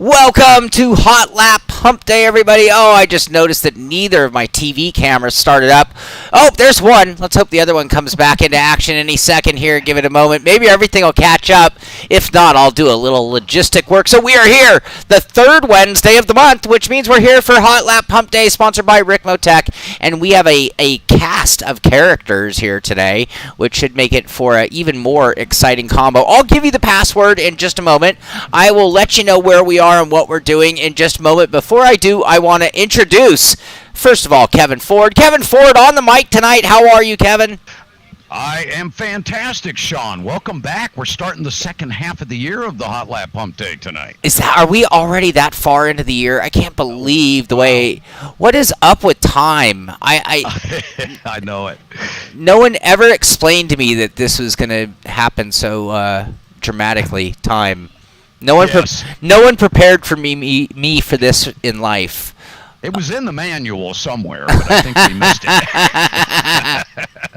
Welcome to Hotlap Humpday, everybody. Oh, I just noticed that neither of my TV cameras started up. Oh, there's one. Let's hope the other one comes back into action any second here. Give it a moment. Maybe everything will catch up. If not, I'll do a little logistic work. So we are here the third Wednesday of the month, which means we're here for Hotlap Humpday, sponsored by Ricmotech. And we have a cast of characters here today, which should make it for an even more exciting combo. I'll give you the password in just a moment. I will let you know where we are and what we're doing in just a moment. Before I do, I want to introduce, first of all, Kevin Ford. Kevin Ford on the mic tonight. How are you, Kevin? I am fantastic, Shaun. Welcome back. We're starting the second half of the year of the Hotlap Humpday tonight. Are we already that far into the year? I can't believe the way. What is up with time? I know it. No one ever explained to me that this was going to happen so dramatically. Time. No one prepared for me for this in life. It was in the manual somewhere, but I think we missed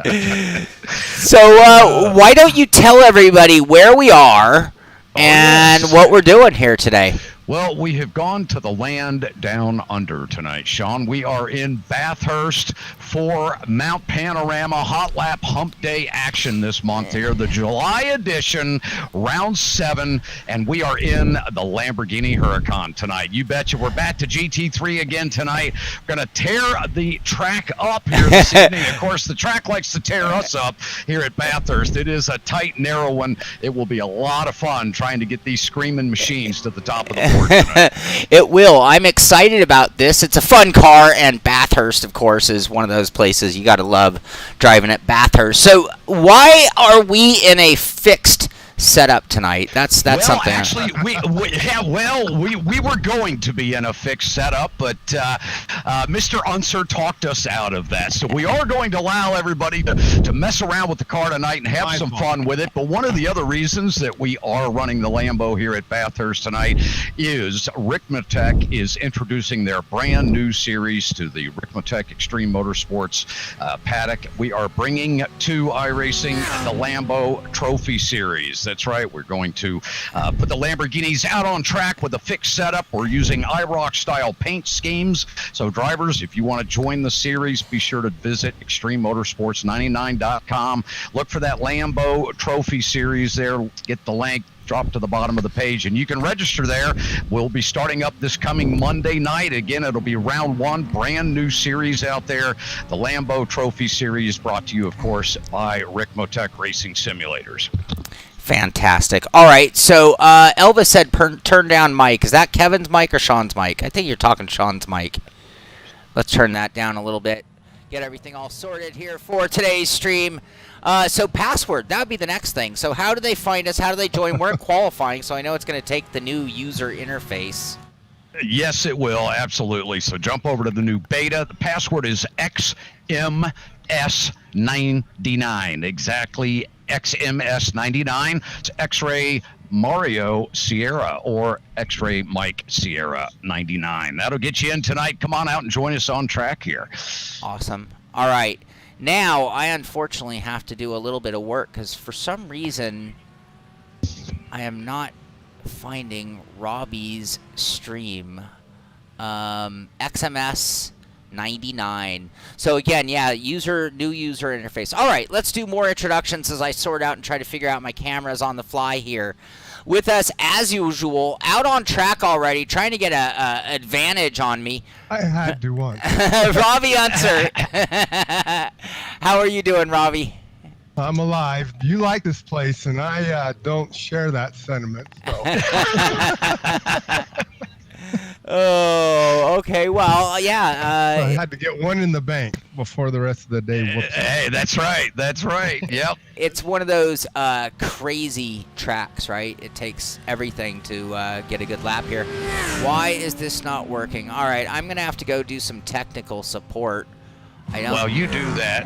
it. So why don't you tell everybody where we are and what we're doing here today? Well, we have gone to the land down under tonight, Shaun. We are in Bathurst for Mount Panorama Hotlap Humpday action this month here, the July edition, round 7, and we are in the Lamborghini Huracan tonight. You betcha. We're back to GT3 again tonight. We're going to tear the track up here this evening. Of course, the track likes to tear us up here at Bathurst. It is a tight, narrow one. It will be a lot of fun trying to get these screaming machines to the top of the board. It will. I'm excited about this. It's a fun car, and Bathurst, of course, is one of those places you got to love driving at Bathurst. So why are we in a fixed setup tonight? That's something. Actually, we were going to be in a fixed setup, but Mr. Unser talked us out of that. So we are going to allow everybody to mess around with the car tonight and have some fun with it. But one of the other reasons that we are running the Lambo here at Bathurst tonight is Ricmotech is introducing their brand new series to the Ricmotech Extreme Motorsports paddock. We are bringing to iRacing the Lambo Trophy Series. That's right. We're going to put the Lamborghinis out on track with a fixed setup. We're using IROC style paint schemes. So drivers, if you want to join the series, be sure to visit extrememotorsports99.com. Look for that Lambo Trophy Series there. Get the link. Drop to the bottom of the page, and you can register there. We'll be starting up this coming Monday night. Again, it'll be round 1, brand new series out there. The Lambo Trophy Series brought to you, of course, by Ricmotech Racing Simulators. Fantastic. All right, so Elvis said turn down mic. Is that Kevin's mic or Shaun's mic? I think you're talking Shaun's mic. Let's turn that down a little bit. Get everything all sorted here for today's stream. So password, that would be the next thing. So how do they find us? How do they join? We're qualifying, so I know it's going to take the new user interface. Yes, it will. Absolutely. So jump over to the new beta. The password is XMS99. Exactly. XMS99. It's X-Ray Mario Sierra or X-Ray Mike Sierra 99. That'll get you in tonight. Come on out and join us on track here. Awesome. All right. Now, I unfortunately have to do a little bit of work because for some reason I am not finding Robby's stream. XMS 99. So again, yeah, new user interface. All right, let's do more introductions as I sort out and try to figure out my cameras on the fly here. With us, as usual, out on track already, trying to get a advantage on me. I had to once. Robby Unser. How are you doing, Robby? I'm alive. You like this place, and I don't share that sentiment. So. Oh, okay. Well, yeah. So I had to get one in the bank before the rest of the day. Hey, that's right. That's right. Yep. It's one of those crazy tracks, right? It takes everything to get a good lap here. Why is this not working? All right, I'm going to have to go do some technical support. Well, you do that.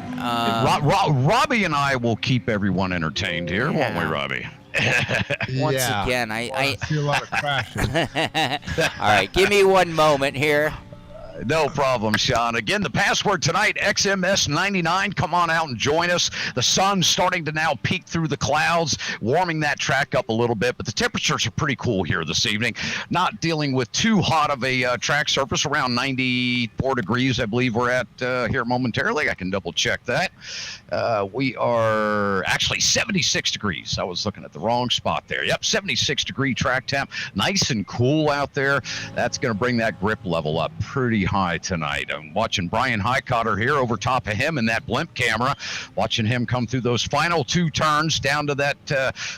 Robby and I will keep everyone entertained here, won't we, Robby? Once again, I see a lot of crashing. All right, give me one moment here. No problem, Shaun. Again, the password tonight, XMS99. Come on out and join us. The sun's starting to now peek through the clouds, warming that track up a little bit, but the temperatures are pretty cool here this evening. Not dealing with too hot of a track surface, around 94 degrees, I believe we're at here momentarily. I can double check that. We are actually 76 degrees. I was looking at the wrong spot there. Yep, 76-degree track temp. Nice and cool out there. That's going to bring that grip level up pretty high tonight. I'm watching Bryan Heitkotter here over top of him in that blimp camera, watching him come through those final 2 turns down to that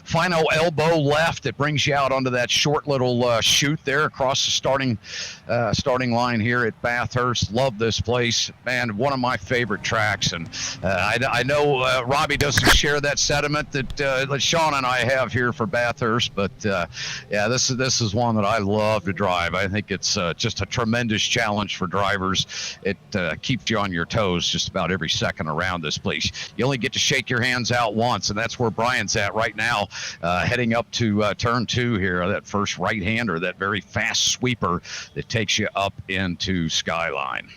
final elbow left that brings you out onto that short little chute there across the starting line here at Bathurst. Love this place, man. One of my favorite tracks, and I know Robby doesn't share that sentiment that Shaun and I have here for Bathurst, but yeah, this is one that I love to drive. I think it's just a tremendous challenge for drivers. It keeps you on your toes just about every second around this place. You only get to shake your hands out once, and that's where Bryan's at right now, heading up to turn 2 here, that first right-hander, that very fast sweeper that takes you up into Skyline.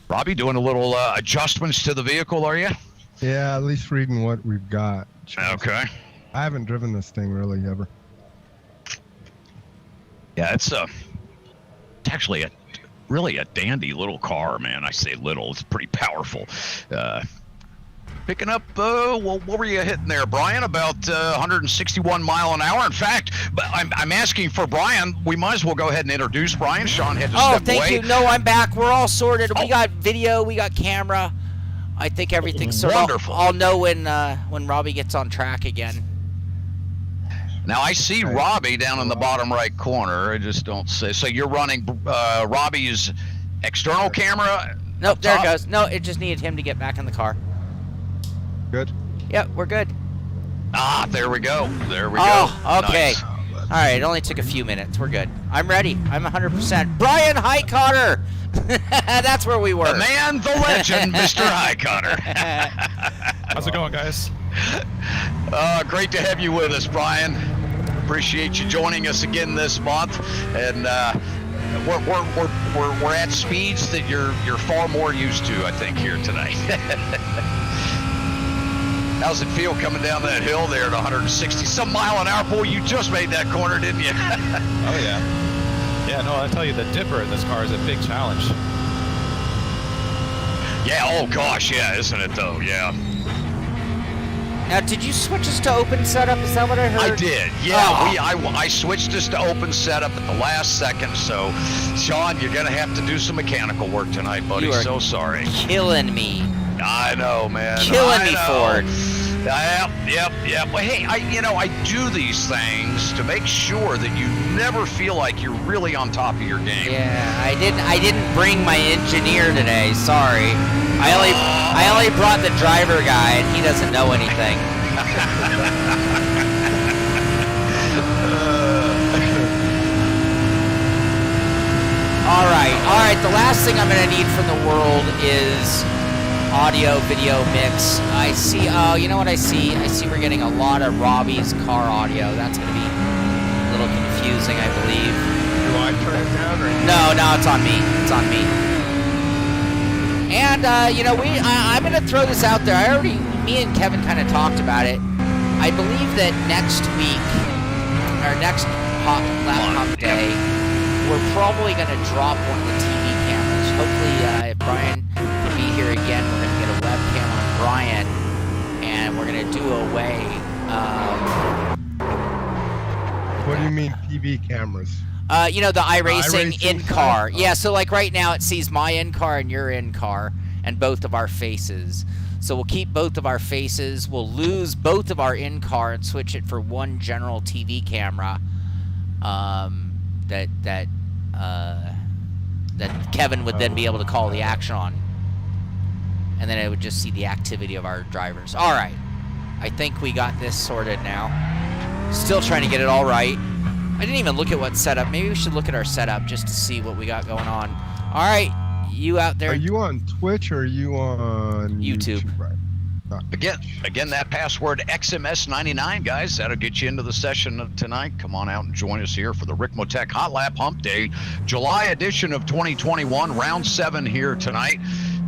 Robby, doing a little adjustments to the vehicle, are you? Yeah, at least reading what we've got. Okay. I haven't driven this thing really ever. Yeah, it's actually really a dandy little car, man. I say little, it's pretty powerful. Picking up, what were you hitting there, Bryan? About 161 mile an hour. In fact, I'm asking for Bryan. We might as well go ahead and introduce Bryan. Shaun had to step away. Oh, thank you. No, I'm back. We're all sorted. We got video. We got camera. I think everything's sorted. Wonderful. I'll know when Robby gets on track again. Now I see Robby down in the bottom right corner. I just don't say. So you're running Robby's external camera? Nope, there it goes. No, it just needed him to get back in the car. Good? Yep, we're good. Ah, there we go. There we go. go. Okay. Nice. All right, it only took a few minutes. We're good. I'm ready. I'm 100%. Bryan Heitkotter. That's where we were. The man, the legend, Mr. Heitkotter. How's it going, guys? Great to have you with us, Bryan. Appreciate you joining us again this month, and we're at speeds that you're far more used to, I think, here today. How's it feel coming down that hill there at 160-some mile an hour? Boy, you just made that corner, didn't you? Oh yeah. Yeah, no, I tell you, the dipper in this car is a big challenge. Yeah. Oh gosh, yeah, isn't it though? Yeah. Now, did you switch us to open setup? Is that what I heard? I did, yeah. I switched us to open setup at the last second, so Shaun, you're going to have to do some mechanical work tonight, buddy. So sorry. Killing me. I know, man. Killing me, Ford. Yep. Well, hey, I do these things to make sure that you never feel like you're really on top of your game. Yeah, I didn't bring my engineer today. Sorry. I only brought the driver guy, and he doesn't know anything. All right. The last thing I'm going to need from the world is audio video mix. I see. Oh, you know what I see? I see we're getting a lot of Robby's car audio. That's going to be a little confusing, I believe. Do I turn it down or? No, it's on me. It's on me. And I'm going to throw this out there. Me and Kevin kind of talked about it. I believe that next week, our next Hotlap Humpday, we're probably going to drop one of the TV cameras. Hopefully, if Bryan can be here again, we're going to get a webcam on Bryan, and we're going to do away. What do you mean TV cameras? The iRacing iRacing in-car. stuff? Yeah, so like right now it sees my in-car and your in-car and both of our faces. So we'll keep both of our faces. We'll lose both of our in-car and switch it for one general TV camera that Kevin would then be able to call the action on. And then it would just see the activity of our drivers. All right. I think we got this sorted now. Still trying to get it all right. I didn't even look at what setup. Maybe we should look at our setup just to see what we got going on. All right, you out there. Are you on Twitch or are you on YouTube? Right. Again, that password XMS99, guys. That'll get you into the session tonight. Come on out and join us here for the Ricmotech Hotlap Hump Day, July edition of 2021, round 7 here tonight.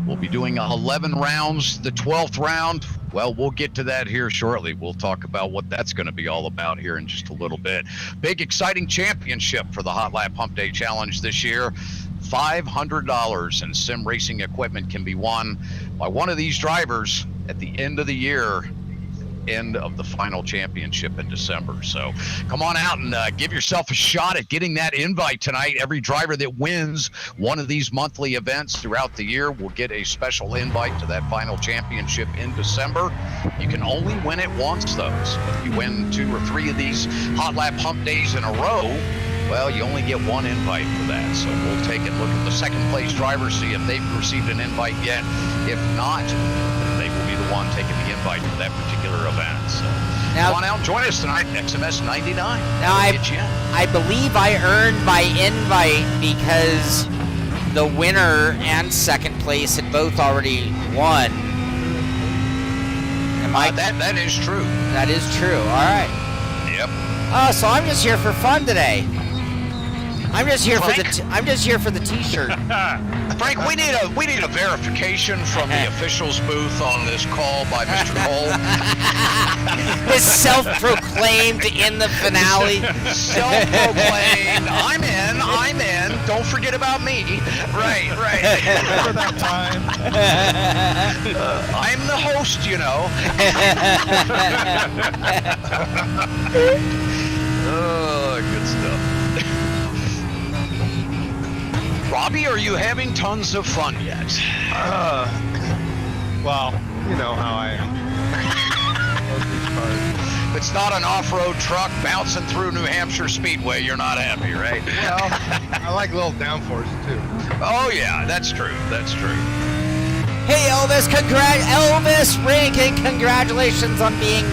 We'll be doing 11 rounds. The 12th round, well, we'll get to that here shortly. We'll talk about what that's going to be all about here in just a little bit. Big, exciting championship for the Hotlap Hump Day Challenge this year. $500 in sim racing equipment can be won by one of these drivers at the end of the year, end of the final championship in December. So come on out and give yourself a shot at getting that invite tonight. Every driver that wins one of these monthly events throughout the year will get a special invite to that final championship in December. You can only win it once, though. So if you win 2 or 3 of these Hotlap Hump Days in a row, well, you only get one invite for that. So we'll take a look at the second place drivers, see if they've received an invite yet. If not, they will be the one taking the invite for that particular event. So now, come on out and join us tonight, XMS 99. Now, I believe I earned my invite because the winner and second place had both already won. That is true. That is true. All right. Yep. So I'm just here for fun today. I'm just here Frank? for the T-shirt. Frank, we need a verification from the officials booth on this call by Mr. Cole. His self-proclaimed in the finale. Self-proclaimed. I'm in. Don't forget about me. Right. Remember that time? I'm the host, you know. Oh, good stuff. Robby, are you having tons of fun yet? Well, you know how I am. If it's not an off-road truck bouncing through New Hampshire Speedway, you're not happy, right? Well, I like little downforce too. Oh yeah, that's true. Hey Elvis, Elvis Rankin, congratulations on being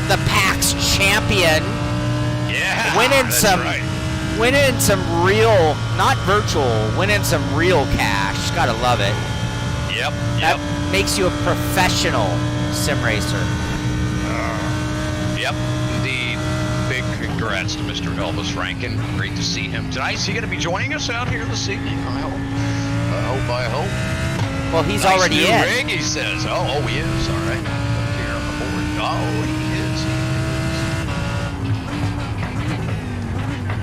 the PAX champion. Yeah, Winning some real, not virtual, winning some real cash. Gotta love it. Yep. That makes you a professional sim racer. Yep, indeed. Big congrats to Mr. Elvis Rankin. Great to see him tonight. Is he going to be joining us out here this evening? I hope. Well, he's nice already new in. rig, he says. Oh, he is. All right. Here on the board. Oh, he is.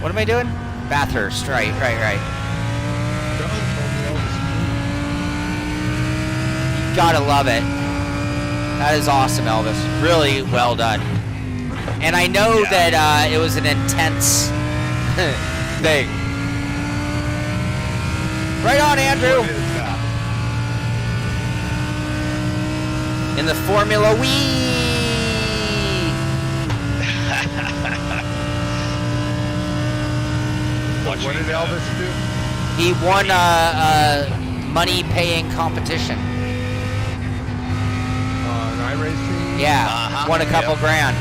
What am I doing? Bathurst, right. You gotta love it. That is awesome, Elvis. Really well done. And I know that it was an intense thing. Right on, Andrew. In the Formula Wii. What did Elvis do? He won a money-paying competition. An iRacing? Yeah, won a couple grand.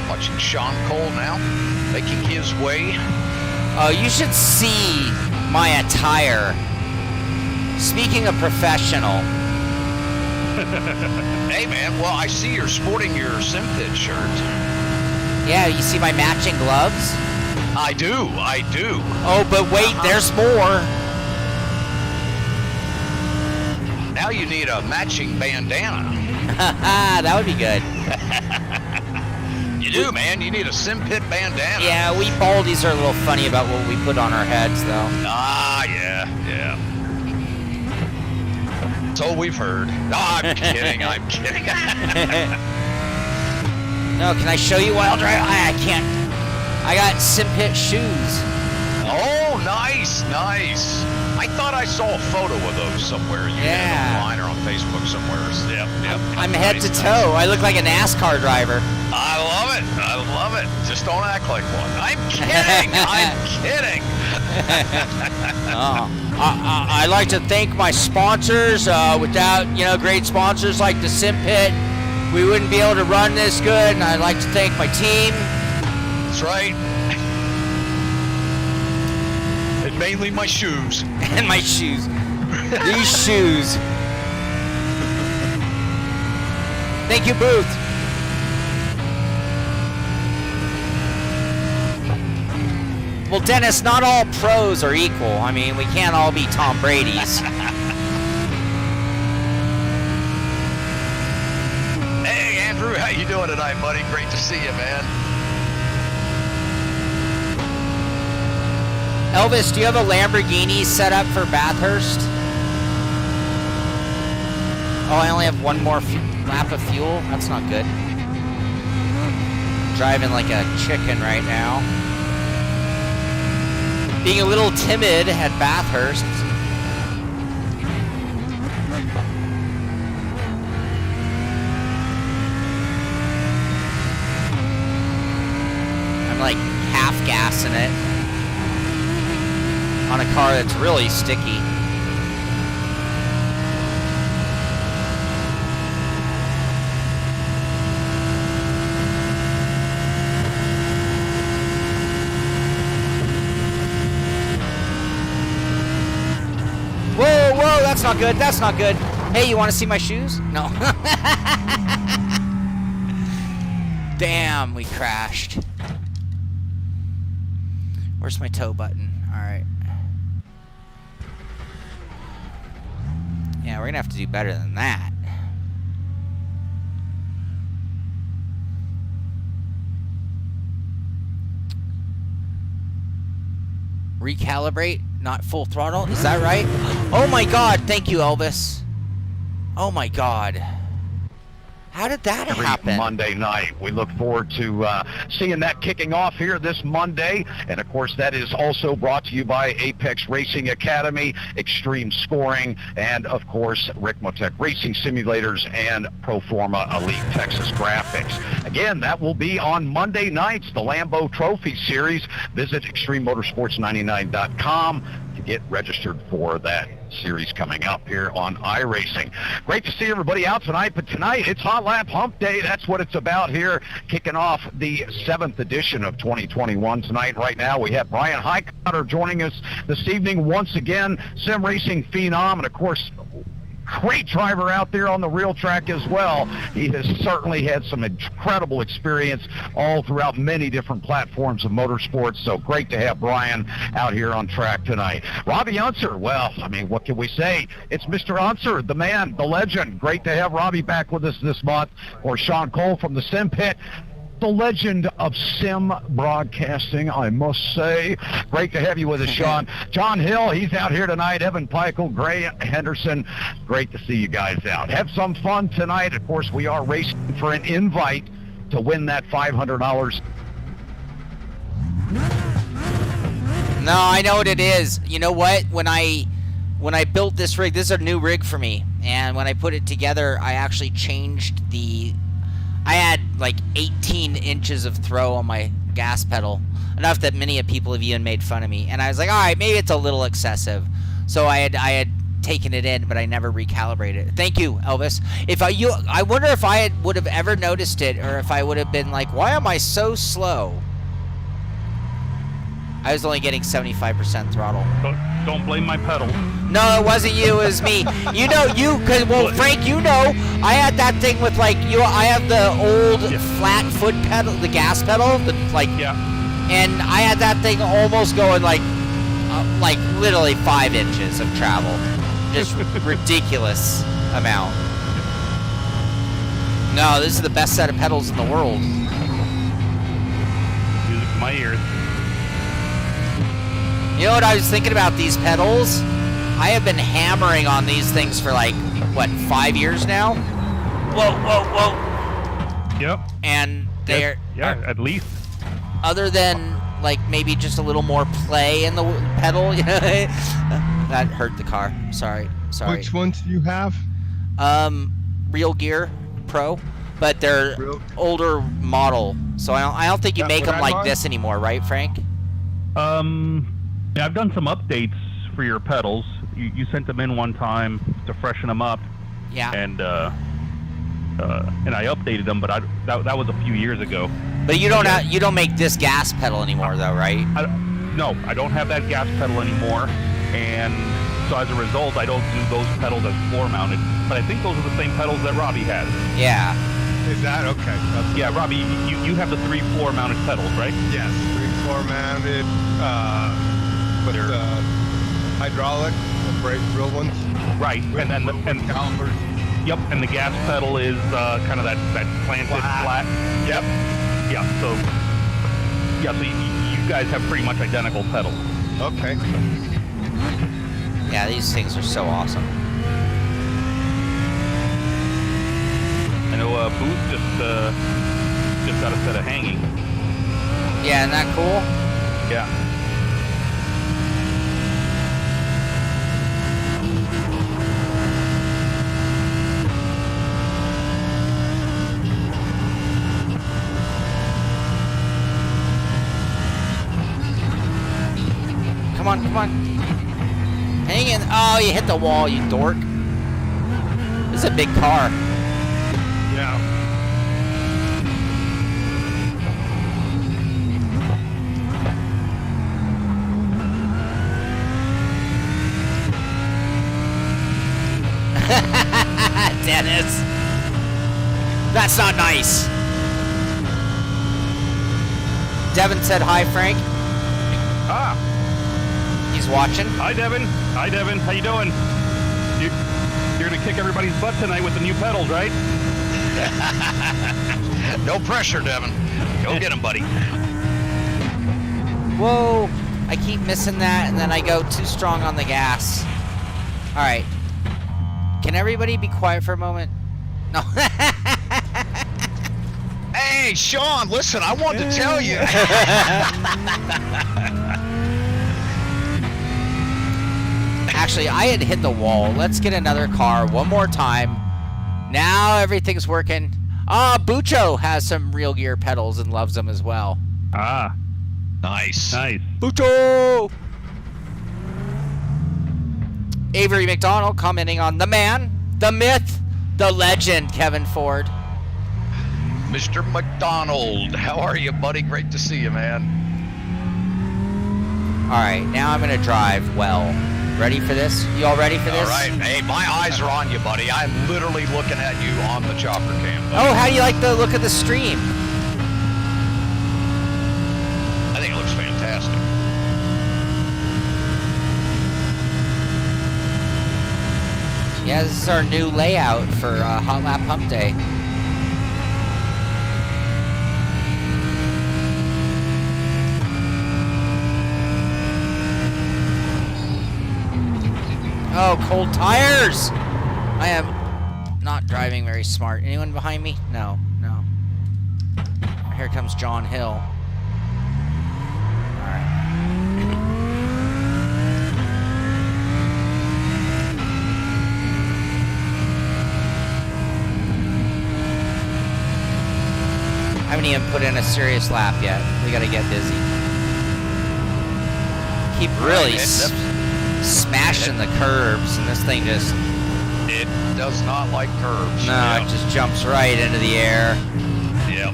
Watching Shaun Cole now, making his way. Oh, you should see my attire. Speaking of professional. Hey man, well I see you're sporting your Simpit shirt. Yeah, you see my matching gloves? I do. Oh, but wait, there's more. Now you need a matching bandana. That would be good. You do, man. You need a Simpit bandana. Yeah, we baldies are a little funny about what we put on our heads, though. Yeah. So we've heard. No, I'm kidding. No, can I show you while driving? I can't. I got Simpit shoes. Oh, nice. I thought I saw a photo of those somewhere. Yeah. Online or on Facebook somewhere. Yep. I'm head to toe. I look like a NASCAR driver. I love it. Just don't act like one. I'm kidding. I'd like to thank my sponsors. Without, great sponsors like the Simpit, we wouldn't be able to run this good. And I'd like to thank my team. That's right. mainly my shoes. And my shoes. These shoes. Thank you, Booth. Well, Dennis, not all pros are equal. I mean, we can't all be Tom Brady's. Hey, Andrew, how you doing tonight, buddy? Great to see you, man. Elvis, do you have a Lamborghini set up for Bathurst? Oh, I only have one more lap of fuel? That's not good. Driving like a chicken right now. Being a little timid at Bathurst. I'm like half gassing it on a car that's really sticky. Whoa, whoa, that's not good, that's not good. Hey, you want to see my shoes? No. Damn, we crashed. Where's my tow button? All right. Yeah, we're gonna have to do better than that. Recalibrate, not full throttle. Is that right? Oh my God! Thank you, Elvis. Oh my God. How did that happen? Monday night. We look forward to seeing that kicking off here this Monday. And, of course, that is also brought to you by Apex Racing Academy, Extreme Scoring, and, of course, Ricmotech Racing Simulators and Proforma Elite Texas Graphics. Again, that will be on Monday nights, the Lambeau Trophy Series. Visit ExtremeMotorsports99.com to get registered for that series coming up here on iRacing. Great to see everybody out tonight, but tonight it's Hotlap Hump Day. That's what it's about here, kicking off the 7th edition of 2021 tonight. Right now we have Bryan Heitkotter joining us this evening once again, sim racing phenom, and of course great driver out there on the real track as well. He has certainly had some incredible experience all throughout many different platforms of motorsports, so great to have Bryan out here on track tonight. Robby Unser, well, I mean, what can we say? It's Mr. Unser, the man, the legend. Great to have Robby back with us this month, or Shaun Cole from the Simpit. The legend of sim broadcasting, I must say. Great to have you with us, Shaun. John Hill, he's out here tonight. Evan Peichel, Gray Henderson. Great to see you guys out. Have some fun tonight. Of course, we are racing for an invite to win that $500. No, I know what it is. You know what? When I built this rig, this is a new rig for me, and when I put it together, I actually changed I had like 18 inches of throw on my gas pedal, enough that many people have even made fun of me. And I was like, all right, maybe it's a little excessive. So I had taken it in, but I never recalibrated it. Thank you, Elvis. I wonder if I would have ever noticed it, or if I would have been like, why am I so slow? I was only getting 75% throttle. Don't blame my pedal. No, it wasn't you, it was me. You know, well, Frank, you know, I had that thing with I have the old flat foot pedal, the gas pedal, and I had that thing almost going like literally 5 inches of travel. Just ridiculous amount. No, this is the best set of pedals in the world. Music to my ears. You know what I was thinking about these pedals? I have been hammering on these things for 5 years now? Whoa, whoa, whoa. Yep. And they're... at least. Other than, maybe just a little more play in the pedal, you know? That hurt the car. Sorry. Which ones do you have? Real Gear Pro, but they're older model. So I don't think you make them like this anymore, right, Frank? Yeah, I've done some updates for your pedals. You sent them in one time to freshen them up. Yeah. And I updated them, but that was a few years ago. But you don't make this gas pedal anymore, though, right? No, I don't have that gas pedal anymore, and so as a result, I don't do those pedals as floor-mounted. But I think those are the same pedals that Robby has. Yeah. Is that okay? Yeah, Robby, you have the 3 floor-mounted pedals, right? Yes, 3 floor mounted, with the hydraulic, the brake real ones. Right, and calipers. Yep, and the gas pedal is kind of that planted flat. Yep. Yeah. So you guys have pretty much identical pedals. Okay. Yeah, these things are so awesome. I know Booth just got a set of hanging. Yeah, isn't that cool? Yeah. Come on, come on. Hang in. Oh, you hit the wall, you dork. This is a big car. Yeah. Dennis. That's not nice. Devin said hi, Frank. Ah. He's watching. Hi, Devin. Hi, Devin. How you doing? You're gonna kick everybody's butt tonight with the new pedals, right? No pressure, Devin. Go get him, buddy. Whoa. I keep missing that, and then I go too strong on the gas. All right. Can everybody be quiet for a moment? No. Hey, Shaun, listen, I wanted to tell you. Actually, I had hit the wall. Let's get another car one more time. Now everything's working. Bucho has some real gear pedals and loves them as well. Ah. Nice. Nice. Bucho! Avery McDonald commenting on the man, the myth, the legend, Kevin Ford. Mr. McDonald, how are you, buddy? Great to see you, man. All right, now I'm going to drive well. Ready for this? You all ready for this? All right. Hey, my eyes are on you, buddy. I'm literally looking at you on the chopper cam. Buddy. Oh, how do you like the look of the stream? I think it looks fantastic. Yeah, this is our new layout for Hotlap Humpday. Oh, cold tires! I am not driving very smart. Anyone behind me? No, no. Here comes John Hill. Alright. I haven't even put in a serious lap yet. We gotta get busy. Keep really smashing the curbs, and this thing just... It does not like curves. No, Yep. it just jumps right into the air. Yep.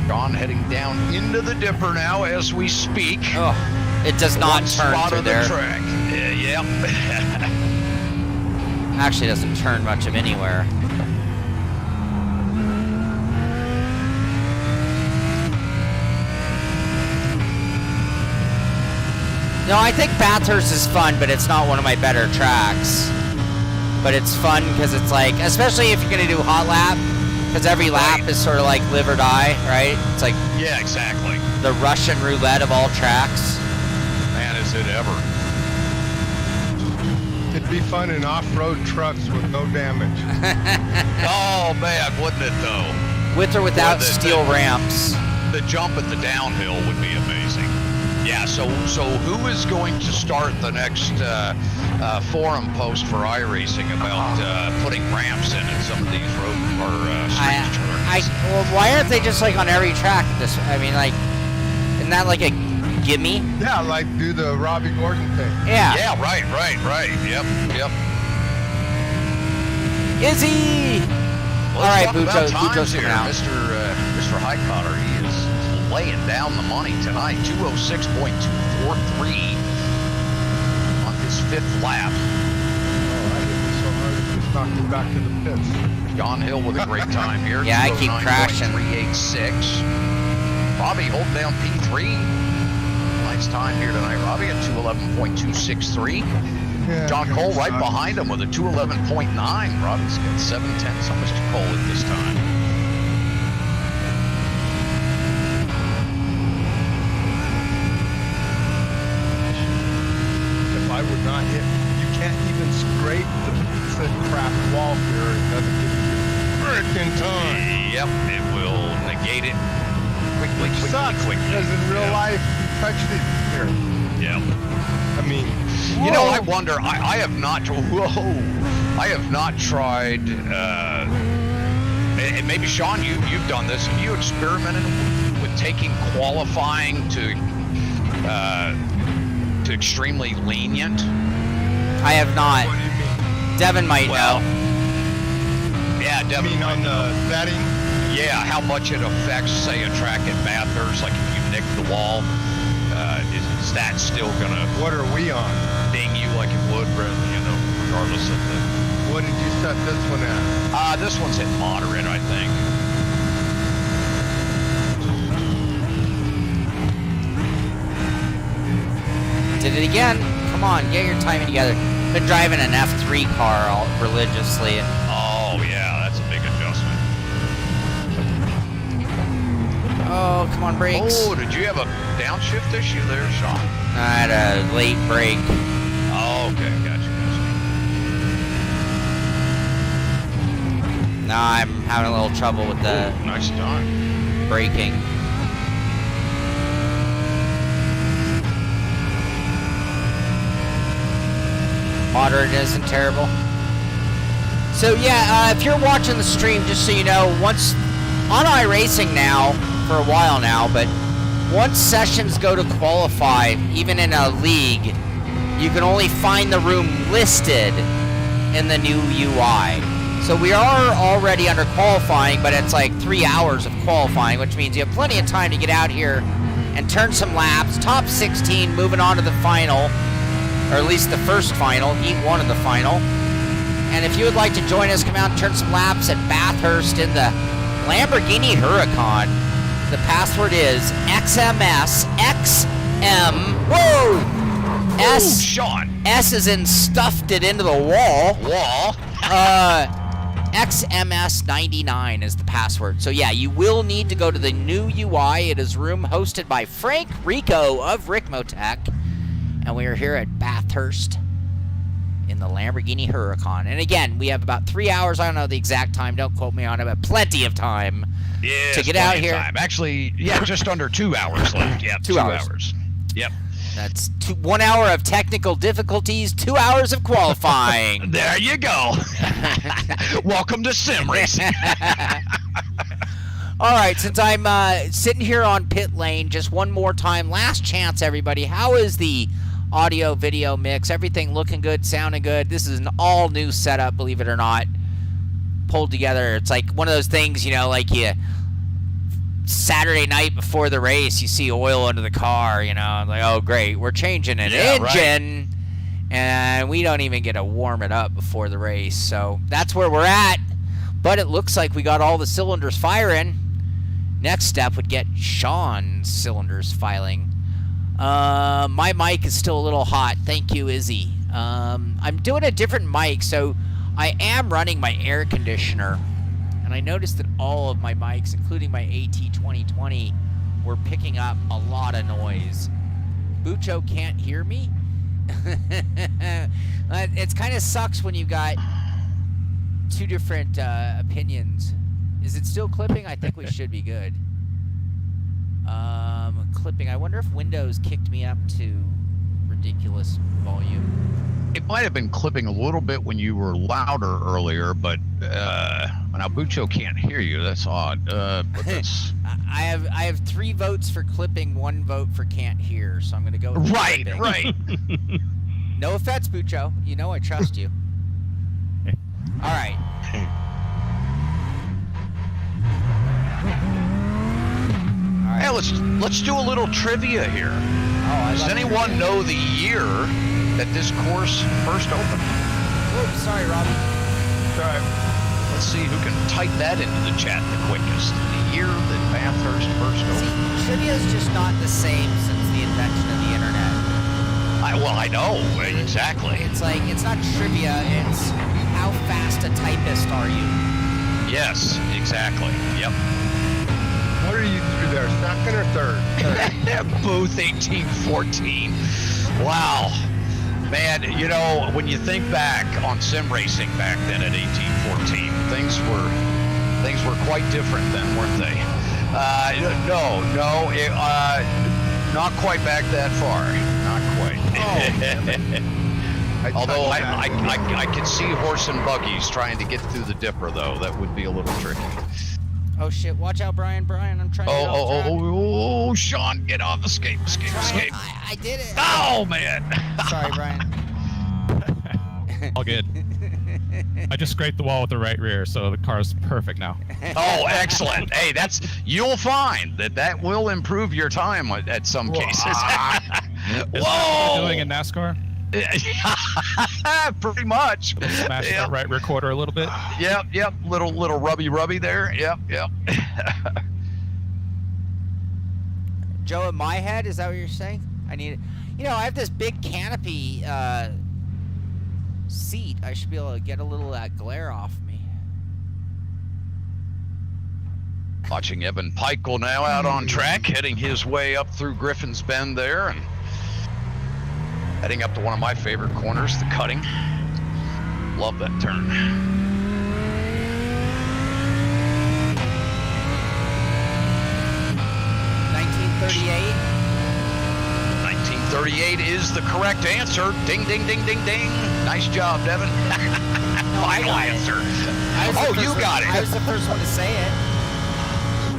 John heading down into the dipper now as we speak. Oh, it does not One turn spot through of the there. track. Yep. Actually doesn't turn much of anywhere. No, I think Bathurst is fun, but it's not one of my better tracks. But it's fun because it's like, especially if you're going to do hot lap, because every lap is sort of like live or die, right? It's like Yeah, exactly. the Russian roulette of all tracks. Man, is it ever. It'd be fun in off-road trucks with no damage. Oh, man, wouldn't it, though? With or without Well, steel ramps. The jump at the downhill would be amazing. Yeah, so who is going to start the next forum post for iRacing about putting ramps in at some of these road or street tracks? Well, why aren't they just like on every track? This, I mean, like, isn't that like a gimme? Yeah, like do the Robby Gordon thing. Yeah. Yeah, right. Yep. Izzy! Well, All right, let's talk about Bucho's times coming here. out. Mr. Heitkotter, he is laying down the money tonight. 206.243 on his 5th lap. Oh, that hit me so hard it just knocked me back to the pits. John Hill with a great time here. Yeah, I keep crashing. 386. Robby holding down P3. Nice time here tonight, Robby, at 211.263. Yeah, Shaun Cole right sucks. behind him with a 211.9. Robby's got 7/10 on Mr. Cole at this time. If I would not hit, you can't even scrape the piece of crap wall here. It doesn't give you frickin' time. Yep, it will negate it quickly, Which sucks, because in real life, you touched it here. Yep. I mean, You know, whoa. I wonder. I have not. Whoa! I have not tried. And maybe Shaun, you've done this. Have you experimented with taking qualifying to extremely lenient? I have not. What do you mean? Devin might Well, know. yeah, You Devin. mean on the setting? Yeah, how much it affects, say, a track at Bathurst. Like if you nick the wall, is that still gonna What are we on? ding you like it would, regardless of the? What did you set this one at? This one's at moderate, I think. Did it again. Come on, get your timing together. Been driving an F3 car all religiously. And Oh yeah, that's a big adjustment. oh, come on, brakes. Oh, did you have a downshift issue there, Shaun? I had a late break. Oh, okay, gotcha. Now I'm having a little trouble with the Ooh, nice time. braking. Moderate isn't terrible. So yeah, if you're watching the stream, just so you know, once on iRacing now for a while now, but once sessions go to qualify, even in a league, you can only find the room listed in the new UI. So we are already under qualifying, but it's like 3 hours of qualifying, which means you have plenty of time to get out here and turn some laps. Top 16 moving on to the final, or at least the first final, heat 1 of the final. And if you would like to join us, come out and turn some laps at Bathurst in the Lamborghini Huracan. The password is XMS XM. Whoa! Ooh, Shaun. S is in stuffed it into the wall. Wall. XMS99 is the password. So yeah, you will need to go to the new UI. It is room hosted by Frank Rico of Ricmotech. And we are here at Bathurst in the Lamborghini Huracan. And again, we have about 3 hours. I don't know the exact time. Don't quote me on it, but plenty of time Yeah, to get out here. time. Actually, yeah, just under 2 hours left. Yeah, 2 hours. Yep. That's 1 hour of technical difficulties, 2 hours of qualifying. There you go. Welcome to sim racing. All right, since I'm sitting here on pit lane, just one more time, last chance, everybody. How is the audio video mix? Everything looking good, sounding good? This is an all new setup, believe it or not, pulled together. It's like one of those things, like Saturday night before the race, you see oil under the car, like, oh great, we're changing an engine, and we don't even get to warm it up before the race. So that's where we're at. But it looks like we got all the cylinders firing. Next step would get Shaun's cylinders filing. My mic is still a little hot. Thank you, Izzy. I'm doing a different mic, so I am running my air conditioner. And I noticed that all of my mics, including my AT2020, were picking up a lot of noise. Bucho can't hear me? It kind of sucks when you got two different opinions. Is it still clipping? I think we should be good. Clipping. I wonder if Windows kicked me up to ridiculous volume. It might have been clipping a little bit when you were louder earlier, but now Bucho can't hear you. That's odd. But that's... I have 3 votes for clipping, 1 vote for can't hear, so I'm going to go with clipping. Right. No offense, Bucho. You know I trust you. All right. All Hey, let's do a little trivia here. Does anyone know the year that this course first opened? Oops, sorry, Robby. Sorry. Let's see who can type that into the chat the quickest. The year that Bathurst first See, opened. trivia is just not the same since the invention of the internet. I know, exactly. It's like, it's not trivia, it's how fast a typist are you? Yes, exactly. Yep. What are you through there, second or third? Booth 1814. Wow. Man, you know, when you think back on sim racing back then at 1814, things were quite different then, weren't they? Not quite back that far. Not quite. Although I can see horse and buggies trying to get through the dipper, though. That would be a little tricky. Oh shit, watch out, Brian, I'm trying to get off track. Oh, Shaun, get off, escape. I did it. Oh, man. Sorry, Brian. All good. I just scraped the wall with the right rear, so the car's perfect now. Oh, excellent. Hey, you'll find that will improve your time at some cases. Is that what Whoa! you're doing in NASCAR? Pretty much. Smash that right rear quarter a little bit. Yep. Little rubby there. Yep. Joe, in my head, is that what you're saying? I need it. You know, I have this big canopy seat. I should be able to get a little of that glare off me. Watching Evan Pikes now out on track, heading his way up through Griffin's Bend there, and heading up to one of my favorite corners, the cutting. Love that turn. 1938 is the correct answer. Ding, ding, ding, ding, ding. Nice job, Devin. Final answer. You got it. I was the first one to say it.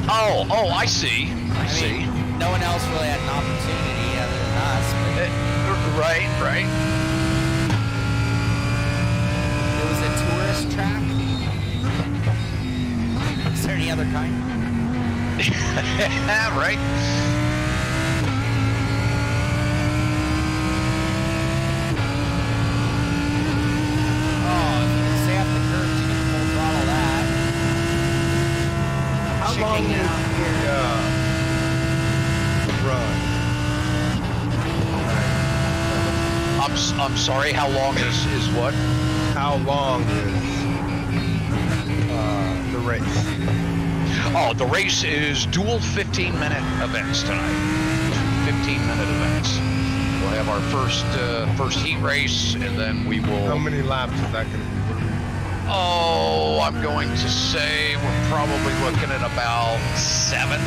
Oh, I see. I see. Mean, no one else really had an opportunity other than us. But Right. it was a tourist track. Is there any other kind? Right. Stay off the curbs, you can full throttle that. How long is the run? I'm sorry. How long is what? How long is the race? Oh, the race is dual 15-minute events tonight. 15-minute events. We'll have our first heat race, and then we will. How many laps is that going to be? Oh, I'm going to say we're probably looking at about 7.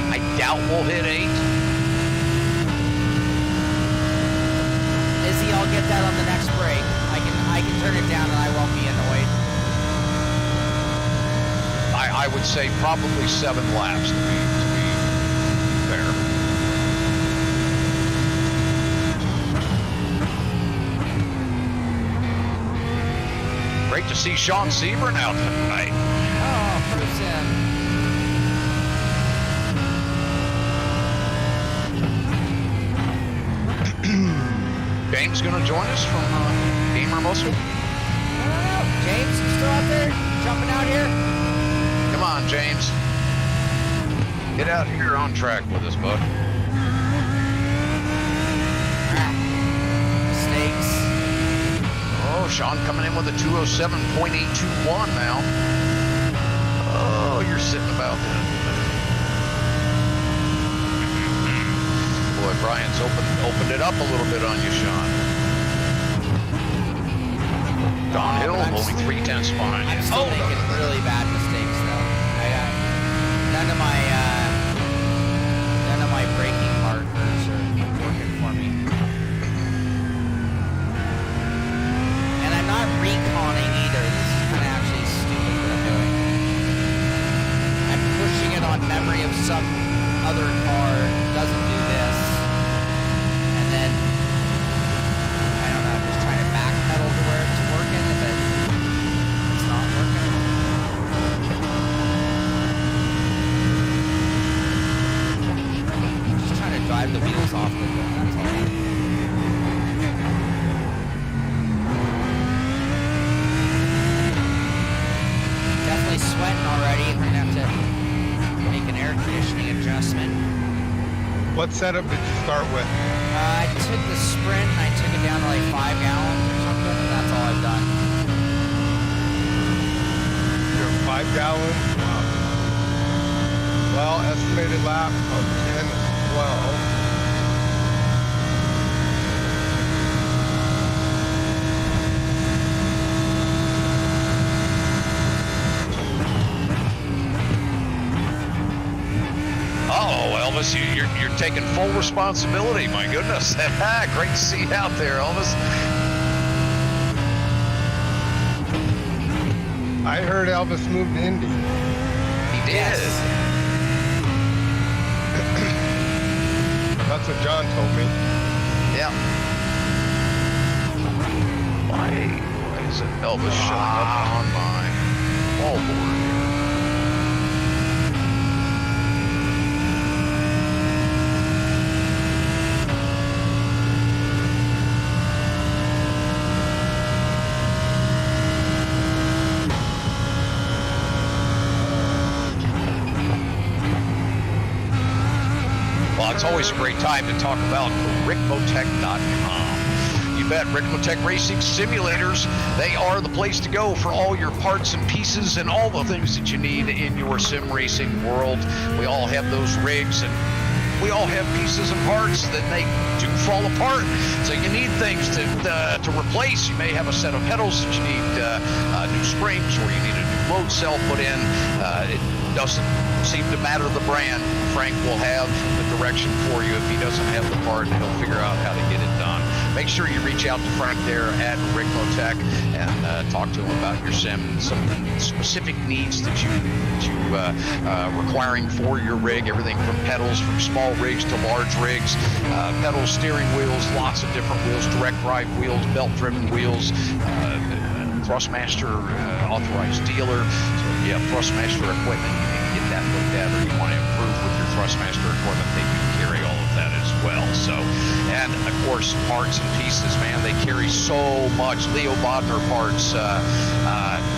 I doubt we'll hit 8. Izzy, I'll get that on the next break. I can turn it down and I won't be annoyed. I would say probably 7 laps to be fair. Great to see Sean Sebring out tonight. Oh, first in. James going to join us from Gamer Muscle. James, you still out there? Jumping out here? Come on, James. Get out here on track with us, bud. Mistakes. Oh, Sean coming in with a 207.821 now. Oh, you're sitting about that. Boy, Brian's opened it up a little bit on you, Sean. Don Hill, only 3/10 behind you. I'm still making really bad mistakes, though. None of my braking markers are working for me. And I'm not reconning either. This is kind of actually stupid what I'm doing. I'm pushing it on memory of some other car doesn't do this. And then, I don't know, just trying to backpedal to where it's working, but it's not working. adjustment. What setup did you start with? I took the Sprint and I took it down to like 5 gallons or something, and that's all I've done. You're 5 gallons? Wow. Well, estimated lap of 10 to 12. Oh, Elvis, you're taking full responsibility. My goodness. Great to see you out there, Elvis. I heard Elvis moved to Indy. He did. Yes. That's what John told me. Yeah. Why is it Elvis showing up on my wallboard here? Well, it's always a great time to talk about Ricmotech.com. You bet, Ricmotech Racing Simulators, they are the place to go for all your parts and pieces and all the things that you need in your sim racing world. We all have those rigs and we all have pieces and parts that they do fall apart. So you need things to replace. You may have a set of pedals that you need new springs, or you need a new load cell put in. It doesn't seem to matter the brand. Frank will have the direction for you. If he doesn't have the part, he'll figure out how to get it done. Make sure you reach out to Frank there at Ricmotech and talk to him about your sim and some specific needs that you requiring for your rig. Everything from pedals, from small rigs to large rigs, pedals, steering wheels, lots of different wheels, direct drive wheels, belt-driven wheels, Thrustmaster authorized dealer. So if you have Thrustmaster equipment, you need to get that looked at, or you want to improve with your Thrustmaster equipment, they do carry all of that as well. So, and of course, parts and pieces, man, they carry so much. Leo Bodner parts,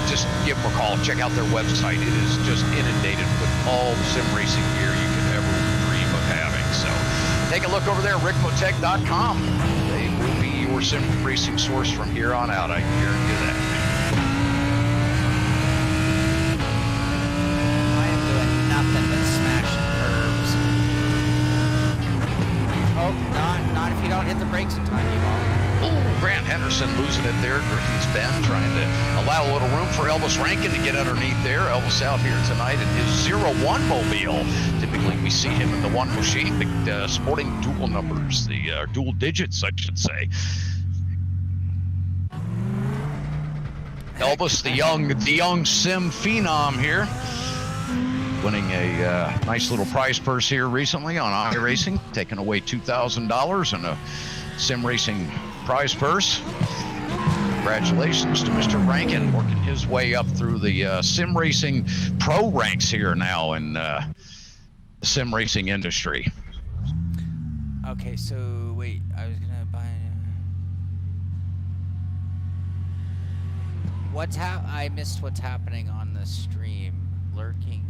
just give them a call. Check out their website. It is just inundated with all the sim racing gear you could ever dream of having. So take a look over there, Ricmotech.com. They will be your sim racing source from here on out. I guarantee you that. I am doing nothing but smashing curves. Oh, not if you don't hit the brakes in time, you won't. Oh, Grant Henderson losing it there. Griffin's Bend trying to allow a little room for Elvis Rankin to get underneath there. Elvis out here tonight in his 01 mobile. Typically we see him in the one machine, sporting dual numbers, the dual digits, I should say. Elvis, the young sim phenom here, winning a nice little prize purse here recently on iRacing, taking away $2,000 and a sim racing prize purse. Congratulations to Mr. Rankin, working his way up through the sim racing pro ranks here now in the sim racing industry. Okay, so wait, I was gonna buy. I missed what's happening on the stream. Lurking.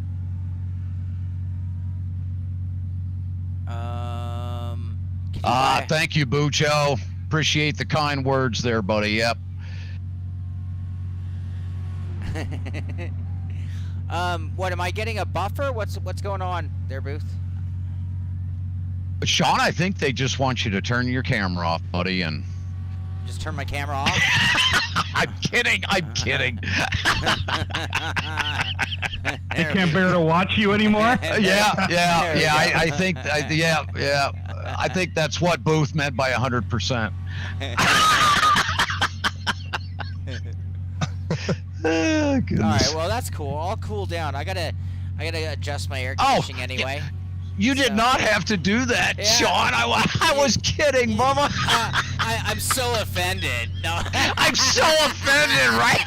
Thank you, Bucho. Appreciate the kind words there, buddy. Yep. What am I getting a buffer? What's going on there, Booth? Shaun, I think they just want you to turn your camera off, buddy, and Just turn my camera off? I'm kidding. They can't bear to watch you anymore? Yeah. I think that's what Booth meant by 100%. Oh, goodness. All right, well that's cool. I'll cool down. I gotta adjust my air conditioning anyway. Yeah. You did not have to do that, Yeah. Shaun. I was kidding, Mama. I'm so offended. No. I'm so offended, right?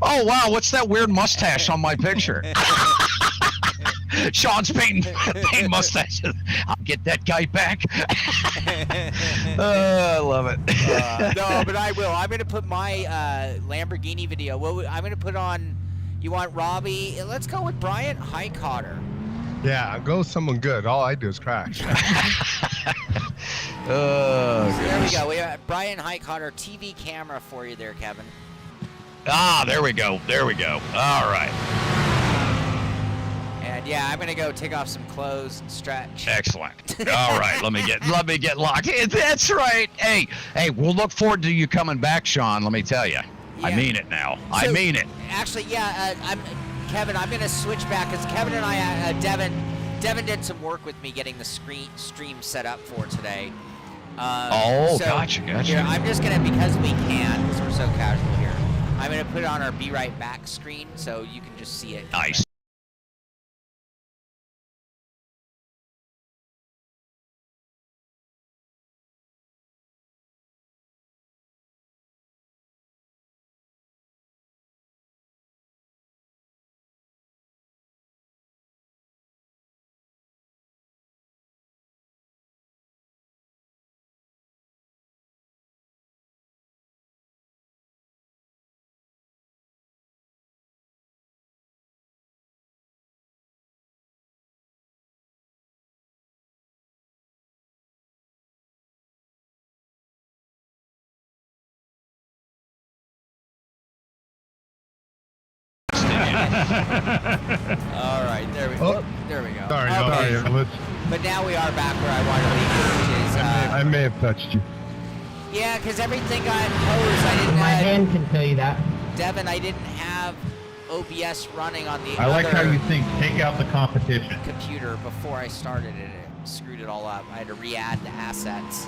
Oh, wow. What's that weird mustache on my picture? Shaun's painting mustaches. I'll get that guy back. I love it. No, but I will. I'm going to put my Lamborghini video. I'm going to put on, you want Robby? Let's go with Bryan Heitkotter. Yeah, go someone good. All I do is crash. So there we go. We got Bryan Heitkotter TV camera for you there, Kevin. There we go. There we go. All right. And yeah, I'm gonna go take off some clothes and stretch. Excellent. All right, let me get locked. Hey, that's right. Hey, we'll look forward to you coming back, Shaun. Let me tell you. I mean it now. I mean it. Actually, yeah, Kevin, I'm gonna switch back because Kevin and I, Devin did some work with me getting the stream set up for today. Gotcha. Here, I'm just gonna, because we can, because we're so casual here, I'm gonna put it on our Be Right Back screen so you can just see it. Nice. All right, there we go. There we go. Sorry, Okay. sorry. But now we are back where I want to leave you, which is I may have touched you. yeah, because everything got imposed. I didn't My have hand can tell you that. Devin. I didn't have OBS running on the I like how other you think. Take out the competition. computer before I started it. It screwed it all up. I had to re-add the assets.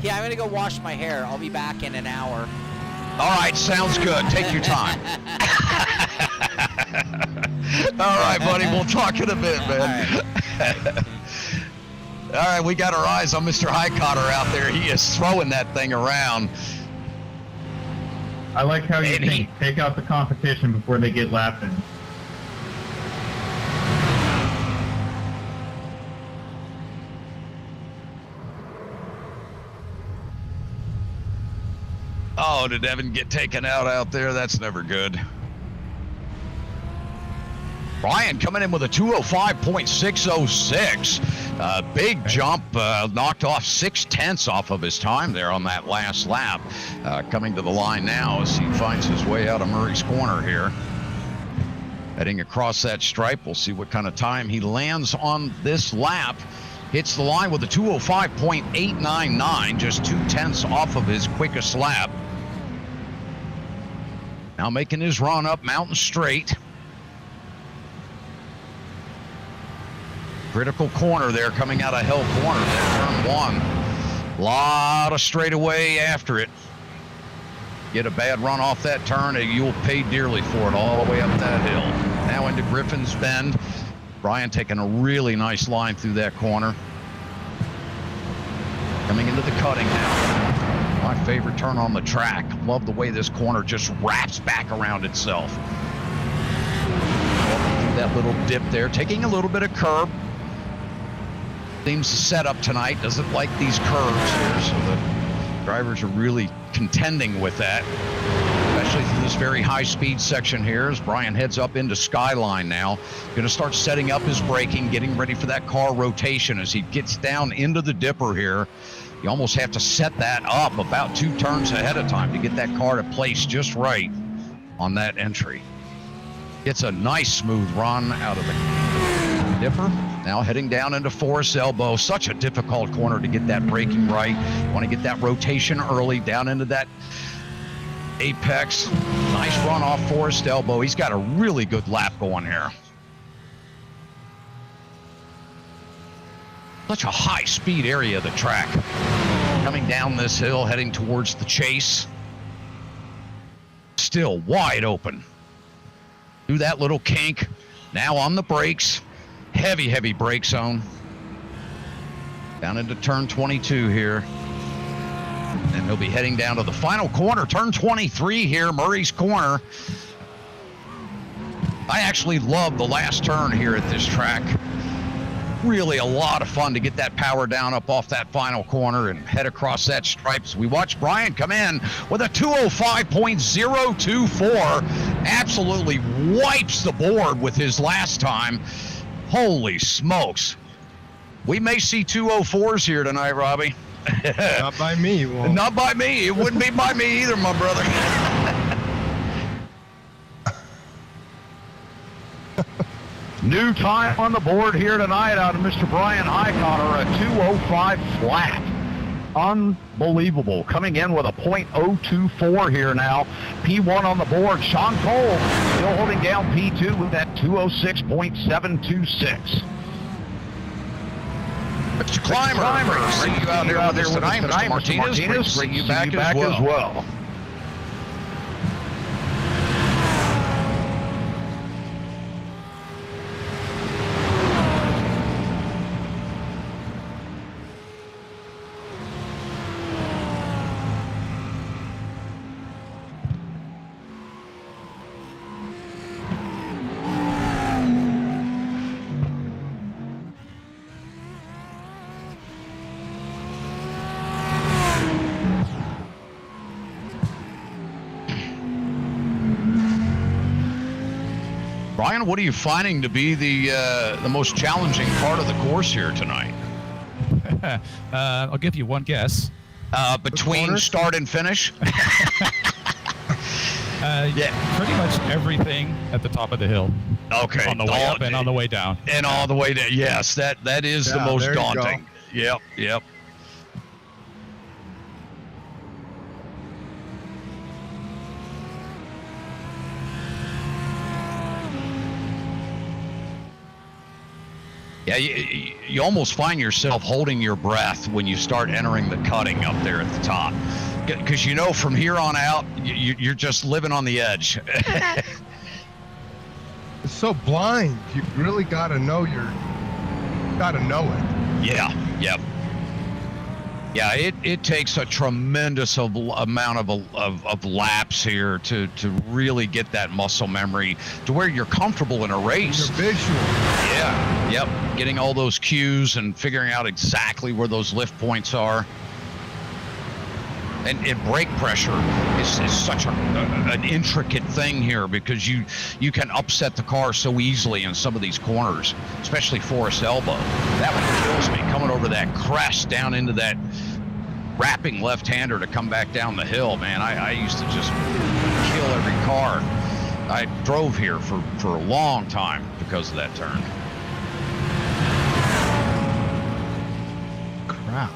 Yeah, I'm gonna go wash my hair. I'll be back in an hour. All right, sounds good. Take your time. All right, buddy. We'll talk in a bit, man. All right, we got our eyes on Mr. Heitkotter out there. He is throwing that thing around. I like how you And he- think. Take out the competition before they get lapped in. Oh, did Evan get taken out there? That's never good. Bryan coming in with a 205.606. Big jump, knocked off 0.6 off of his time there on that last lap. Coming to the line now as he finds his way out of Murray's corner here. Heading across that stripe, we'll see what kind of time he lands on this lap. Hits the line with a 205.899, just 0.2 off of his quickest lap. Now making his run up Mountain Straight. Critical corner there coming out of Hill Corner, turn one. Lot of straightaway after it. Get a bad run off that turn and you'll pay dearly for it all the way up that hill. Now into Griffin's Bend. Bryan taking a really nice line through that corner. Coming into the cutting now. My favorite turn on the track. Love the way this corner just wraps back around itself. Through that little dip there, taking a little bit of curb. Seems to set up tonight, doesn't like these curves here, so the drivers are really contending with that, especially through this very high-speed section here as Bryan heads up into Skyline now. Going to start setting up his braking, getting ready for that car rotation as he gets down into the dipper here. You almost have to set that up about 2 turns ahead of time to get that car to place just right on that entry. Gets a nice smooth run out of the dipper. Now heading down into Forest Elbow. Such a difficult corner to get that braking right. Want to get that rotation early down into that apex. Nice run off Forest Elbow. He's got a really good lap going here. Such a high speed area of the track. Coming down this hill, heading towards the chase. Still wide open. Through that little kink. Now on the brakes. Heavy, heavy brake zone. Down into turn 22 here. And he'll be heading down to the final corner, turn 23 here, Murray's corner. I actually love the last turn here at this track. really a lot of fun to get that power down up off that final corner and head across that stripe. So we watch Bryan come in with a 205.024. Absolutely wipes the board with his last time. Holy smokes. We may see 204s here tonight, Robby. Not by me. Well, Not by me. It wouldn't be by me either, my brother. New time on the board here tonight out of Mr. Bryan Heitkotter, a 205 flat. Unbelievable. Coming in with a .024 here now. P1 on the board. Shaun Cole still holding down P2 with that 206.726. Mr. Climber, great to see you out here with us tonight. Mr. Martinez, great to see you back as well. Bryan, what are you finding to be the most challenging part of the course here tonight? I'll give you one guess. Between start and finish? Yeah, pretty much everything at the top of the hill. Okay. On the way up and on the way down. And all the way down. Yes, that is the most there you daunting. go. Yep. Yeah, you almost find yourself holding your breath when you start entering the cutting up there at the top. Because you know from here on out, you're just living on the edge. it's so blind. You really got to know it. Yeah, it takes a tremendous amount of laps here to really get that muscle memory to where you're comfortable in a race. Your visual. Yeah, yep. Getting all those cues and figuring out exactly where those lift points are. And brake pressure is such an intricate thing here because you can upset the car so easily in some of these corners, especially Forest Elbow. That one kills me, coming over that crest down into that wrapping left-hander to come back down the hill, man. I used to just kill every car. I drove here for a long time because of that turn. Crap.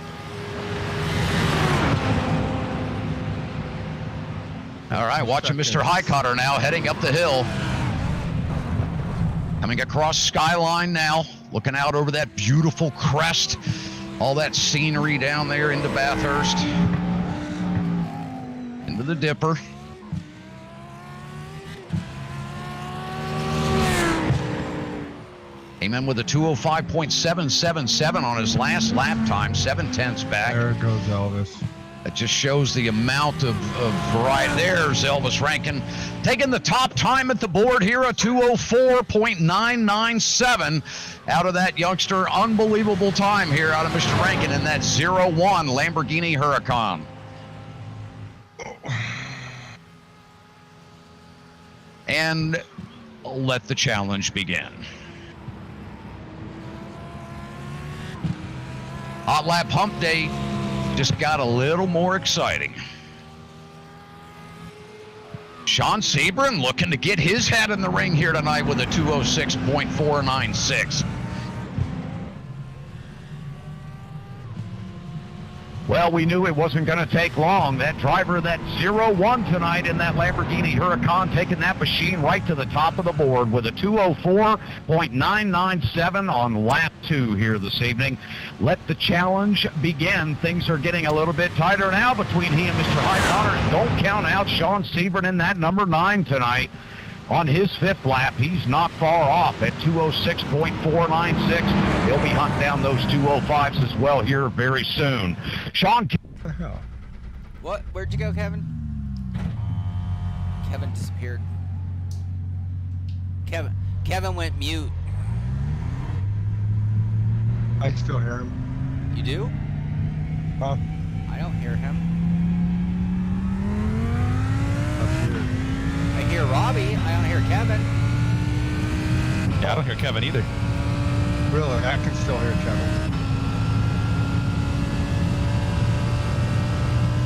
All right, watching Mr. Heitkotter now heading up the hill. Coming across Skyline now, looking out over that beautiful crest. All that scenery down there into Bathurst. Into the Dipper. Came in with a 205.777 on his last lap time, 7/10 back. There goes Elvis. That just shows the amount of variety. There's Elvis Rankin taking the top time at the board here, a 204.997 out of that youngster. Unbelievable time here out of Mr. Rankin in that 01 Lamborghini Huracan. And let the challenge begin. Hotlap Humpday just got a little more exciting. Sean Sebring looking to get his hat in the ring here tonight with a 206.496. Well, we knew it wasn't going to take long. That driver, that 01 tonight in that Lamborghini Huracan, taking that machine right to the top of the board with a 204.997 on lap 2 here this evening. Let the challenge begin. Things are getting a little bit tighter now between he and Mr. Heitkotter. Don't count out Sean Sebring in that number 9 tonight. On his 5th lap, he's not far off at 206.496. He'll be hunting down those 205s as well here very soon. Shaun. What the hell? What? Where'd you go, Kevin? Kevin disappeared. Kevin went mute. I still hear him. You do? Huh? I don't hear him. That's weird. I hear Robby. I don't hear Kevin. Yeah, I don't hear Kevin either. Really? I can still hear Kevin.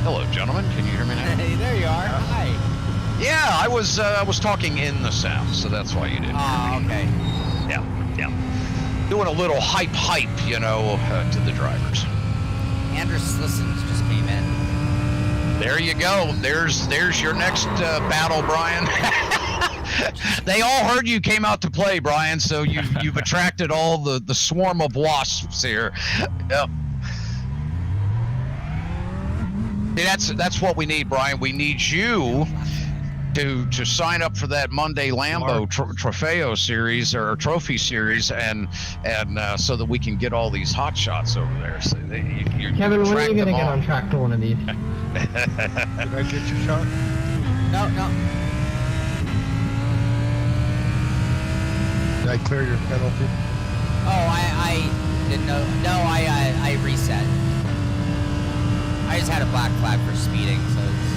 Hello, gentlemen. Can you hear me now? Hey, there you are. Hi. Yeah, I was talking in the sound, so that's why you didn't. Oh, okay. Yeah, yeah. Doing a little hype, to the drivers. Anders Listens just came in. There you go. There's your next battle, Bryan. They all heard you came out to play, Bryan. So you've attracted all the swarm of wasps here. Yep. See, that's what we need, Bryan. We need you to sign up for that Monday Lambo Trofeo series or Trophy series, and so that we can get all these hot shots over there. So Kevin, when are you going to get on track to one of these? Did I get your shot? No. Did I clear your penalty? Oh, I didn't know. No, I reset. I just had a black flag for speeding, so it's...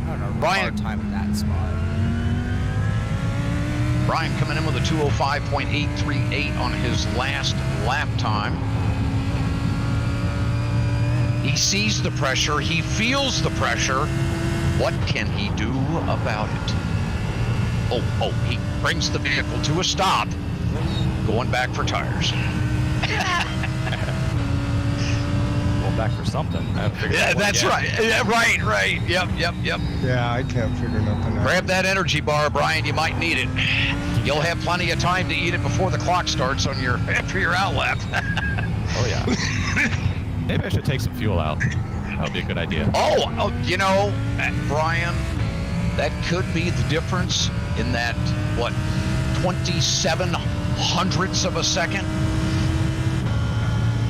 I don't know, Bryan. time at that spot. Bryan coming in with a 205.838 on his last lap time. He sees the pressure. He feels the pressure. What can he do about it? Oh, he brings the vehicle to a stop. Going back for tires. Going back for something. I haven't figured Yeah, out what that's yet. right. Yeah, right. Yep. Yeah, I can't figure nothing out. Grab that energy bar, Bryan. You might need it. You'll have plenty of time to eat it before the clock starts on your after your outlap. Oh, yeah. Maybe I should take some fuel out. That would be a good idea. Oh, Bryan, that could be the difference in that, 27 hundredths of a second?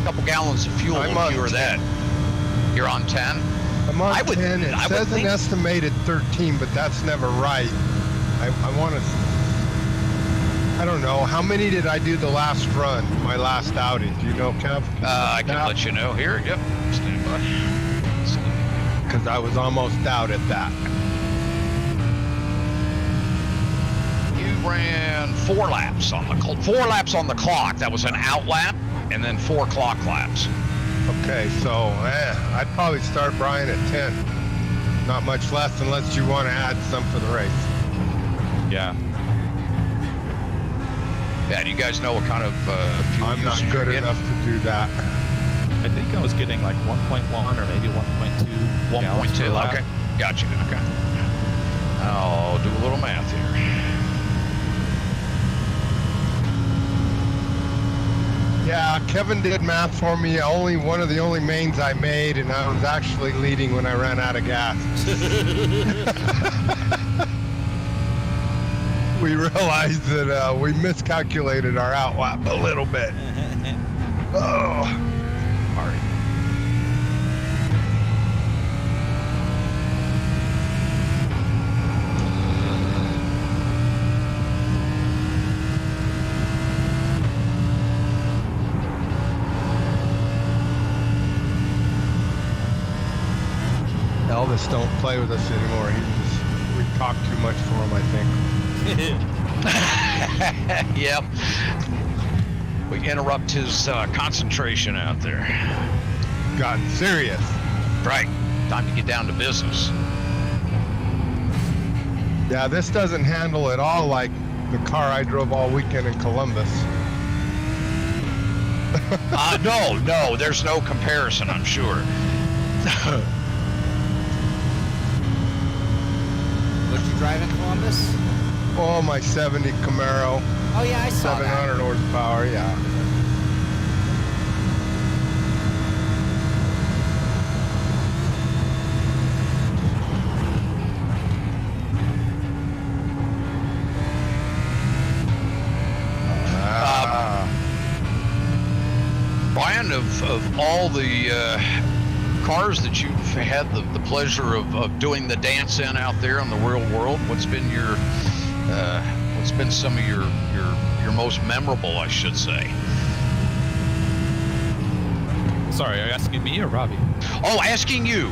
A couple gallons of fuel I'm if on you were 10. that. You're on 10? I'm on 10. It I would says an think- estimated 13, but that's never right. I want to... I don't know. How many did I do the last run, my last outing? Do you know, Kev? I can let you know here. Yep. Stand by. Because I was almost out at that. You ran 4 laps on the 4 laps on the clock. That was an out lap, and then 4 clock laps. Okay, so I'd probably start Bryan at 10. Not much less unless you want to add some for the race. Yeah. Yeah, do you guys know what kind of fuel I'm not usage good you're getting? enough to do that. I think I was getting like 1.1 or maybe 1.2. 1.2. Okay, gotcha. Okay. I'll do a little math here. Yeah, Kevin did math for me. One of the only mains I made, and I was actually leading when I ran out of gas. We realized that we miscalculated our outlap a little bit. Oh, Marty. Elvis don't play with us anymore. We talk too much for him, I think. Yep. We interrupt his concentration out there. Gotten serious. Right. Time to get down to business. Yeah, this doesn't handle at all like the car I drove all weekend in Columbus. No, there's no comparison, I'm sure. What did you drive in Columbus? Oh, my 70 Camaro, Oh yeah, I saw 700 that. horsepower, yeah. Bryan, of all the cars that you've had the pleasure of doing the dance in out there in the real world, what's been some of your most memorable, I should say? Sorry, are you asking me or Robby? Oh, asking you.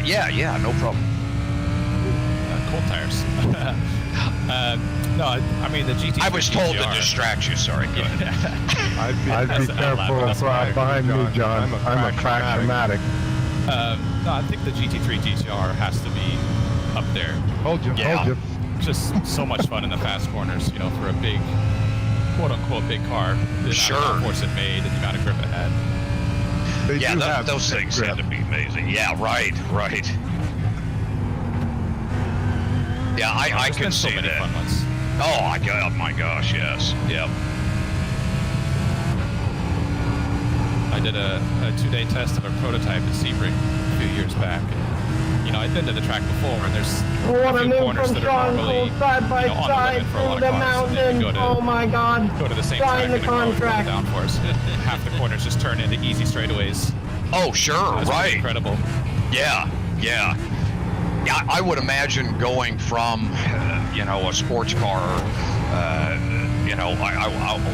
Yeah, no problem. Cold tires. No, I mean the GT. I was told to distract you. Sorry. Go ahead. I'd be careful behind me, John. I'm a crack-o-matic. No, I think the GT3 GTR has to be up there. Hold you. Just so much fun in the fast corners, you know, for a big, quote-unquote, big car. The amount of force it made and the amount of grip it had. Those things had to be amazing. Yeah, right. Yeah, I can see so many that. Fun ones. Oh my gosh, yes. Yep. I did a 2-day test of a prototype at Sebring a few years back. And, you know, I'd been to the track before, and there's What a a few new corners from that Shaun are normally Cole, side by on the side limit for a lot through of the cars, and then you mountain. go to, Oh my God. go to the same Sign track the and go contract. downforce. Half the corners just turn into easy straightaways. Oh, sure, That's right. incredible. Yeah. I would imagine going from, a sports car,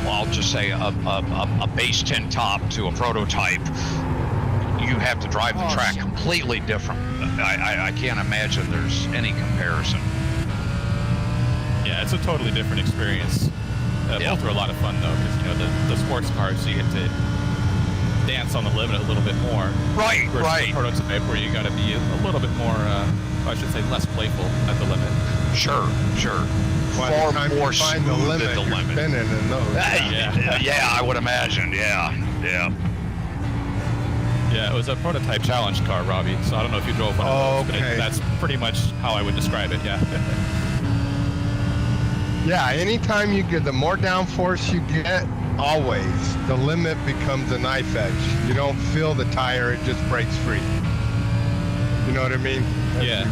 I'll just say a base 10 top to a prototype. You have to drive the track completely different. I can't imagine there's any comparison. Yeah, it's a totally different experience. Both are a lot of fun though, because the sports cars you get to dance on the limit a little bit more. Right. The prototype where you got to be a little bit more, I should say, less playful at the limit. Sure. By Far the time more you find the smooth limit, at the you're limit. spinning in those. Yeah, I would imagine. Yeah. Yeah, it was a prototype challenge car, Robby. So I don't know if you drove one of those, but that's pretty much how I would describe it. Yeah. Yeah, anytime you get, the more downforce you get, always, the limit becomes a knife edge. You don't feel the tire, it just breaks free. You know what I mean? Yeah.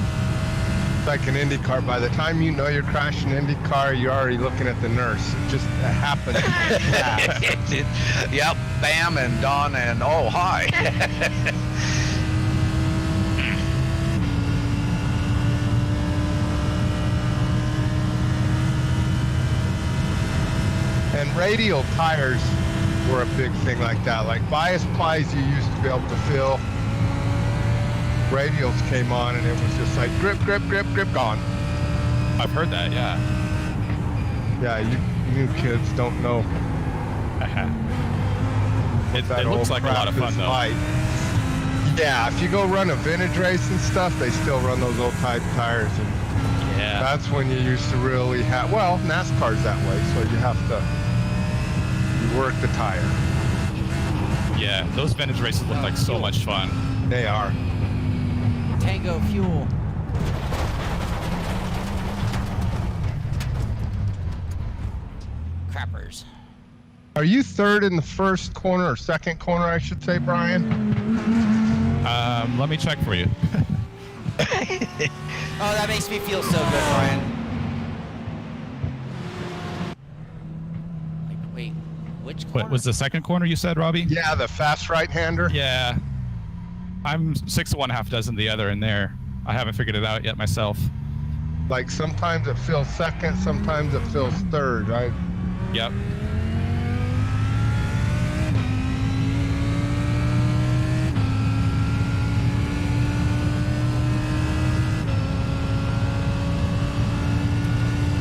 It's like an Indy car. By the time you know you're crashing an Indy car, you're already looking at the nurse. It just happens fast. Yep, bam, and done, and oh, hi. And radial tires were a big thing like that. Like bias plies you used to be able to feel. Radials came on and it was just like grip, gone. I've heard that, yeah. Yeah, you new kids don't know. It looks like a lot of fun though. Like. Yeah, if you go run a vintage race and stuff, they still run those old type tires. And yeah. That's when you used to really have, well, NASCAR's that way, so you have to work the tire. Yeah, those vintage races look like so much fun. They are. Tango fuel. Crappers. Are you third in the first corner or second corner, I should say, Bryan? Let me check for you. Oh, that makes me feel so good, Bryan. Wait, which corner? What was the second corner you said, Robby? Yeah, the fast right-hander. Yeah. I'm 6 of one, half dozen the other in there. I haven't figured it out yet myself. Like sometimes it feels second, sometimes it feels third. Yep.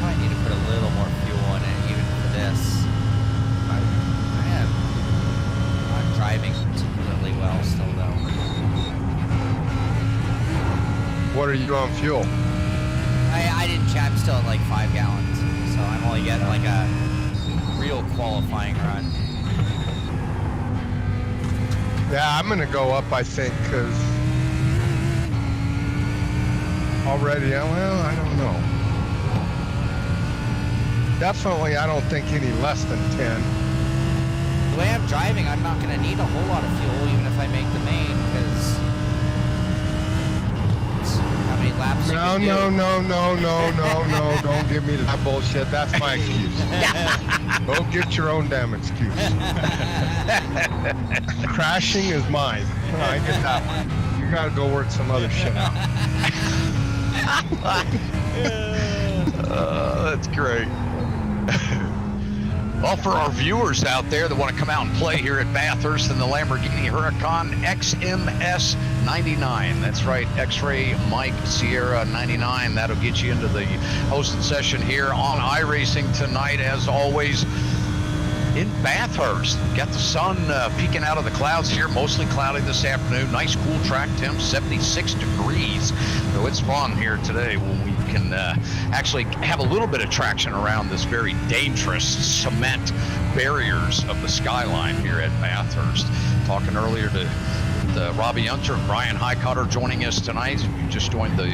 I need to put a little more fuel in it, even for this. I'm not driving particularly well still, though. What are you on fuel? I didn't check. I'm still at like 5 gallons, so I'm only getting like a real qualifying run. Yeah, I'm gonna go up, I think, because already, well, I don't know. Definitely, I don't think any less than 10. The way I'm driving, I'm not going to need a whole lot of fuel, even if I make the main, because how many laps? No, Don't give me that bullshit. That's my excuse. Go get your own damn excuse. Crashing is mine. I get that one. You gotta go work some other shit out. That's great. Well, for our viewers out there that want to come out and play here at Bathurst in the Lamborghini Huracan XMS 99. That's right, X-Ray Mike Sierra 99. That'll get you into the hosted session here on iRacing tonight, as always, in Bathurst. Got the sun peeking out of the clouds here, mostly cloudy this afternoon. Nice cool track temp, 76 degrees. So it's fun here today when we can actually have a little bit of traction around this very dangerous cement barriers of the skyline here at Bathurst. Talking earlier to Robby Unser and Bryan Heitkotter joining us tonight. You just joined the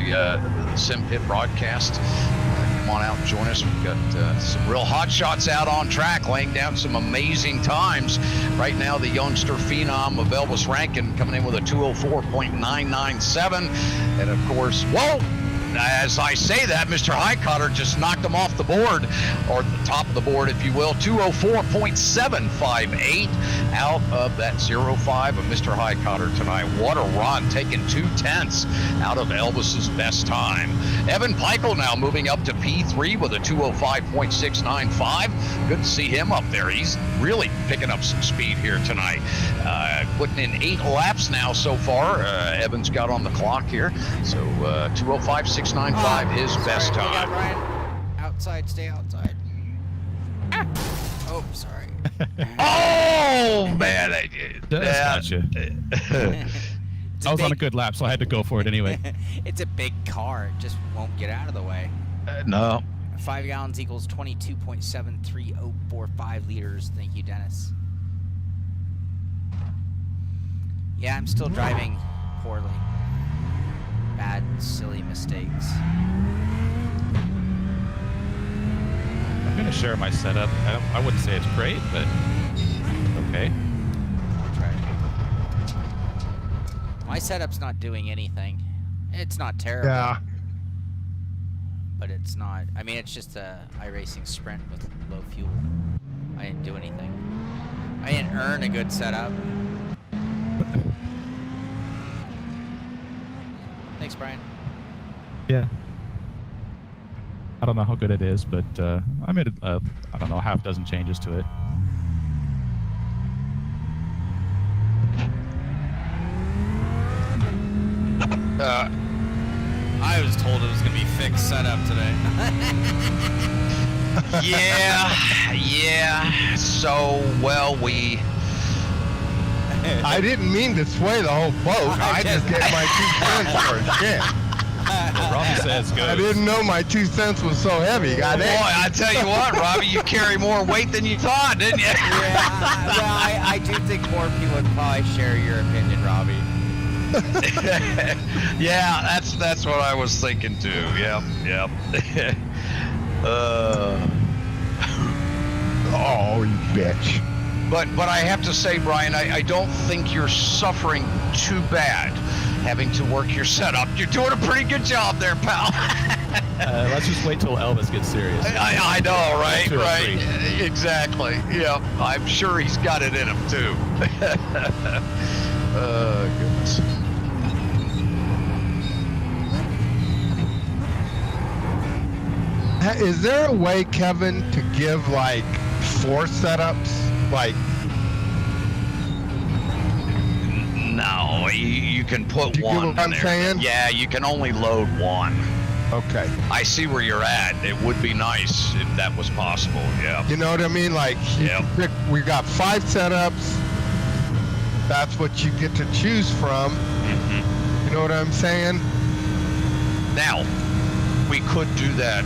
Simpit broadcast. Come on out and join us. We've got some real hot shots out on track, laying down some amazing times. Right now, the youngster phenom of Elvis Rankin coming in with a 204.997. And of course, whoa! As I say that, Mr. Heitkotter just knocked him off the board, or the top of the board, if you will. 204.758 out of that 05 of Mr. Heitkotter tonight. What a run, taking 2/10 out of Elvis's best time. Evan Peichel now moving up to P3 with a 205.695. Good to see him up there. He's really picking up some speed here tonight. Putting in 8 laps now so far. Evan's got on the clock here. So 205.695 his best time. Brian. Outside, stay outside. Oh, sorry. Oh, man, I did. That's gotcha. I was on a good lap, so I had to go for it anyway. It's a big car. It just won't get out of the way. No. 5 gallons equals 22.73045 liters. Thank you, Dennis. Yeah, I'm still driving poorly. Bad, silly mistakes. I'm going to share my setup. I wouldn't say it's great, but okay. I'll try it. My setup's not doing anything. It's not terrible. Yeah. But it's not. I mean, it's just a iRacing sprint with low fuel. I didn't do anything. I didn't earn a good setup. Thanks, Brian. Yeah. I don't know how good it is, but I made I don't know, half dozen changes to it. I was told it was going to be fixed setup today. Yeah. So, well, I didn't mean to sway the whole boat. I just get my 2 cents for a shit. Robbie says go. I didn't know my 2 cents was so heavy. Boy, I tell you what, Robbie, you carry more weight than you thought, didn't you? I do think more people would probably share your opinion, Robbie. Yeah, that's what I was thinking too. Yep. Oh, you bitch. But I have to say, Brian, I don't think you're suffering too bad having to work your setup. You're doing a pretty good job there, pal. Let's just wait till Elvis gets serious. I know, right? 2 or 3. Right. Exactly. Yeah, I'm sure he's got it in him too. Goodness. Is there a way, Kevin, to give like 4 setups? Like, no, you can put you one get what I'm there. saying? Yeah, you can only load 1. okay. I see where you're at. It would be nice if that was possible. Yeah. You know what I mean? Like, you Yep. can pick, we got 5 setups. That's what you get to choose from. You know what I'm saying? Now, we could do that,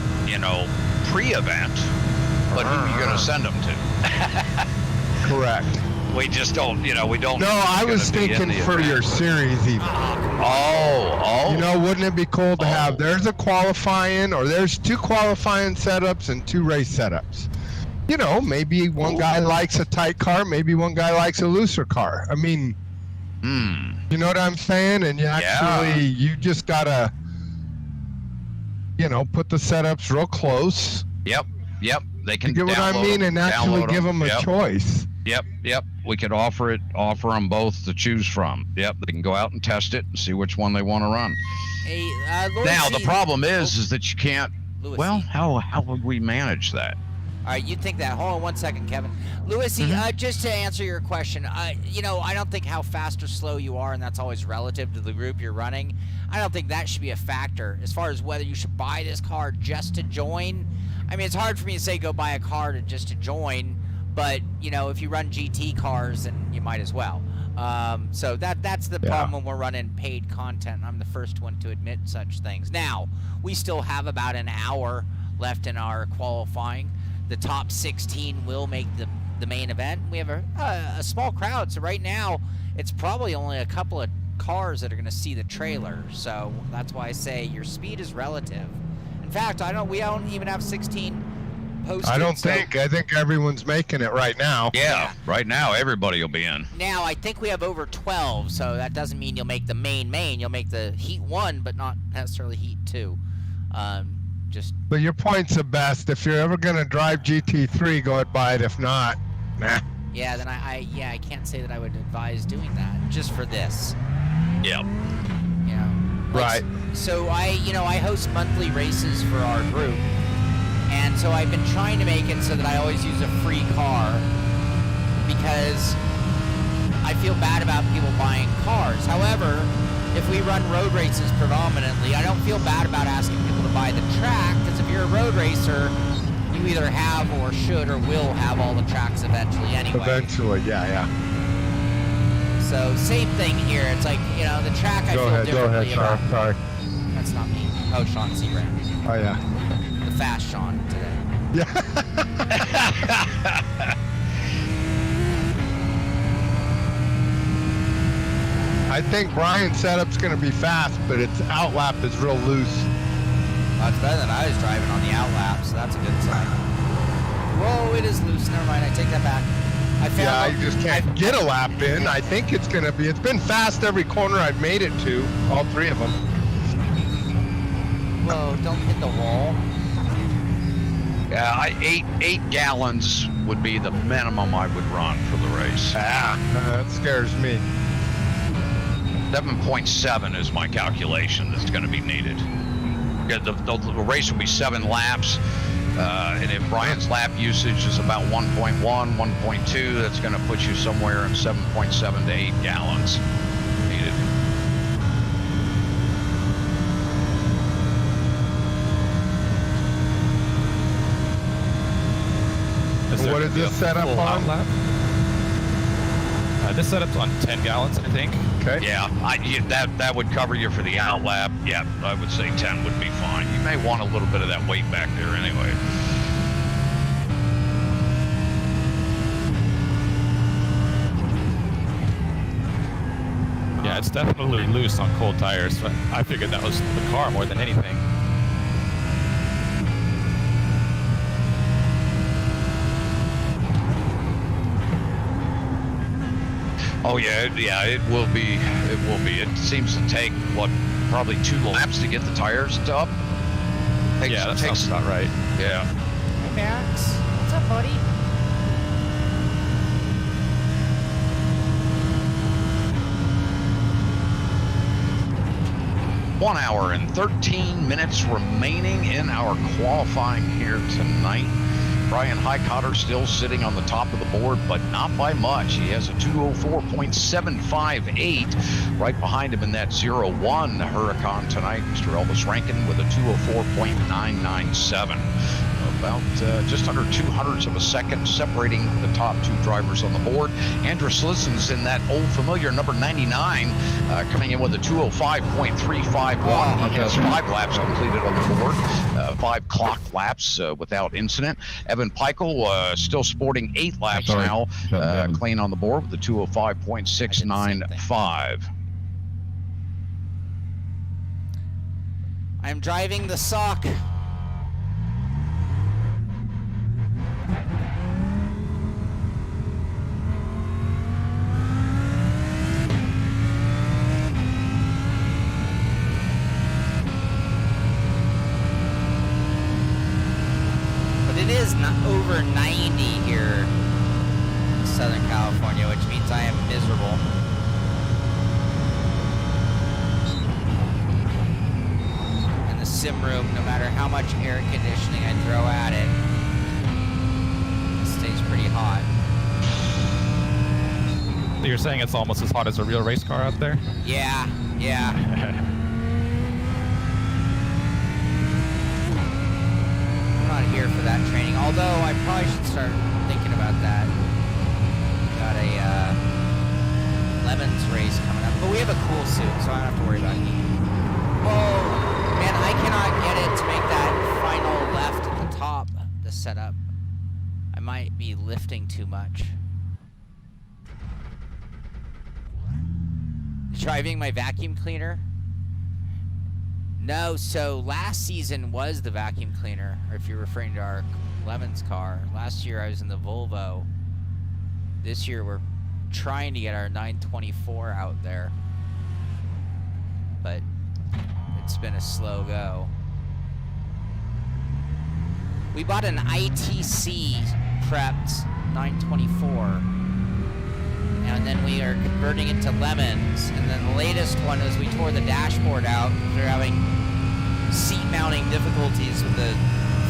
pre-event, but who are you going to send them to? Correct. We just don't, we don't. No, I was thinking for your series even. Oh. You know, wouldn't it be cool to have, there's a qualifying, or there's 2 qualifying setups and 2 race setups. You know, maybe one guy likes a tight car, maybe one guy likes a looser car. I mean, you know what I'm saying? And you actually, you just gotta, put the setups real close. Yep. They can You get what I download mean, them, and actually download give them. them a choice. Yep. We could offer them both to choose from. Yep, they can go out and test it and see which one they want to run. Hey, Lord Now, C. the problem is that you can't. Louis Well, C. how would we manage that? All right, you think that. Hold on 1 second, Kevin. Louis, just to answer your question, I don't think how fast or slow you are, and that's always relative to the group you're running. I don't think that should be a factor as far as whether you should buy this car just to join. I mean, it's hard for me to say go buy a car just to join, but, if you run GT cars, then you might as well. So that's the problem when we're running paid content. I'm the first one to admit such things. Now, we still have about an hour left in our qualifying. The top 16 will make the main event. We have a small crowd, so right now it's probably only a couple of cars that are going to see the trailer. So that's why I say your speed is relative. In fact, we don't even have 16 posted. I think everyone's making it right now. Yeah, right now everybody will be in. Now I think we have over 12, so that doesn't mean you'll make the main. You'll make the Heat 1, but not necessarily Heat 2. But your point's the best. If you're ever gonna drive GT3, go ahead buy it. If not, nah. Yeah, then I can't say that I would advise doing that just for this. Yep. Right. So I host monthly races for our group, and so I've been trying to make it so that I always use a free car because I feel bad about people buying cars. However, if we run road races predominantly, I don't feel bad about asking people to buy the track, because if you're a road racer, you either have or should or will have all the tracks eventually anyway. Eventually, yeah. So same thing here. It's like, the track I feel differently about. Sorry. That's not me. Oh, Shaun Cole. Oh, yeah. The fast Shaun today. Yeah. I think Bryan's setup's going to be fast, but its outlap is real loose. Well, it's better than I was driving on the outlap, so that's a good sign. Whoa, it is loose. Never mind, I take that back. You just can't get a lap in. I think it's going to be. It's been fast every corner I've made it to, all three of them. Whoa, don't hit the wall. Yeah, 8 gallons would be the minimum I would run for the race. That scares me. 7.7 is my calculation that's going to be needed. The race will be 7 laps, and if Bryan's lap usage is about 1.1, 1.2, that's going to put you somewhere in 7.7 to 8 gallons needed. What is this setup on? This setup's on 10 gallons, I think. Okay. Yeah, that would cover you for the outlap. Yeah, I would say 10 would be fine. You may want a little bit of that weight back there anyway. Yeah, it's definitely loose on cold tires. But I figured that was the car more than anything. Oh yeah, it will be. It seems to take probably 2 laps to get the tires up. That sounds about right. Yeah. Hey Max, what's up, buddy? One hour and 13 minutes remaining in our qualifying here tonight. Bryan Heitkotter still sitting on the top of the board, but not by much. He has a 204.758. Right behind him in that 0-1 Huracan tonight, Mr. Elvis Rankin with a 204.997. About just under 200ths of a second separating the top 2 drivers on the board. Andrew Slissen's in that old familiar number 99, coming in with a 205.351. He has 5 laps completed on the board, 5 clock laps without incident. Evan Pikes still sporting 8 laps now, clean on the board with a 205.695. I'm driving the sock. over 90 here in Southern California, which means I am miserable. In the sim room, no matter how much air conditioning I throw at it, it stays pretty hot. So you're saying it's almost as hot as a real race car out there? Yeah, yeah. I'm not here for that training, although I probably should start thinking about that. Got a Lemons race coming up, but we have a cool suit, so I don't have to worry about heat. Whoa, man, I cannot get it to make that final left at the top, the setup. I might be lifting too much. Driving my vacuum cleaner? No, so last season was the vacuum cleaner, or if you're referring to our Lemons car. Last year I was in the Volvo. This year we're trying to get our 924 out there. But it's been a slow go. We bought an ITC prepped 924. And then we are converting it to Lemons. And then the latest one is we tore the dashboard out. They're having seat mounting difficulties with the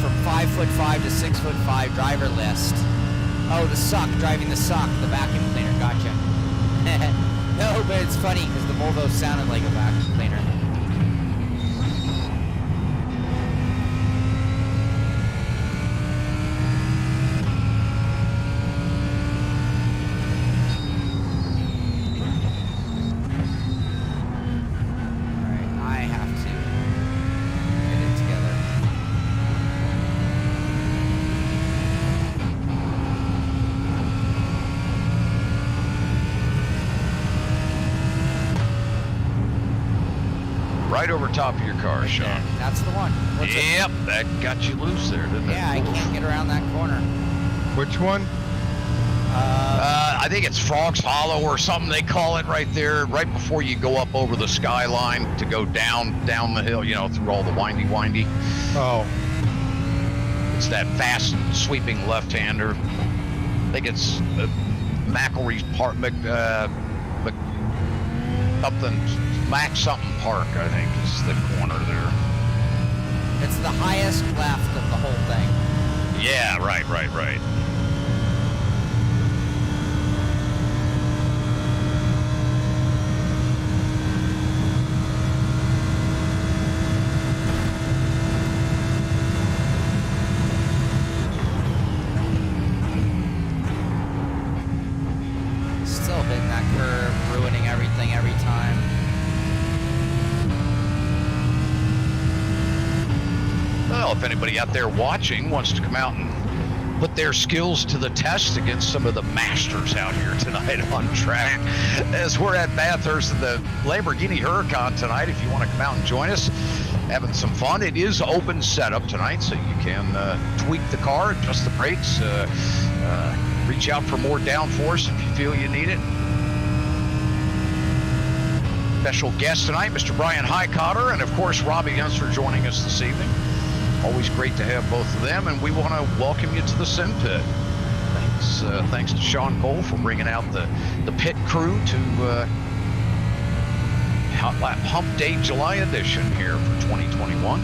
from 5'5" to 6'5" driver list. Oh, the suck, driving the suck, the vacuum cleaner, gotcha. No, but it's funny because the Volvo sounded like a vacuum cleaner. Right over top of your car, Right Shaun. there. That's the one. What's it? Yep, that got you loose there, didn't it? Yeah, I can't get around that corner. Which one? I think it's Frogs Hollow or something they call it right there, right before you go up over the skyline to go down the hill, you know, through all the windy. Oh, It's that fast sweeping left-hander. I think it's McElrea's Park, Mac something Park, I think, is the corner there. It's the highest left of the whole thing. Yeah, right. Still hitting that curve, ruining everything every time. Well, if anybody out there watching wants to come out and put their skills to the test against some of the masters out here tonight on track, as we're at Bathurst in the Lamborghini Huracan tonight, if you want to come out and join us, having some fun. It is open setup tonight, so you can tweak the car, adjust the brakes, reach out for more downforce if you feel you need it. Special guest tonight, Mr. Bryan Heitkotter, and of course Robby Unser joining us this evening. Always great to have both of them, and we want to welcome you to the Simpit. Thanks to Shaun Cole for bringing out the pit crew to Hotlap Humpday July edition here for 2021.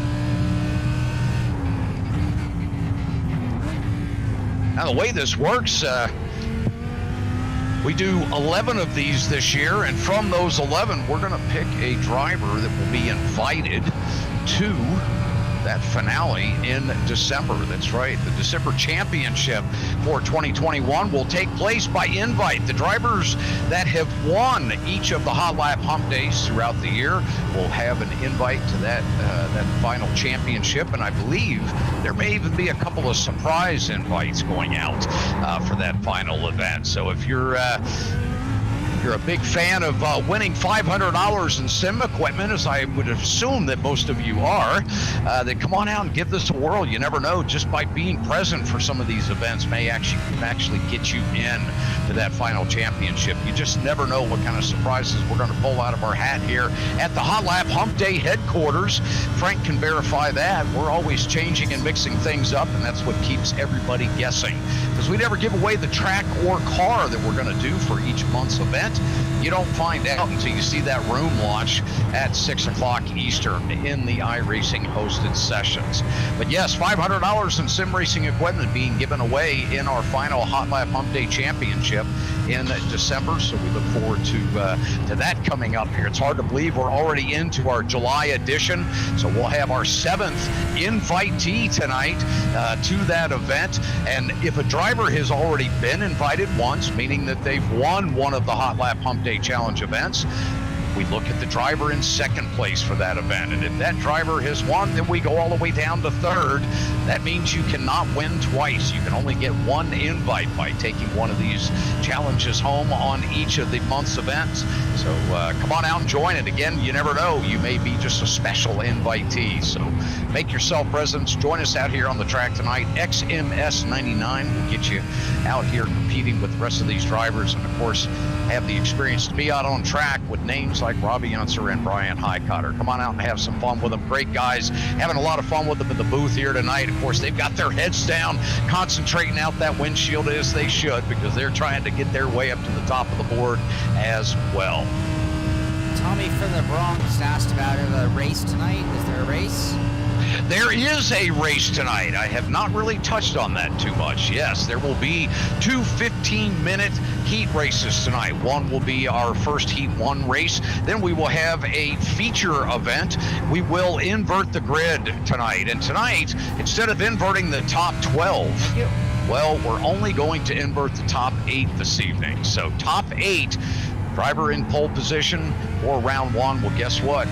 Now the way this works, we do 11 of these this year, and from those 11, we're going to pick a driver that will be invited to that finale in December. That's right. The December championship for 2021 will take place by invite. The drivers that have won each of the Hotlap Hump Days throughout the year will have an invite to that final championship, and I believe there may even be a couple of surprise invites going out for that final event. So if you're you're a big fan of winning $500 in sim equipment, as I would assume that most of you are, then come on out and give this a whirl. You never know, just by being present for some of these events may actually get you in to that final championship. You just never know what kind of surprises we're going to pull out of our hat here at the Hotlap Humpday headquarters. Frank can verify that. We're always changing and mixing things up, and that's what keeps everybody guessing, because we never give away the track or car that we're going to do for each month's event. You don't find out until you see that room launch at 6 o'clock Eastern in the iRacing hosted sessions. But yes, $500 in sim racing equipment being given away in our final Hotlap Humpday Championship in December, so we look forward to that coming up here. It's hard to believe we're already into our July edition, so we'll have our 7th invitee tonight to that event. And if a driver has already been invited once, meaning that they've won one of the Hotlap Humpday Challenge events, we look at the driver in second place for that event. And if that driver has won, then we go all the way down to third. That means you cannot win twice. You can only get one invite by taking one of these challenges home on each of the month's events. So come on out and join it. Again, you never know. You may be just a special invitee. So make yourself present. Join us out here on the track tonight. XMS 99 will get you out here competing with the rest of these drivers. And, of course, have the experience to be out on track with names like Robby Unser and Bryan Heitkotter. Come on out and have some fun with them. Great guys. Having a lot of fun with them in the booth here tonight. Of course, they've got their heads down, concentrating out that windshield as they should, because they're trying to get their way up to the top of the board as well. Tommy from the Bronx asked about a race tonight. Is there a race? There is a race tonight. I have not really touched on that too much. Yes, there will be 2 15-minute heat races tonight. One will be our first Heat 1 race. Then we will have a feature event. We will invert the grid tonight. And tonight, instead of inverting the top 12, well, we're only going to invert the top 8 this evening. So top 8, driver in pole position for round 1. Well, guess what?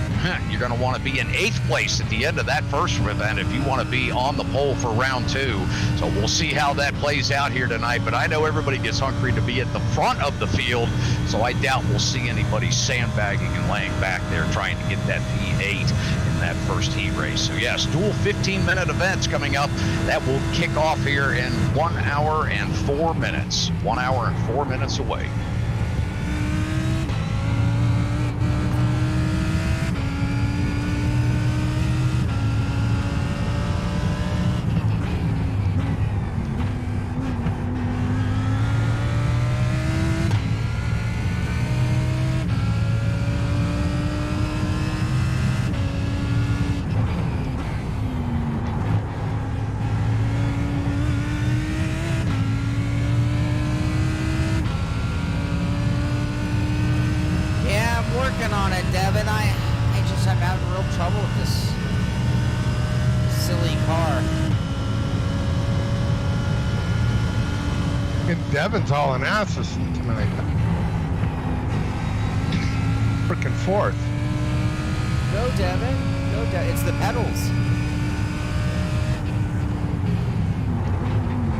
You're going to want to be in 8th place at the end of that first event if you want to be on the pole for round 2. So we'll see how that plays out here tonight. But I know everybody gets hungry to be at the front of the field, so I doubt we'll see anybody sandbagging and laying back there trying to get that P8 in that first heat race. So yes, dual 15-minute events coming up. That will kick off here in 1 hour and 4 minutes. 1 hour and 4 minutes away. Devin's hauling asses tonight. Freaking fourth. Go, Devin. Go, Devin. It's the pedals.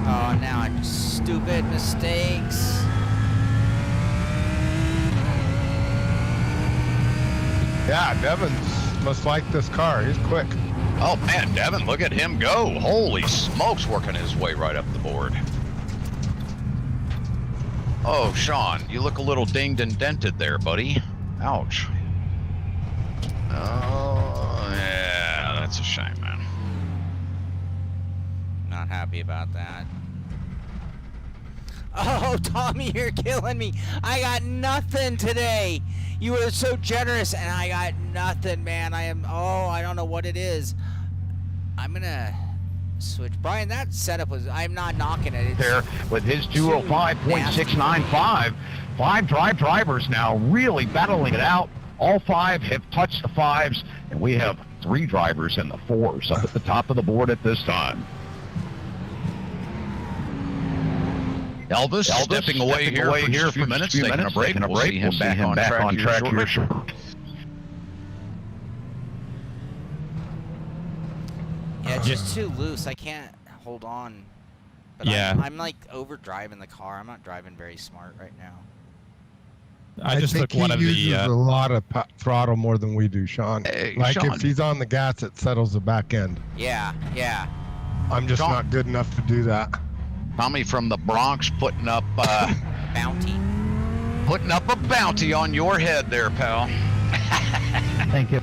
Oh, now I'm stupid mistakes. Yeah, Devin must like this car. He's quick. Oh, man, Devin, look at him go. Holy smokes, working his way right up the board. Oh, Shaun, you look a little dinged and dented there, buddy. Ouch. Oh, yeah, that's a shame, man. Not happy about that. Oh, Tommy, you're killing me. I got nothing today. You were so generous, and I got nothing, man. I don't know what it is. I'm going to switch. Bryan, that setup was, I'm not knocking it. It's there with his 205.695. 5 drivers now really battling it out. All 5 have touched the 5s, and we have 3 drivers in the 4s up at the top of the board at this time. Elvis stepping away here for a few minutes, taking a break. We'll see him back on track here shortly. Yeah, it's just too loose. I can't hold on. But yeah. I'm like overdriving the car. I'm not driving very smart right now. I just think took one of he uses a the. lot of throttle more than we do, Sean. Hey, Like Sean. if he's on the gas, it settles the back end. Yeah, yeah. I'm just Sean. not good enough to do that. Tommy from the Bronx putting up Bounty. a bounty on your head there, pal. Thank you.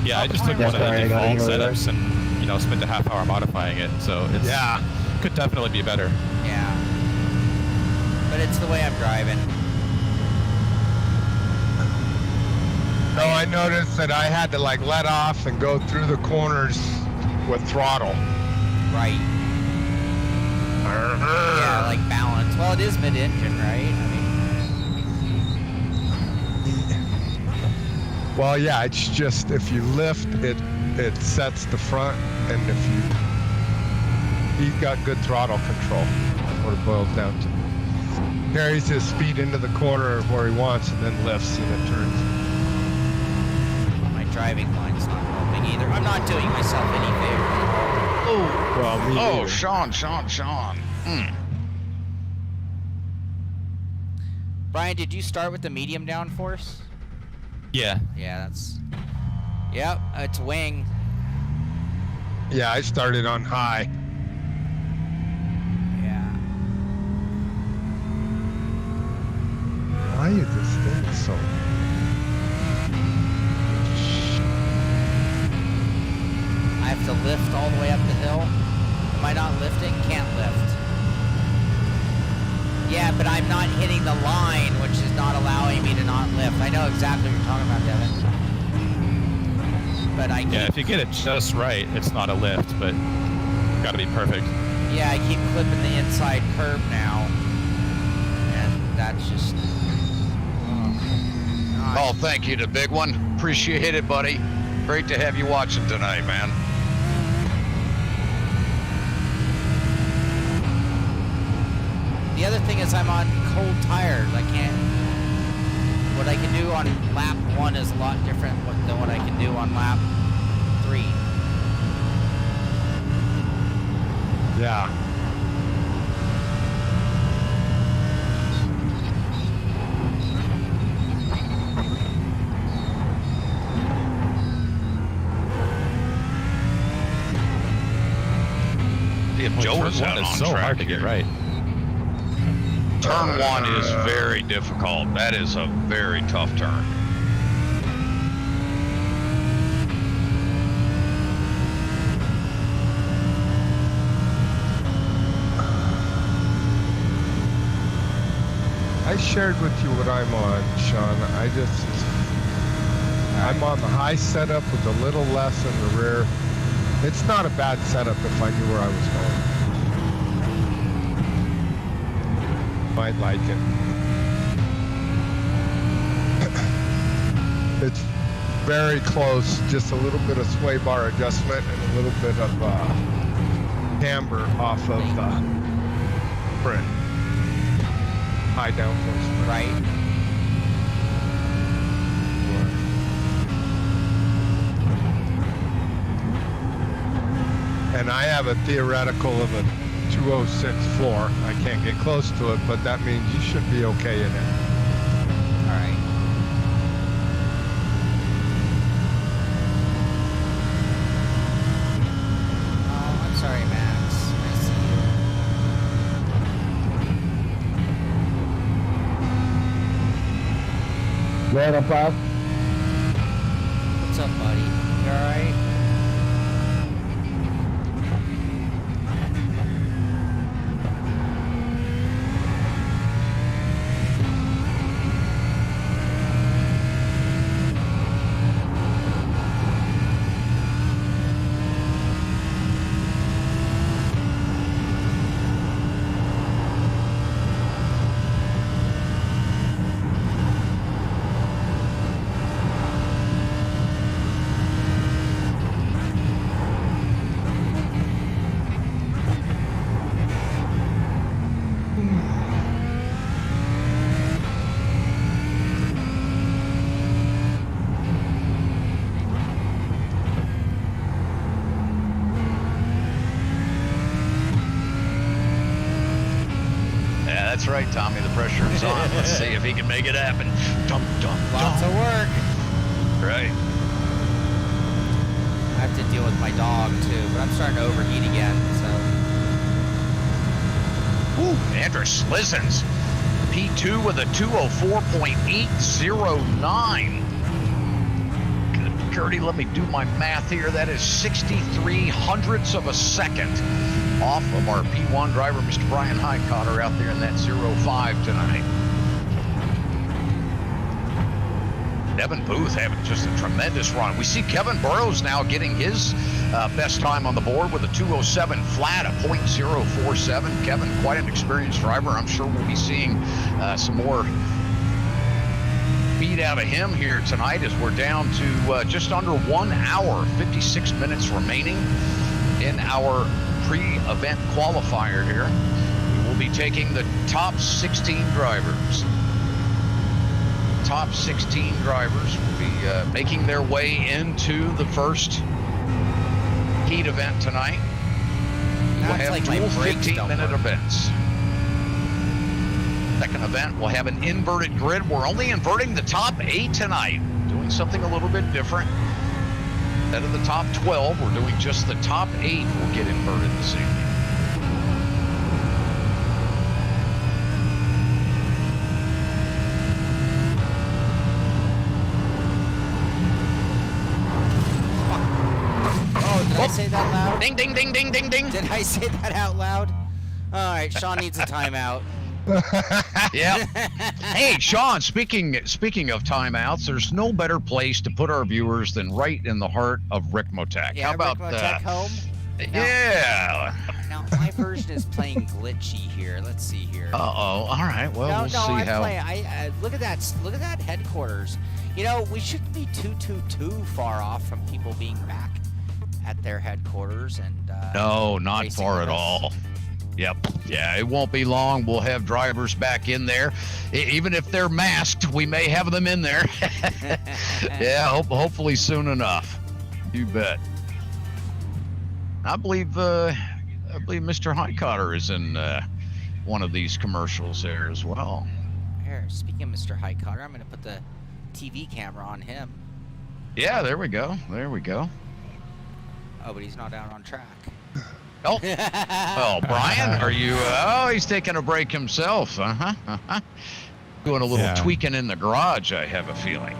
Yeah, I just took Yeah, one of the sorry, I gotta default go there. setups and spent a half hour modifying it. So it's could definitely be better. Yeah. But it's the way I'm driving. No, I noticed that I had to like let off and go through the corners with throttle. Right. Yeah, like balance. Well, it is mid-engine, right? I mean, Well, yeah, it's just if you lift, it sets the front, and if he's got good throttle control. That's what it boils down to. Carries his speed into the corner where he wants, and then lifts and it turns. my driving line's not helping either. I'm not doing myself any favor. Well, me Oh, neither. Sean. Brian, did you start with the medium downforce? Yeah. Yeah, that's... Yep, it's wing. Yeah, I started on high. Yeah. Why is this thing so? I have to lift all the way up the hill. Am I not lifting? Can't lift. Yeah, but I'm not hitting the line, which is not allowing me to not lift. I know exactly what you're talking about, Devin. But I keep... Yeah, if you get it just right, it's not a lift, but got to be perfect. Yeah, I keep clipping the inside curb now. And that's just... Oh, thank you, the big one. Appreciate it, buddy. Great to have you watching tonight, man. The other thing is I'm on cold tires. I can't... What I can do on lap 1 is a lot different than what I can do on lap 3. Yeah. See if Joe is out Turn one on is so track hard to get here. right. Turn 1 is very difficult. That is a very tough turn. I shared with you what I'm on, Sean. I'm on the high setup with a little less in the rear. It's not a bad setup if I knew where I was going. Might like it. It's very close, just a little bit of sway bar adjustment and a little bit of camber off of the print. High downforce. Right? And I have a theoretical of a 206 floor. I can't get close to it, but that means you should be okay in it. Alright. Oh, I'm sorry, Max. I see you. What up, Bob? What's up, buddy? You alright? Let's see if he can make it happen. Dum, dum, Lots of work. Right. I have to deal with my dog too, but I'm starting to overheat again, so. Woo, Andrus Lizens, P2 with a 204.809. Good Gertie, let me do my math here. That is 63 hundredths of a second off of our P1 driver, Mr. Bryan Heitkotter, out there in that 05 tonight. Devin Booth having just a tremendous run. We see Kevin Burrows now getting his best time on the board with a 207 flat, a .047. Kevin, quite an experienced driver. I'm sure we'll be seeing some more speed out of him here tonight as we're down to just under 1 hour, 56 minutes remaining in our pre-event qualifier here. We will be taking the top 16 drivers. Top 16 drivers will be making their way into the first heat event tonight. We'll have like dual 15-minute events. Second event, we'll have an inverted grid. We're only inverting the top 8 tonight, doing something a little bit different. Instead of the top 12, we're doing just the top 8 will get inverted this evening. Did I say that loud? Ding, ding, ding, ding, ding, ding. Did I say that out loud? All right, Shaun needs a timeout. Yeah. Hey, Shaun, speaking of timeouts, there's no better place to put our viewers than right in the heart of Ricmotech. Yeah, How about Ricmotech home? Yeah. Now, my version is playing glitchy here. Let's see here. Uh-oh. All right. Well, we'll see I'm how. playing. Look at that. Look at that headquarters. You know, we shouldn't be too far off from people being back at their headquarters and. No, not racing far with at us. all. Yep. Yeah, it won't be long. We'll have drivers back in there. Even if they're masked, we may have them in there. Yeah, hopefully soon enough. You bet. I believe Mr. Heitkotter is in one of these commercials there as well. Here, speaking of Mr. Heitkotter, I'm going to put the TV camera on him. Yeah, there we go. There we go. Oh, but he's not out on track. Oh, well, Bryan, are you? Oh, he's taking a break himself. Doing a little tweaking in the garage, I have a feeling.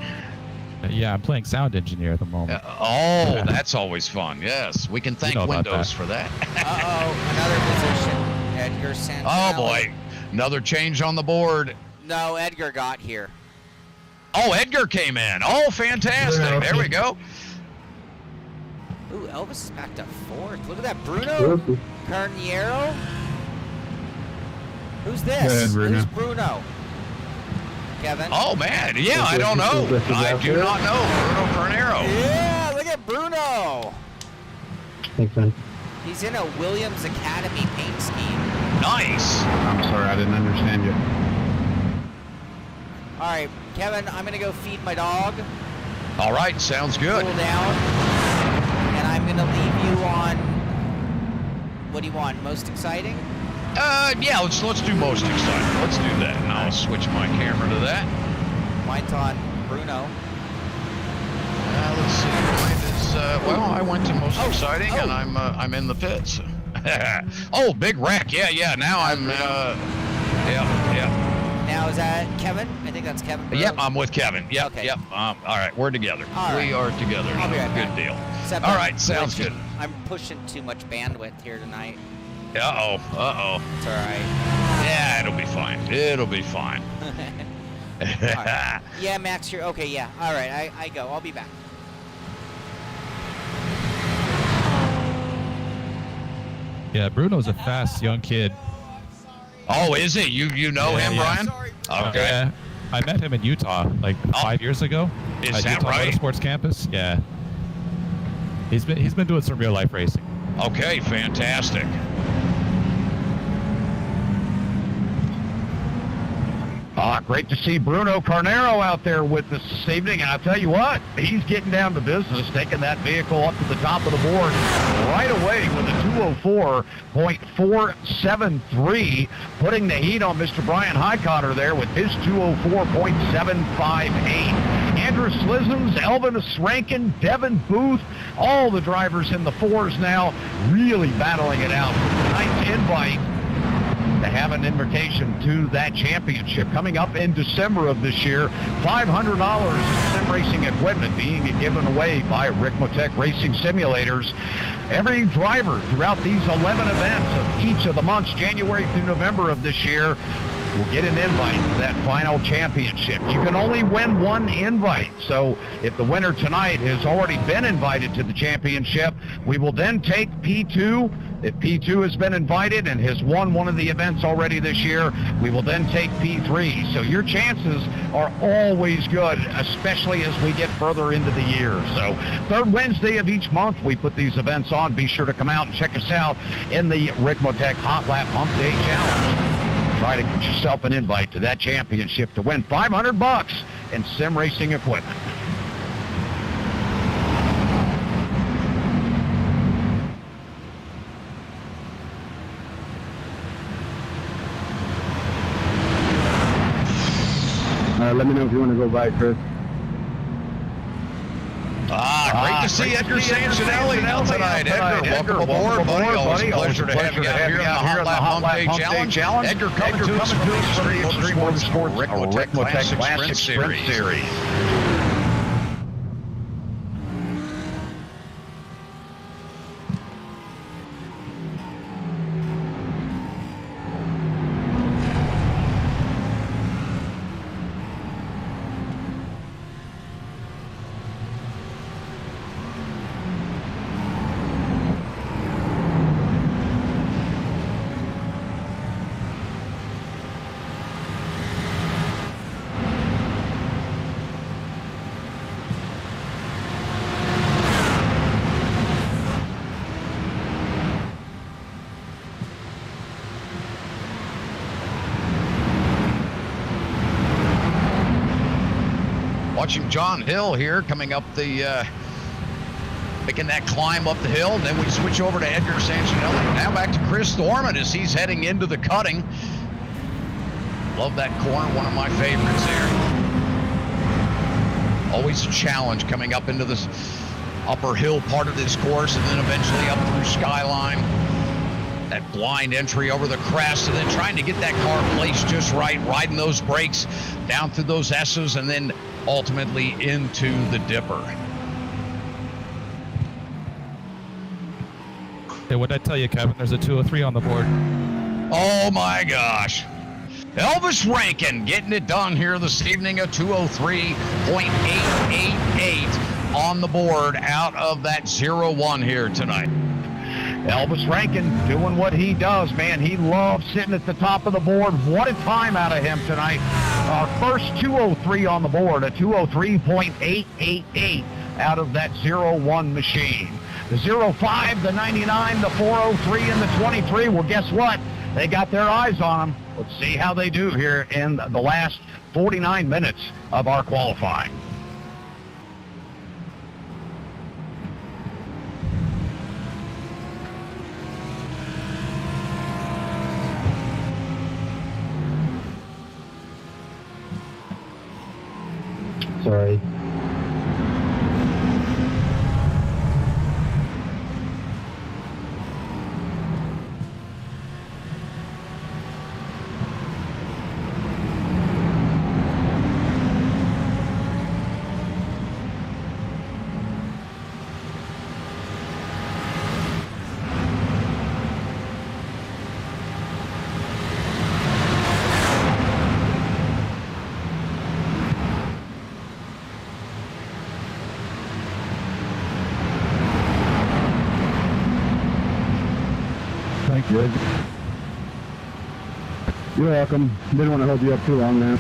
Yeah, I'm playing sound engineer at the moment. Oh, that's always fun. Yes, we can thank Windows for that. Uh-oh, another position. Edgar Santinelli. Oh, boy. Another change on the board. No, Edgar got here. Oh, Edgar came in. Oh, fantastic. There we go. Ooh, Elvis is back to 4th. Look at that, Bruno Carniero. Who's this? Good, Bruno. Who's Bruno? Kevin? Oh, man. Yeah, I don't know. I do not know. Bruno Carnero. Yeah, look at Bruno. Thanks, man. He's in a Williams Academy paint scheme. Nice. I'm sorry, I didn't understand you. All right, Kevin, I'm going to go feed my dog. All right, sounds good. Cool down. And I'm going to leave you on, what do you want, most exciting? Yeah, let's do most exciting. Let's do that. And I'll switch my camera to that. Mine's on Bruno. Let's see. Mine is, well, I went to most exciting, and I'm in the pits. Oh, big wreck. Yeah. Now I'm, yeah. Now, is that Kevin? I think that's Kevin. Yep, I'm with Kevin. Yep, Okay. yep. All right, we're together. All right. We are together. I'll be right Good back. deal. Except All I'm right, sounds pushing- good. I'm pushing too much bandwidth here tonight. Uh-oh. It's all right. Yeah, it'll be fine. It'll be fine. All right. Yeah, Max, you're okay. Yeah. All right, I go. I'll be back. Yeah, Bruno's a fast young kid. Oh, is he? You know him, yeah. Bryan? Okay. Yeah, I met him in Utah like 5 years ago. Is at that Utah right? Motorsports campus. Yeah. He's been doing some real life racing. Okay, fantastic. Great to see Bruno Carnero out there with us this evening. And I'll tell you what, he's getting down to business, taking that vehicle up to the top of the board right away with a 204.473, putting the heat on Mr. Bryan Heitkotter there with his 204.758. Andrew Slizzens, Elvis Rankin, Devin Booth, all the drivers in the fours now really battling it out for tonight's invite to have an invitation to that championship coming up in December of this year. $500 in sim racing equipment being given away by Ricmotech Racing Simulators. Every driver throughout these 11 events of each of the months, January through November of this year, will get an invite to that final championship. You can only win one invite. So if the winner tonight has already been invited to the championship, we will then take P2. If P2 has been invited and has won one of the events already this year, we will then take P3. So your chances are always good, especially as we get further into the year. So third Wednesday of each month, we put these events on. Be sure to come out and check us out in the Ricmotech Hotlap Humpday Challenge. Try to get yourself an invite to that championship to win $500 in sim racing equipment. Let me know if you want to go by, Chris. Great to see Edgar Sancinelli out tonight. Edgar, welcome aboard, buddy. Always a pleasure to have you out here on the Hotlap Humpday Challenge. Edgar coming to us from the Extreme Motorsports Ricmotech Classic Sprint Series. Watching John Hill here coming up the, making that climb up the hill. And then we switch over to Edgar Sancinelli. Now back to Chris Thorman as he's heading into the cutting. Love that corner, one of my favorites there. Always a challenge coming up into this upper hill part of this course and then eventually up through Skyline. That blind entry over the crest and then trying to get that car placed just right, riding those brakes down through those S's and then ultimately into the dipper. Hey, what did I tell you, Kevin? There's a 203 on the board. Oh my gosh. Elvis Rankin getting it done here this evening, a 203.888 on the board out of that 0-1 here tonight. Elvis Rankin doing what he does, man. He loves sitting at the top of the board. What a time out of him tonight. Our first 203 on the board, a 203.888 out of that 0-1 machine. The 05, the 99, the 403, and the 23. Well, guess what? They got their eyes on them. Let's see how they do here in the last 49 minutes of our qualifying. Sorry. Thank you. You're welcome. Didn't want to hold you up too long now.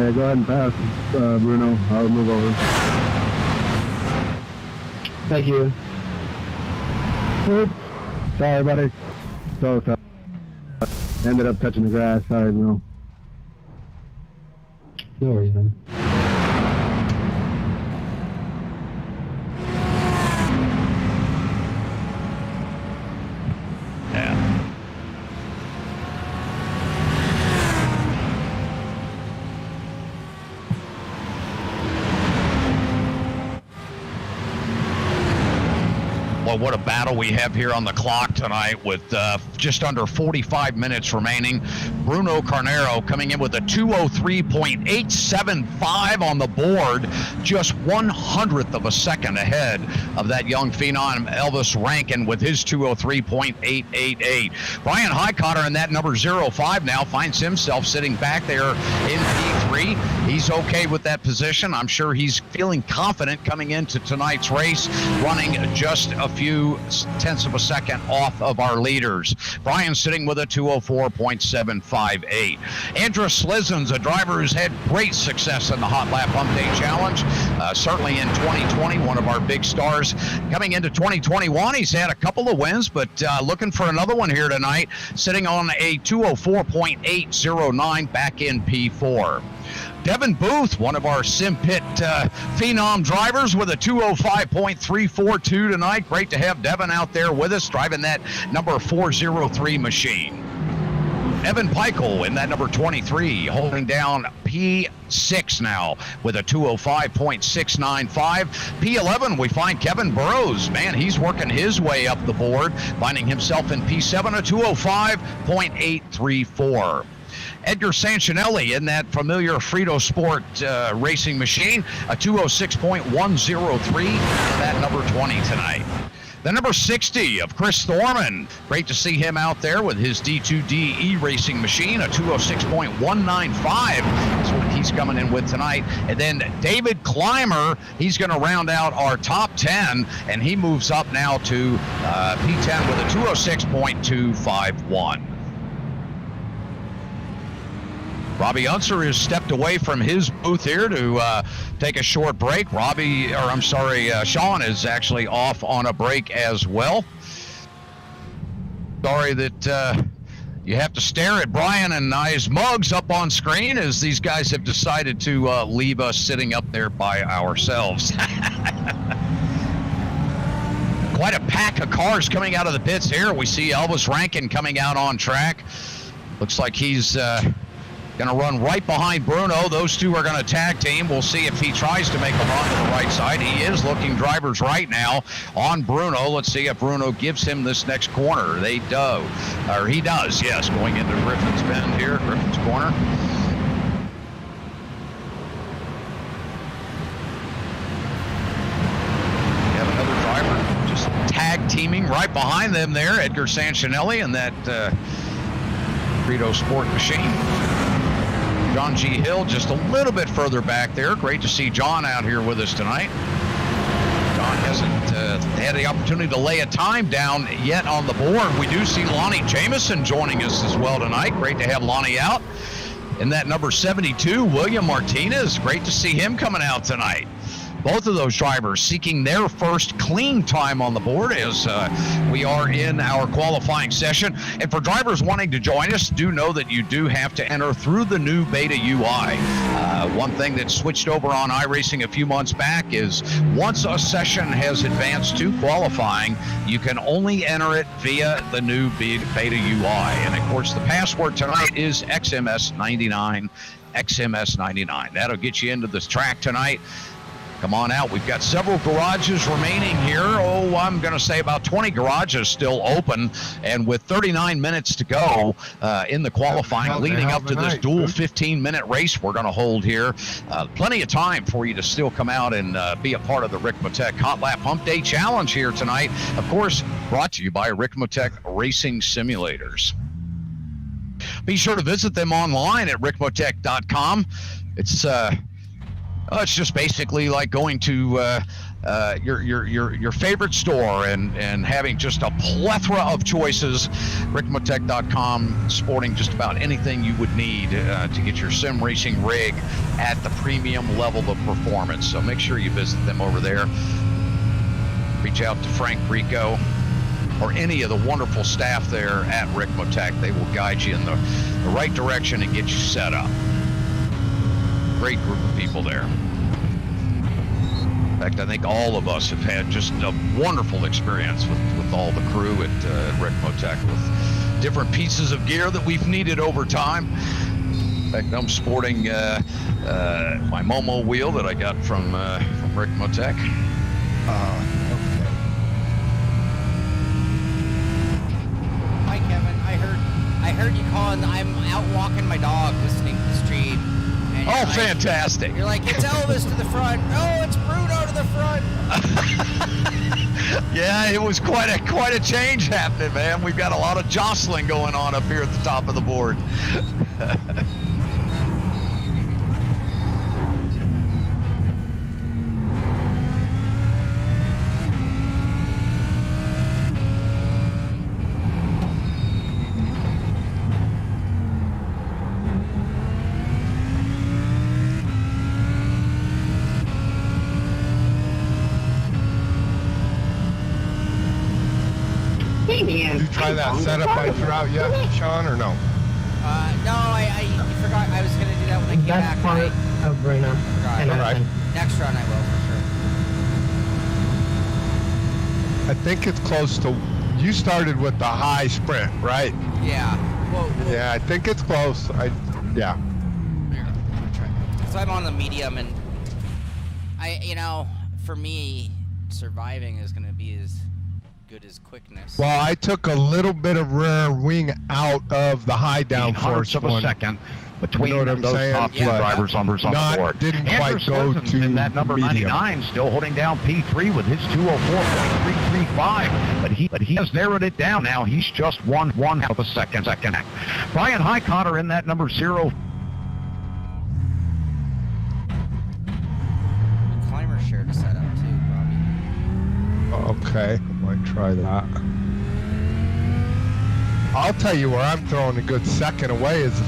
Hey, go ahead and pass, Bruno. I'll move over. Thank you. Oops. Sorry, buddy. So sorry. Ended up touching the grass. Sorry, Bruno. No worries, man. Well, what a battle we have here on the clock tonight with just under 45 minutes remaining. Bruno Carnero coming in with a 2:03.875 on the board, just 1/100th of a second ahead of that young phenom Elvis Rankin with his 2:03.888. Bryan Heitkotter in that number 05 now finds himself sitting back there in P3. He's okay with that position. I'm sure he's feeling confident coming into tonight's race, running just a few tenths of a second off of our leaders. Bryan sitting with a 2:04.758. Andrus Slizzens, a driver who's had great success in the Hotlap Humpday Challenge, certainly in 2020, one of our big stars. Coming into 2021, he's had a couple of wins, but looking for another one here tonight, sitting on a 2:04.809 back in P4. Devin Booth, one of our Simpit phenom drivers with a 2:05.342 tonight. Great to have Devin out there with us, driving that number 403 machine. Evan Peichel in that number 23, holding down P6 now with a 2:05.695. P11, we find Kevin Burrows. Man, he's working his way up the board, finding himself in P7, a 2:05.834. Edgar Sancinelli in that familiar Frito Sport racing machine, a 2:06.103, that number 20 tonight. The number 60 of Chris Thorman. Great to see him out there with his D2DE racing machine, a 2:06.195. That's what he's coming in with tonight. And then David Clymer, he's going to round out our top 10, and he moves up now to P10 with a 2:06.251. Robby Unser has stepped away from his booth here to take a short break. Shaun is actually off on a break as well. Sorry that you have to stare at Bryan and I's mugs up on screen as these guys have decided to leave us sitting up there by ourselves. Quite a pack of cars coming out of the pits here. We see Elvis Rankin coming out on track. Looks like he's going to run right behind Bruno. Those two are going to tag team. We'll see if he tries to make a run to the right side. He is looking driver's right now on Bruno. Let's see if Bruno gives him this next corner. He does, yes, going into Griffin's Bend here, Griffin's Corner. We have another driver just tag teaming right behind them there, Edgar Sancinelli in that Frito Sport machine. John G. Hill just a little bit further back there. Great to see John out here with us tonight. John hasn't had the opportunity to lay a time down yet on the board. We do see Lonnie Jameson joining us as well tonight. Great to have Lonnie out. And that number 72, William Martinez. Great to see him coming out tonight. Both of those drivers seeking their first clean time on the board as we are in our qualifying session. And for drivers wanting to join us, do know that you do have to enter through the new Beta UI. One thing that switched over on iRacing a few months back is once a session has advanced to qualifying, you can only enter it via the new Beta UI. And of course, the password tonight is XMS99. XMS99. That'll get you into this track tonight. Come on out. We've got several garages remaining here. Oh, I'm going to say about 20 garages still open. And with 39 minutes to go in the qualifying, leading up to this dual 15-minute race we're going to hold here. Plenty of time for you to still come out and be a part of the Ricmotech Hotlap Humpday Challenge here tonight. Of course, brought to you by Ricmotech Racing Simulators. Be sure to visit them online at ricmotech.com. It's just basically like going to your favorite store and having just a plethora of choices. Ricmotech.com, sporting just about anything you would need to get your sim racing rig at the premium level of performance. So make sure you visit them over there. Reach out to Frank Rico or any of the wonderful staff there at Ricmotech. They will guide you in the right direction and get you set up. Great group of people there. In fact, I think all of us have had just a wonderful experience with all the crew at Ricmotech, with different pieces of gear that we've needed over time. In fact, I'm sporting my Momo wheel that I got from Ricmotech. Okay. Hi, Kevin. I heard you calling. I'm out walking my dog, listening to the stream. And Oh, you're like, fantastic! You're like, it's Elvis to the front. No, it's Bruno to the front. Yeah, it was quite a change happening, man. We've got a lot of jostling going on up here at the top of the board. Did you try that setup I threw out yet, Shaun, or no? No, I forgot. I was gonna do that when I came back. That's part of Bruno. Forgot. And All right. Next run I will for sure. I think it's close to. You started with the high sprint, right? Yeah. Well, Yeah, I think it's close. Yeah. So I'm on the medium, and for me, surviving is gonna be as good as quickness. Well, I took a little bit of rear wing out of the high downforce Hundredths of a one. second between You know what I'm those saying? top two Yeah. drivers on the board. Didn't Andrew quite go Slizzens to in that number medium. 99, still holding down P3 with his 204.335, but he has narrowed it down now. He's just one half of a second. Bryan Heitkotter in that number 0. Climber shared a setup too, Robbie. Okay, I might try that. I'll tell you where I'm throwing a good second away is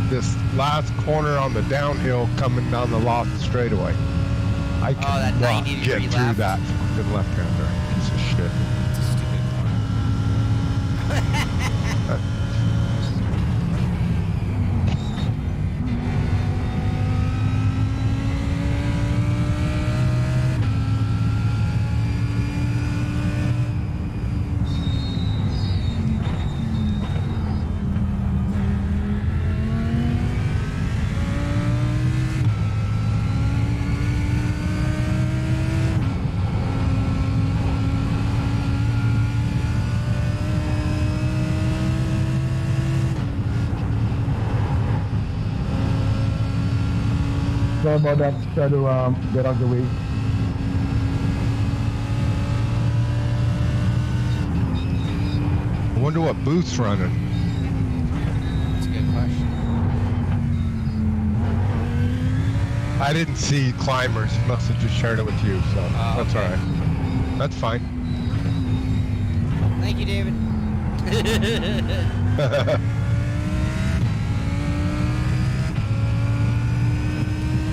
this last corner on the downhill coming down the Lost straightaway. I can that 90 get degree through left. that fucking left-hander. Piece of shit. It's a stupid corner. Sorry about that. Try to get out of the way. I wonder what Booth's running. That's a good question. I didn't see climbers. He must have just shared it with you, so that's okay. all right. That's fine. Thank you, David.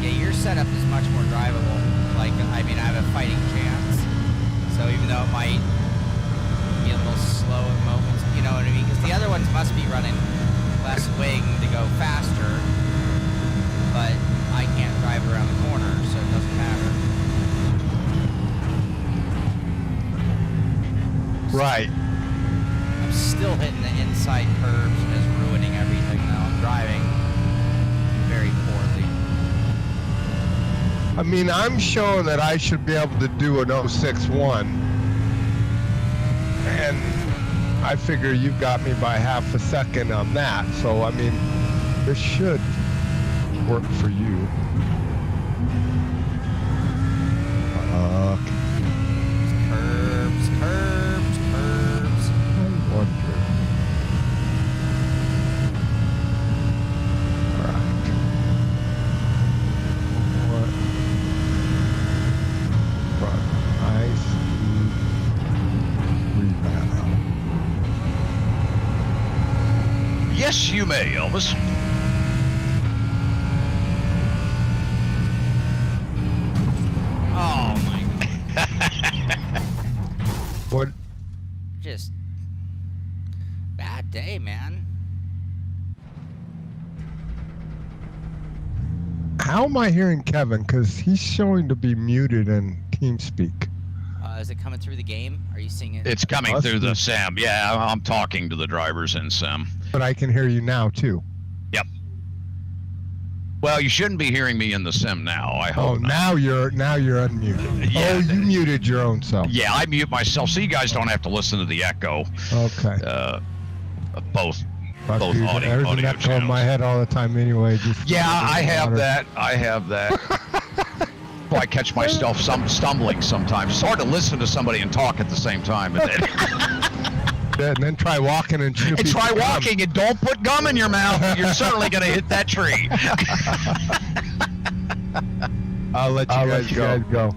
Yeah, your setup is much more drivable. Like, I mean, I have a fighting chance. So even though it might be a little slow at moments, you know what I mean? Because the other ones must be running less wing to go faster. But I can't drive around the corner, so it doesn't matter. Right. I'm still hitting the inside curves and it's ruining everything now. I'm driving very poorly. I mean, I'm showing that I should be able to do an 061. And I figure you got me by half a second on that. So, I mean, this should work for you. Curbs. I wonder. Alright. What? Yes, you may, Elvis. Oh my. What? Just bad day, man. How am I hearing Kevin? Because he's showing to be muted in TeamSpeak. Is it coming through the game? Are you seeing it? It's coming through the sim. Yeah, I'm talking to the drivers in sim. But I can hear you now too. Yep. Well, you shouldn't be hearing me in the sim now. I hope. Oh, not. now you're unmuted. Yeah, you muted your own self. Yeah, I mute myself so you guys don't have to listen to the echo. Okay. Both Fuck you, audio, there's an audio echo in my head all the time anyway. Yeah, I have that. Well, I catch myself stumbling sometimes. It's hard to listen to somebody and talk at the same time. And then try walking and chew. And try walking and don't put gum in your mouth. You're certainly going to hit that tree. I'll let you guys go.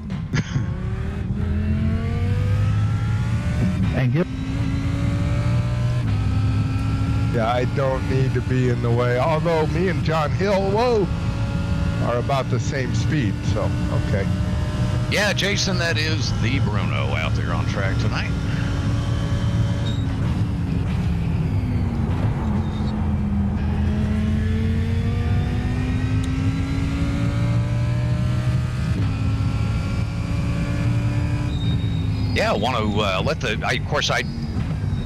Thank you. Yeah, I don't need to be in the way. Although me and John Hill, are about the same speed. So, okay. Yeah, Jason, that is the Bruno out there on track tonight. Yeah, I want to of course, I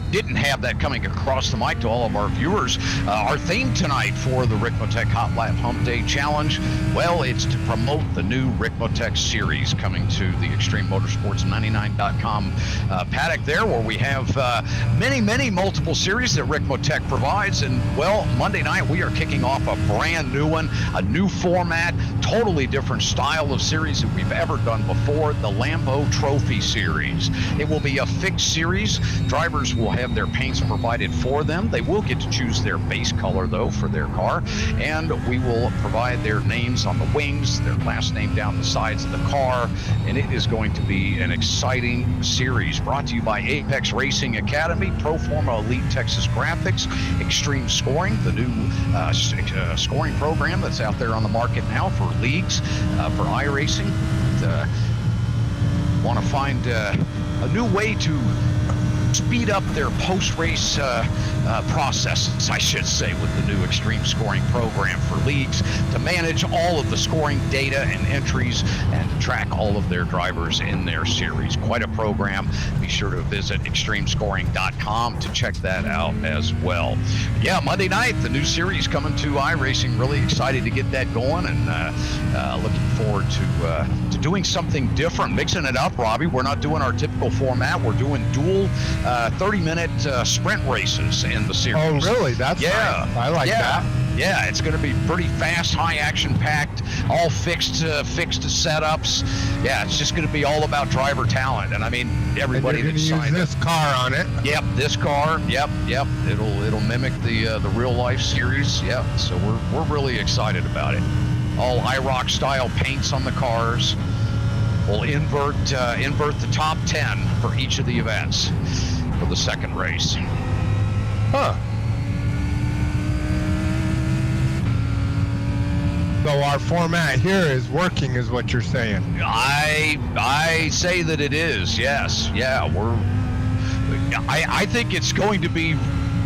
didn't have that coming across the mic to all of our viewers. Our theme tonight for the Ricmotech Hotlap Humpday Challenge, well, it's to promote the new Ricmotech series coming to the Extreme Motorsports 99.com paddock there, where we have many multiple series that Ricmotech provides. And, well, Monday night we are kicking off a brand new one, a new format, totally different style of series that we've ever done before, the Lambo Trophy Series. It will be a fixed series. Drivers will have their paints provided for them. They will get to choose their base color, though, for their car, and we will provide their names on the wings, their last name down the sides of the car, and it is going to be an exciting series brought to you by Apex Racing Academy, Proforma Elite Texas Graphics, Extreme Scoring, the new scoring program that's out there on the market now for leagues, for iRacing. Want to find a new way to speed up their post-race processes, I should say, with the new Extreme Scoring program for leagues to manage all of the scoring data and entries and to track all of their drivers in their series. Quite a program. Be sure to visit extremescoring.com to check that out as well. Yeah, Monday night, the new series coming to iRacing. Really excited to get that going, and looking forward to doing something different, mixing it up, Robbie. We're not doing our typical format. We're doing dual 30-minute sprint races in the series. Oh, really? That's nice. I like that. Yeah, it's going to be pretty fast, high action packed, all fixed setups. Yeah, it's just going to be all about driver talent, and I mean everybody that's signed this car on it. Yep, this car. Yep. It'll mimic the real life series. Yep. So we're really excited about it. All IROC style paints on the cars. We'll invert the top 10 for each of the events for the second race. Huh. So our format here is working, is what you're saying? I say that it is. Yes. Yeah. I think it's going to be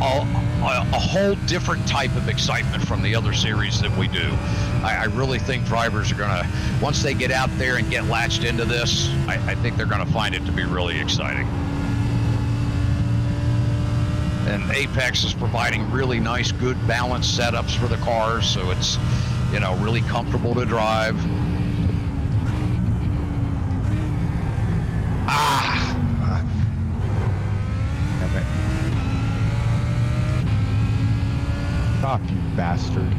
a whole different type of excitement from the other series that we do. I really think drivers are going to, once they get out there and get latched into this, I think they're going to find it to be really exciting. And Apex is providing really nice, good, balanced setups for the cars, so it's, really comfortable to drive. Damn it. Stop, you bastard.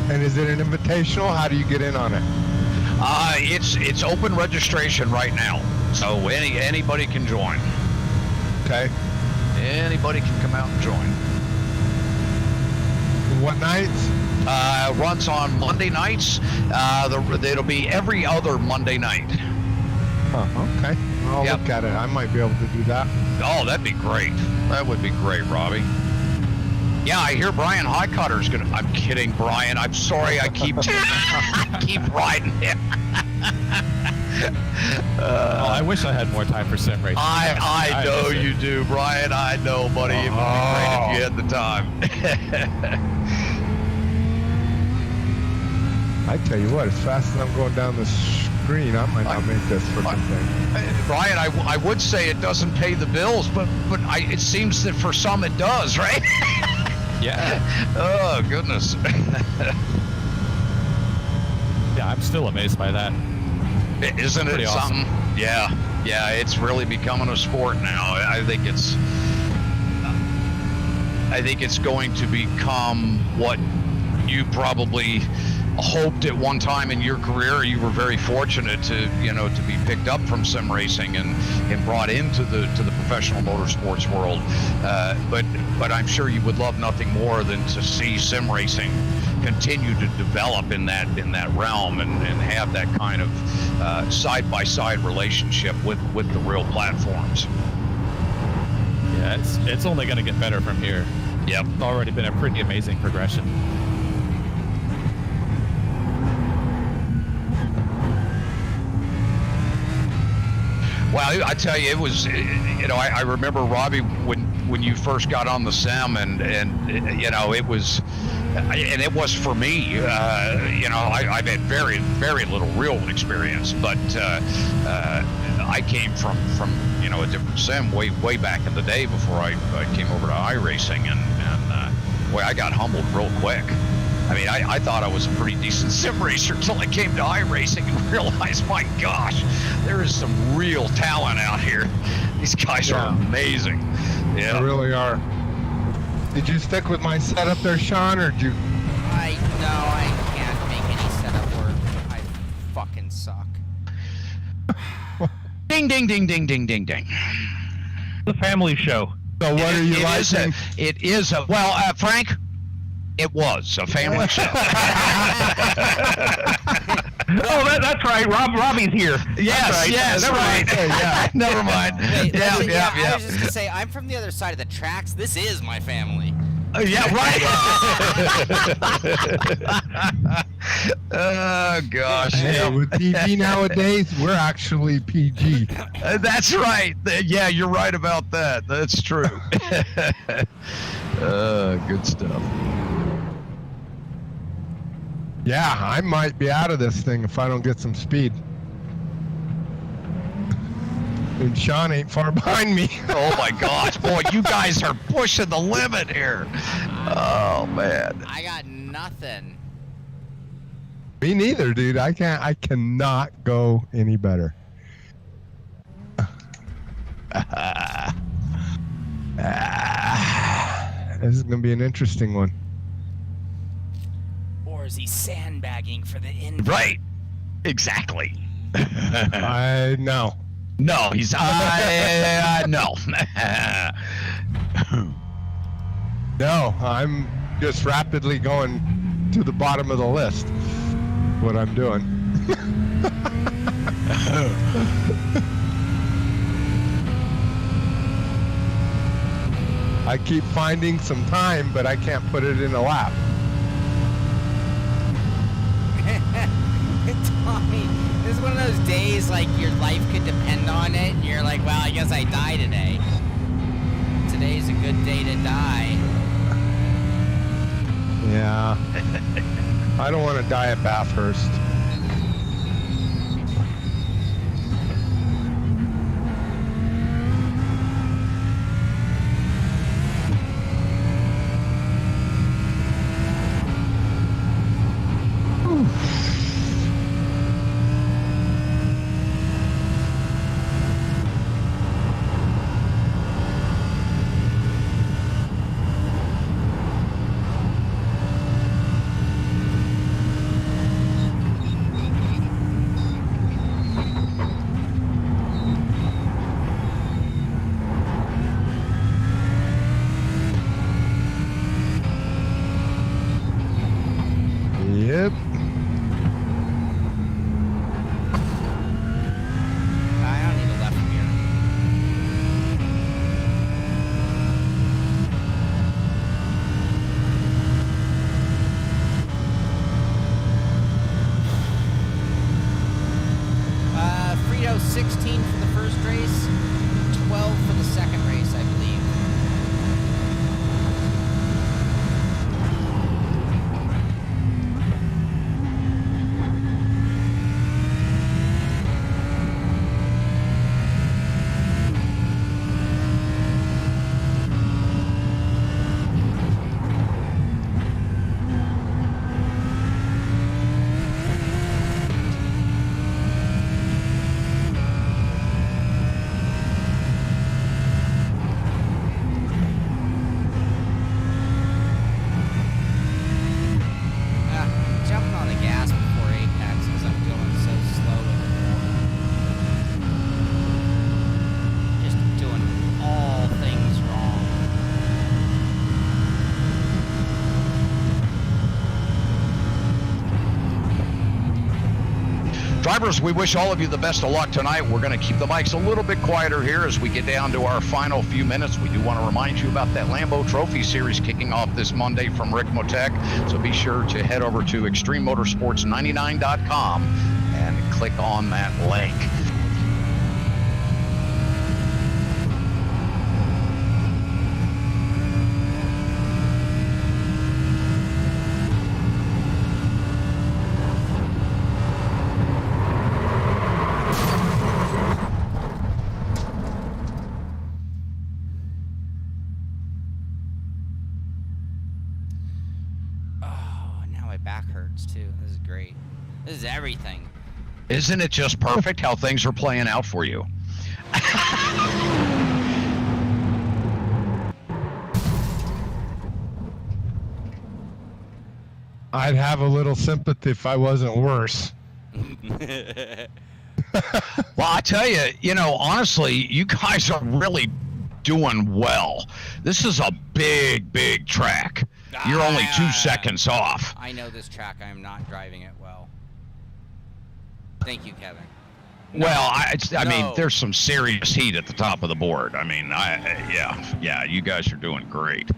And is it an invitational? How do you get in on it? It's open registration right now, so anybody can join. Okay. Anybody can come out and join. What nights? runs on Monday nights. It'll be every other Monday night. Oh, okay. I'll Yep. look at it. I might be able to do that. Oh, that'd be great. That would be great, Robbie. Yeah, I hear Bryan Heitkotter's gonna. I'm kidding, Bryan. I'm sorry. I keep keep riding him. I wish I had more time for sim racing. I know you do, Bryan. I know, buddy. It would be great if you had the time. I tell you what, as fast as I'm going down the screen, I might not make this freaking thing. Bryan, I would say it doesn't pay the bills, but it seems that for some it does, right? Yeah. Oh, goodness. Yeah, I'm still amazed by that. Isn't it Pretty something? awesome. Yeah, it's really becoming a sport now. I think it's going to become what you probably hoped at one time in your career. You were very fortunate to be picked up from sim racing and brought into the professional motorsports world. But I'm sure you would love nothing more than to see sim racing continue to develop in that realm and have that kind of side-by-side relationship with the real platforms. Yeah, it's only going to get better from here. Yep. It's already been a pretty amazing progression. Well, I tell you, it was, I remember, Robbie, when you first got on the sim, and it was, and it was for me, I've had very, very little real experience, but I came from a different sim way back in the day before I came over to iRacing, and boy, I got humbled real quick. I mean, I thought I was a pretty decent sim racer until I came to iRacing and realized, my gosh, there is some real talent out here. These guys are amazing. Yeah, They really are. Did you stick with my setup there, Shaun, or did you? I can't make any setup work. I fucking suck. Ding, ding, ding, ding, ding, ding, ding. The family show. So what are you liking? It is a, Frank, it was a family show. Oh, that's right. Robbie's here. Yes, right. Yeah. Never mind. Wait, Yeah. I was just gonna say, I'm from the other side of the tracks. This is my family. Yeah, right. Oh gosh. Hey, with TV nowadays, we're actually PG. That's right. Yeah, you're right about that. That's true. Good stuff. Yeah, I might be out of this thing if I don't get some speed. And Shaun ain't far behind me. Oh my gosh, boy, you guys are pushing the limit here. Oh man. I got nothing. Me neither, dude. I cannot go any better. This is gonna be an interesting one. Or is he sandbagging for the in? Right. Exactly. I know. No, he's no. No, I'm just rapidly going to the bottom of the list. What I'm doing. I keep finding some time, but I can't put it in a lap. Tommy, this is one of those days like your life could depend on it, and you're like, well, I guess I die today. Today's a good day to die. Yeah. I don't want to die at Bathurst. Yep. I don't need a left mirror. Frito 16 for the first race, 12 for the second race, I believe. Jumping on the gas before Apex because I'm going so slow in the Just doing all things wrong. Drivers, we wish all of you the best of luck tonight. We're going to keep the mics a little bit quieter here as we get down to our final few minutes. We do want to remind you about that Lambo Trophy Series kicking off this Monday from Ricmotech. So be sure to head over to ExtremeMotorsports99.com and click on that link. Oh, now my back hurts too. This is great. This is everything. Isn't it just perfect how things are playing out for you? I'd have a little sympathy if I wasn't worse. Well, I tell you, honestly, you guys are really doing well. This is a big, big track. You're only 2 seconds off. I know this track. I am not driving it well. Thank you, Kevin. Well, I mean, there's some serious heat at the top of the board. I mean, yeah, you guys are doing great.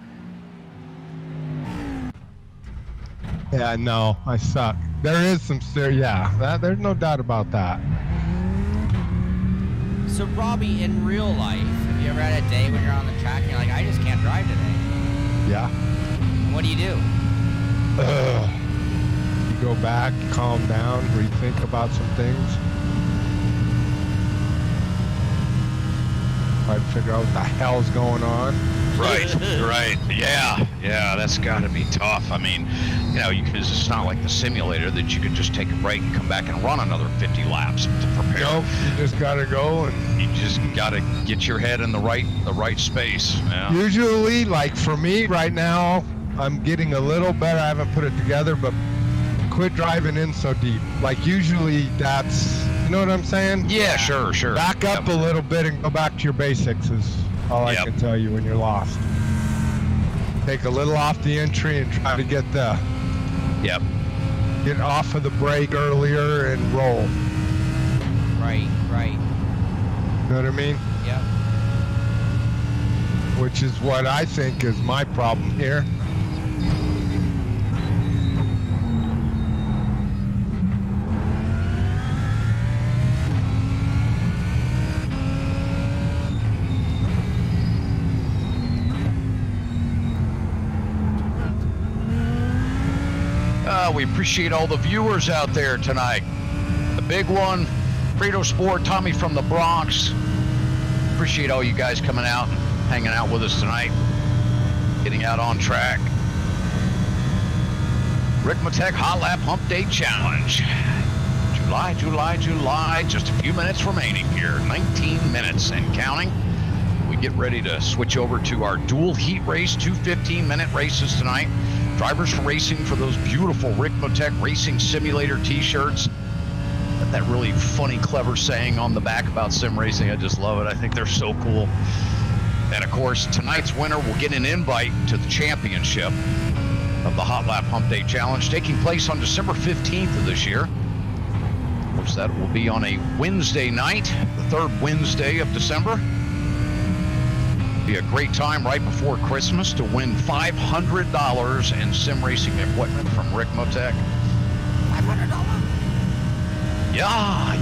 Yeah, no, I suck. There is some there's no doubt about that. So, Robby, in real life, have you ever had a day when you're on the track and you're like, I just can't drive today? Yeah. What do? You go back, calm down, rethink about some things. Try to figure out what the hell's going on. Right. Yeah, that's got to be tough. I mean, because it's not like the simulator that you could just take a break and come back and run another 50 laps to prepare. Nope, you just got to go and you just got to get your head in the right space. Yeah. Usually, like for me right now, I'm getting a little better. I haven't put it together, but quit driving in so deep. Like usually that's, you know what I'm saying? Yeah, sure. Back up a little bit and go back to your basics is all I can tell you when you're lost. Take a little off the entry and try to get get off of the brake earlier and roll. Right. You know what I mean? Yep. Which is what I think is my problem here. We appreciate all the viewers out there tonight. The big one, Frito Sport, Tommy from the Bronx. Appreciate all you guys coming out and hanging out with us tonight. Getting out on track. Ricmotech Hotlap Humpday Challenge. July. Just a few minutes remaining here. 19 minutes and counting. We get ready to switch over to our dual heat race, 2 15-minute races tonight. Drivers racing for those beautiful Ricmotech Racing Simulator t-shirts. That really funny, clever saying on the back about sim racing. I just love it. I think they're so cool. And of course, tonight's winner will get an invite to the championship. of the Hotlap Humpday Challenge, taking place on December 15th of this year, which that will be on a Wednesday night, the third Wednesday of December. Be a great time right before Christmas to win $500 in sim racing equipment from Ricmotech. $500? Yeah.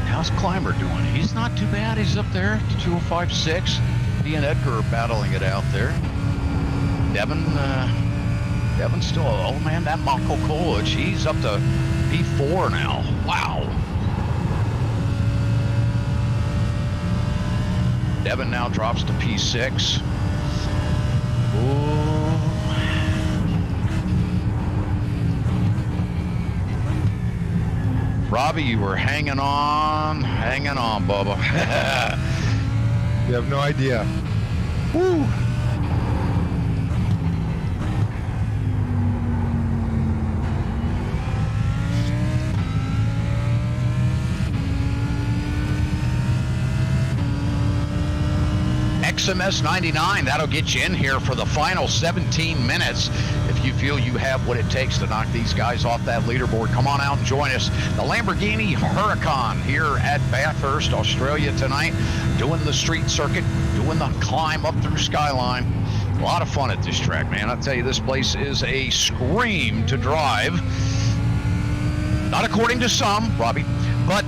How's Climber doing? He's not too bad. He's up there to 205.6. He and Edgar are battling it out there. Devin's still, oh man, that Mako Kolich, he's up to P4 now. Wow. Devin now drops to P6. Ooh. Robby, you were hanging on, Bubba. You have no idea. Woo! XMS 99, that'll get you in here for the final 17 minutes. If you feel you have what it takes to knock these guys off that leaderboard, come on out and join us. The Lamborghini Huracan here at Bathurst, Australia tonight, doing the street circuit, doing the climb up through Skyline. A lot of fun at this track, man. I'll tell you, this place is a scream to drive. Not according to some, Robby, but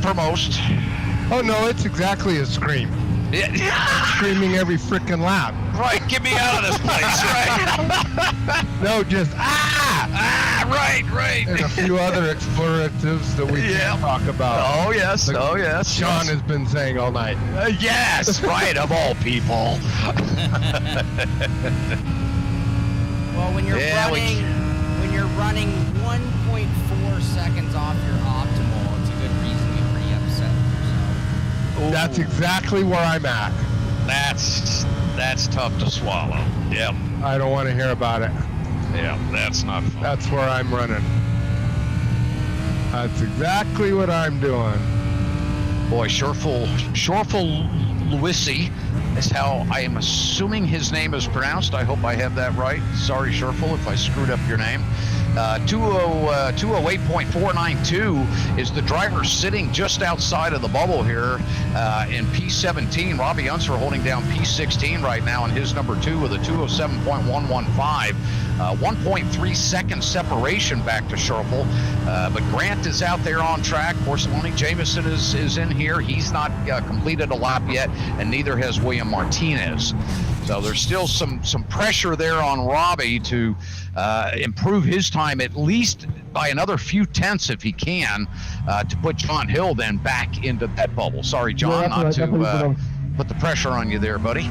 for most. Oh no, it's exactly a scream. Screaming every frickin' lap. Right, get me out of this place, right? No, just right. And a few other expletives that we can't talk about. Oh yes. Sean has been saying all night. Yes, right, of all people. Well, when you're running 1.4 seconds off your optimal, it's a good reason to be pretty upset. So. That's exactly where I'm at. That's tough to swallow. Yep. I don't want to hear about it. Yeah, that's not fun. That's where I'm running. That's exactly what I'm doing. Boy, Shurful Luisi is how I am assuming his name is pronounced. I hope I have that right. Sorry, Shurful, if I screwed up your name. 208.492 is the driver sitting just outside of the bubble here in P17. Robby Unser holding down P16 right now in his number 2 with a 207.115. 1.3 second separation back to Shurful. But Grant is out there on track. Of course, Lonnie Jameson is in here. He's not completed a lap yet, and neither has William Martinez. So there's still some pressure there on Robby to improve his time at least by another few tenths if he can to put John Hill then back into that bubble. Sorry, John, not to put the pressure on you there, buddy.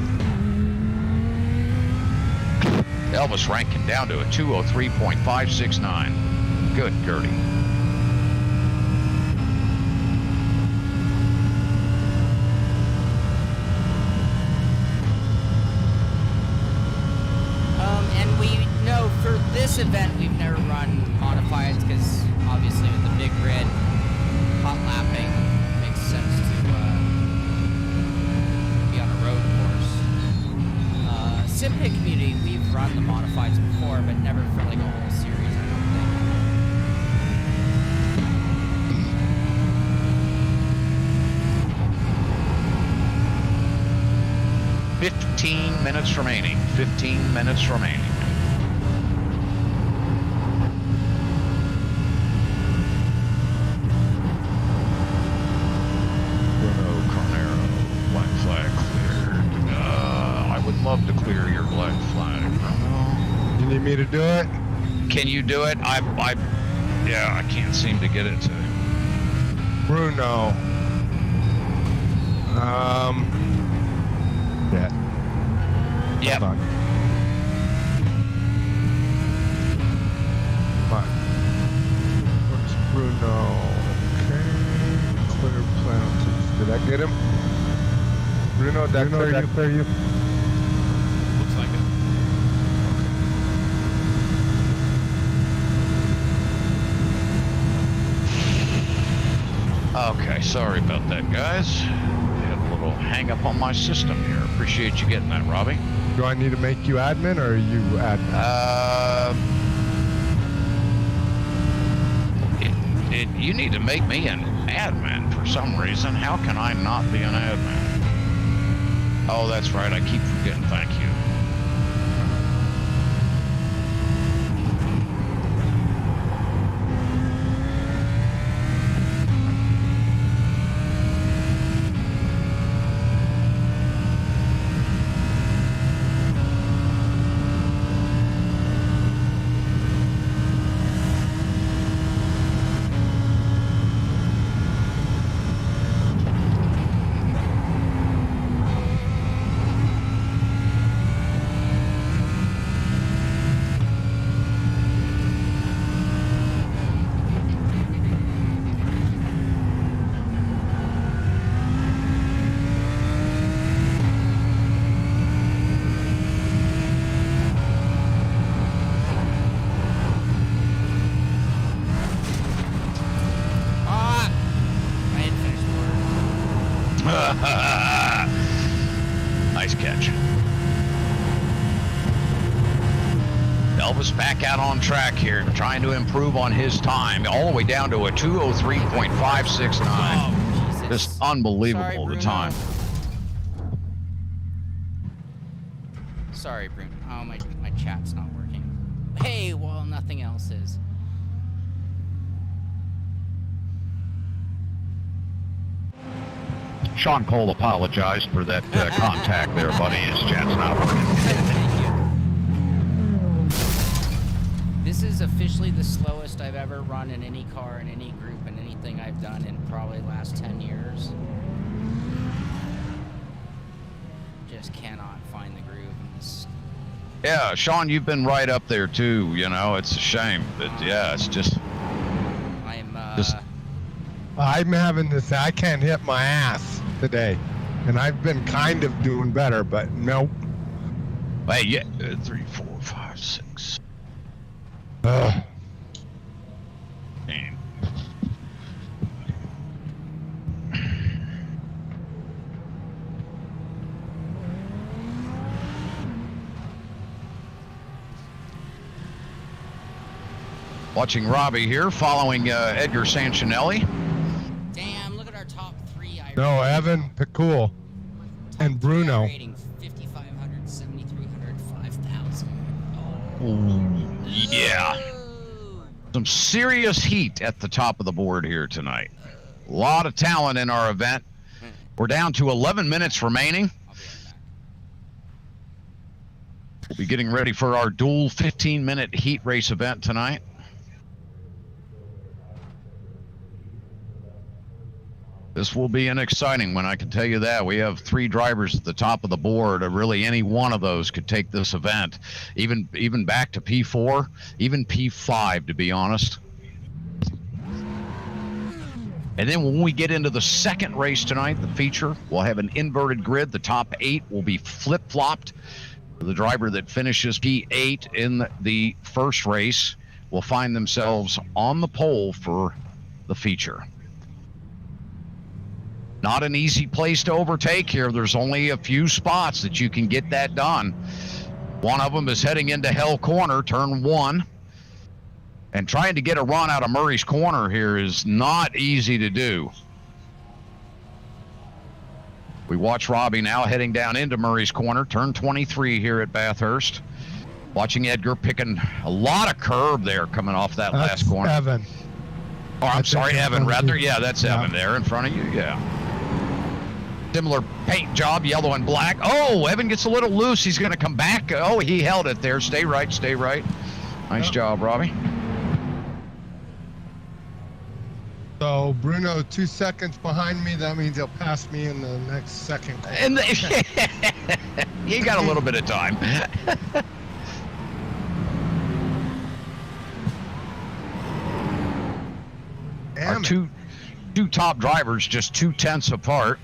Elvis Rankin down to a 203.569. Good, Gertie. And we know for this event we've never run modifieds because obviously with the big grid, hot lapping makes sense to be on a road course. Simpit community, we've run the modifieds before, but never for like a whole series, I don't think. 15 minutes remaining. 15 minutes remaining. Love to clear your black flag. You need me to do it? Can you do it? I can't seem to get it to. Bruno. Yeah. Yep. Hold on. Where's Bruno? Okay. Clear penalties. Did I get him? Bruno deck clear you? Looks like it. Okay, sorry about that, guys. Had a little hang up on my system here. Appreciate you getting that, Robbie. Do I need to make you admin or are you admin? You need to make me an admin for some reason. How can I not be an admin? Oh, that's right. I keep forgetting. Thank you. Nice catch. Elvis back out on track here, trying to improve on his time, all the way down to a 2:03.569. Oh, Jesus. Just unbelievable, Sorry, the Bruno. time. Sorry, Bruno. Oh, my chat's not working. Hey, well, nothing else is. Shaun Cole apologized for that contact there, buddy. His chat's not working. Thank you. This is officially the slowest I've ever run in any car, in any group, in anything I've done in probably the last 10 years. Just cannot find the groove in this. Yeah, Shaun, you've been right up there too. You know, it's a shame, but yeah, it's just. I'm having this. I can't hit my ass today, and I've been kind of doing better, but nope. Hey, yeah, 3, 4, 5, 6. And watching Robbie here, following Edgar Sancinelli. Damn, look at our top three. No, Evan, Pikul, and Bruno. Rating 5,500, 7,300, 5,000. Yeah. Some serious heat at the top of the board here tonight. A lot of talent in our event. We're down to 11 minutes remaining. I'll be right back. We'll be getting ready for our dual 15-minute heat race event tonight. This will be an exciting one, I can tell you that. We have 3 drivers at the top of the board. Really, any one of those could take this event, even back to P4, even P5, to be honest. And then when we get into the second race tonight, the feature, we'll have an inverted grid. The top 8 will be flip-flopped. The driver that finishes P8 in the first race will find themselves on the pole for the feature. Not an easy place to overtake here. There's only a few spots that you can get that done. One of them is heading into Hell Corner, turn 1. And trying to get a run out of Murray's Corner here is not easy to do. We watch Robbie now heading down into Murray's Corner, turn 23 here at Bathurst. Watching Edgar picking a lot of curb there coming off that last corner. Evan. Oh, I'm sorry, Evan, rather. Yeah, that's Yeah. Evan there in front of you, yeah. Similar paint job, yellow and black. Oh, Evan gets a little loose. He's going to come back. Oh, he held it there. Stay right, stay right. Nice job, Robbie. So Bruno 2 seconds behind me. That means he'll pass me in the next second corner. And you got a little bit of time. Our Damn it. two top drivers just 2 tenths apart.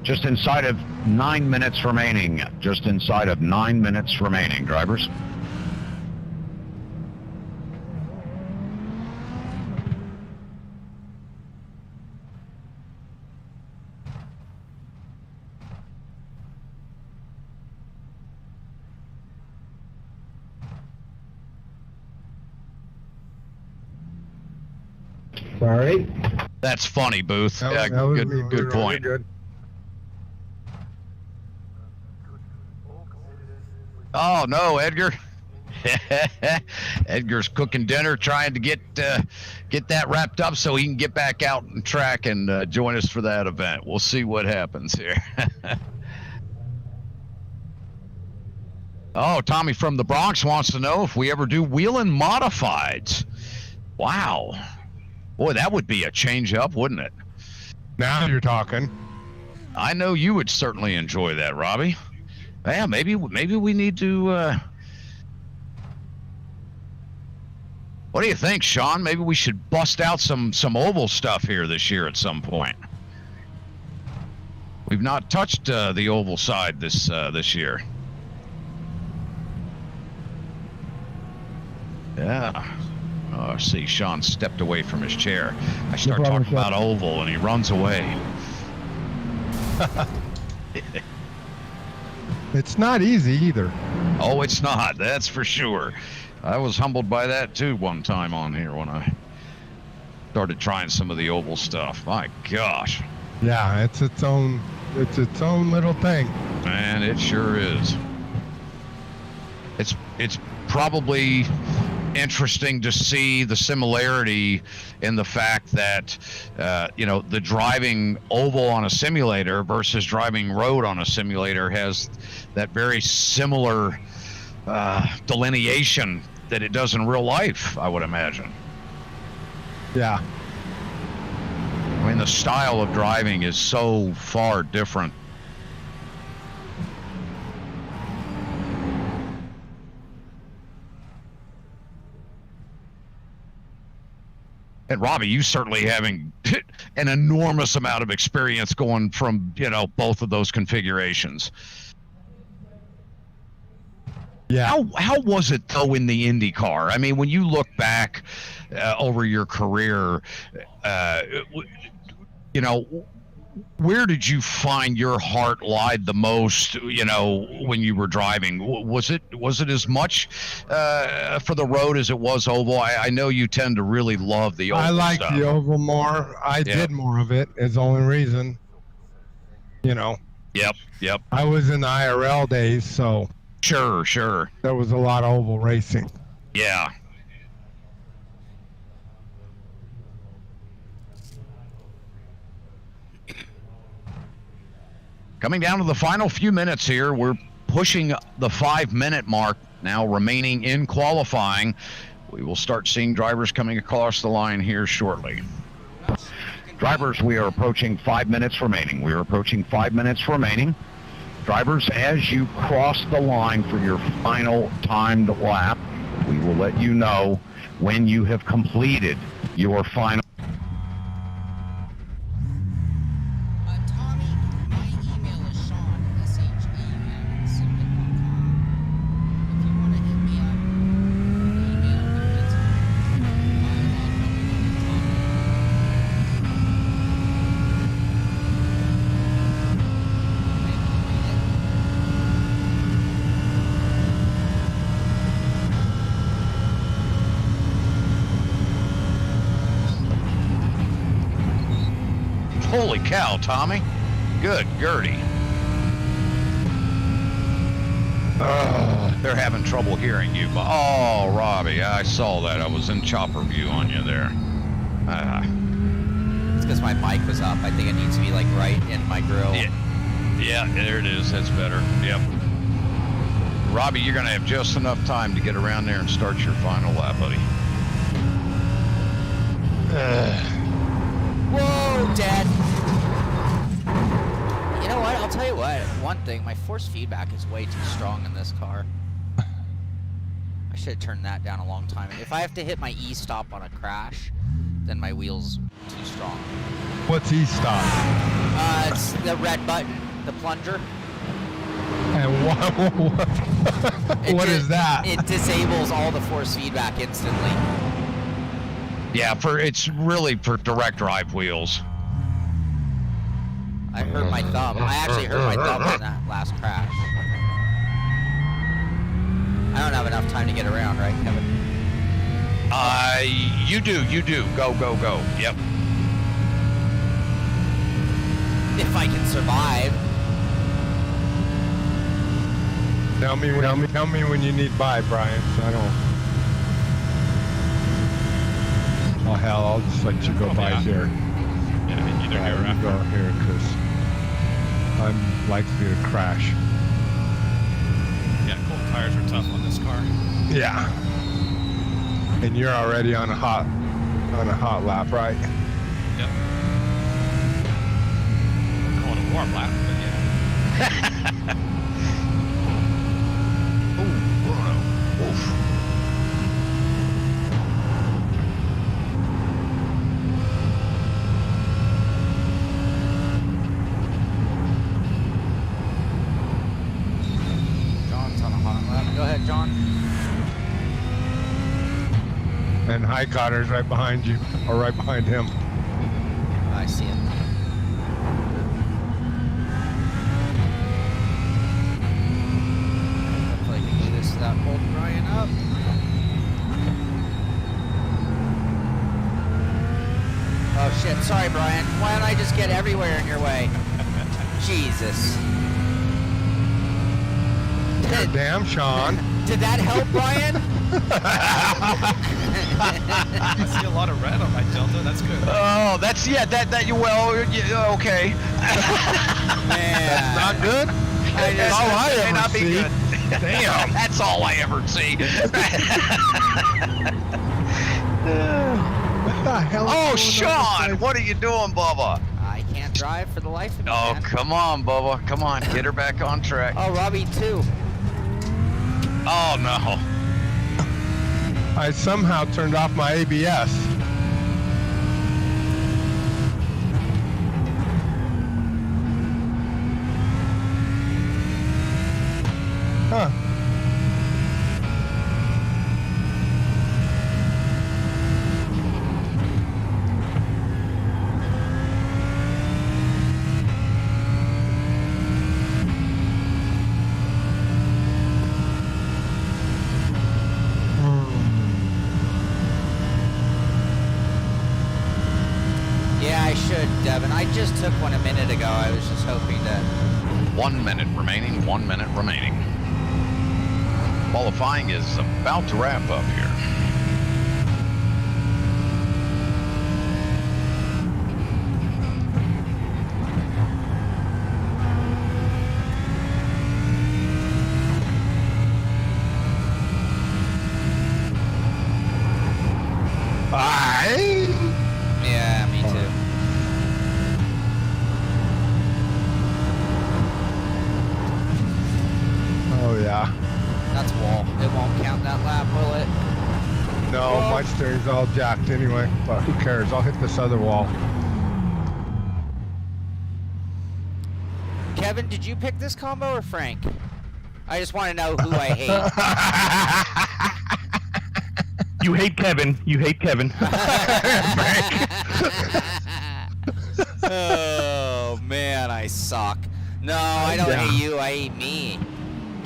Just inside of 9 minutes remaining. Just inside of 9 minutes remaining, drivers. Sorry. That's funny, Booth. That Yeah, was good point. Good. Oh no, Edgar. Edgar's cooking dinner, trying to get that wrapped up so he can get back out and track and join us for that event. We'll see what happens here. Oh, Tommy from the Bronx wants to know if we ever do wheeling modifieds. Wow. Boy, that would be a change up, wouldn't it? Now you're talking. I know you would certainly enjoy that, Robbie. Yeah, maybe we need to. What do you think, Shaun? Maybe we should bust out some oval stuff here this year at some point. We've not touched the oval side this year. Yeah. Oh, see, Shaun stepped away from his chair. I start talking about oval, and he runs away. It's not easy either. Oh, it's not. That's for sure. I was humbled by that too one time on here when I started trying some of the oval stuff. My gosh. Yeah, it's its own little thing. Man, it sure is. It's probably interesting to see the similarity in the fact that the driving oval on a simulator versus driving road on a simulator has that very similar delineation that it does in real life, I would imagine. Yeah. I mean, the style of driving is so far different. And Robbie, you certainly having an enormous amount of experience going from, both of those configurations. Yeah. How was it though in the Indy car? I mean, when you look back over your career, where did you find your heart lied the most? When you were driving, was it as much for the road as it was oval? I know you tend to really love the oval. I like stuff. the oval more. I did more of it. Is the only reason. Yep. I was in the IRL days, so. Sure. There was a lot of oval racing. Yeah. Coming down to the final few minutes here, we're pushing the 5-minute mark now remaining in qualifying. We will start seeing drivers coming across the line here shortly. Drivers, we are approaching 5 minutes remaining. We are approaching 5 minutes remaining. Drivers, as you cross the line for your final timed lap, we will let you know when you have completed your final. Tommy, my email is Shaun, SHAN@simpit.com. If you want to hit me up, email Holy cow, Tommy. Good Gertie. They're having trouble hearing you. Oh, Robbie, I saw that. I was in chopper view on you there. It's because my mic was up. I think it needs to be like right in my grill. Yeah, there it is. That's better. Yep. Robbie, you're going to have just enough time to get around there and start your final lap, buddy. Whoa, Dad. You know what? I'll tell you what. One thing, my force feedback is way too strong in this car. I should have turned that down a long time. If I have to hit my E-stop on a crash, then my wheel's too strong. What's e-stop? It's the red button, the plunger. And what is that? It disables all the force feedback instantly. Yeah, it's really for direct drive wheels. I hurt my thumb. I actually hurt my thumb on that last crash. I don't have enough time to get around, right, Kevin? You do. Go. Yep. If I can survive. Tell me when you need by, Brian. So I don't. Oh hell! I'll just let you go by here. Yeah, either here or You after. go here because I'm likely to crash. Yeah, cold tires are tough on this car. Yeah. And you're already on a hot lap, right? Yep. I'm calling a warm lap, but yeah. John's on a hot lap. Go ahead, John. And Heitkotter right behind you, or right behind him. I see it. Hopefully I can do this without holding Brian up. Oh shit, sorry Brian. Why don't I just get everywhere in your way? Jesus. Damn, Shaun. Did that help, Brian? I see a lot of red on my Delta. That's good. Oh, that's okay. Man. That's not good. That's all I may ever not be see. good. Damn, that's all I ever see. What the hell? is Oh, going Shaun, on? what are you doing, Bubba? I can't drive for the life of me, Oh, man. come on, Bubba. Come on, get her back on track. Oh, Robby too. Oh, no. I somehow turned off my ABS. Huh. Yeah, I should, Devin. I just took one a minute ago. I was just hoping to... 1 minute remaining, 1 minute remaining. Qualifying is about to wrap up here. Yeah, me too. Oh yeah. That's wall. It won't count that lap, will it? No, my steering's all jacked anyway. But who cares? I'll hit this other wall. Kevin, did you pick this combo or Frank? I just want to know who I hate. You hate Kevin. You hate Kevin. Oh, man, I suck. No, I don't Yeah. hate you. I hate me.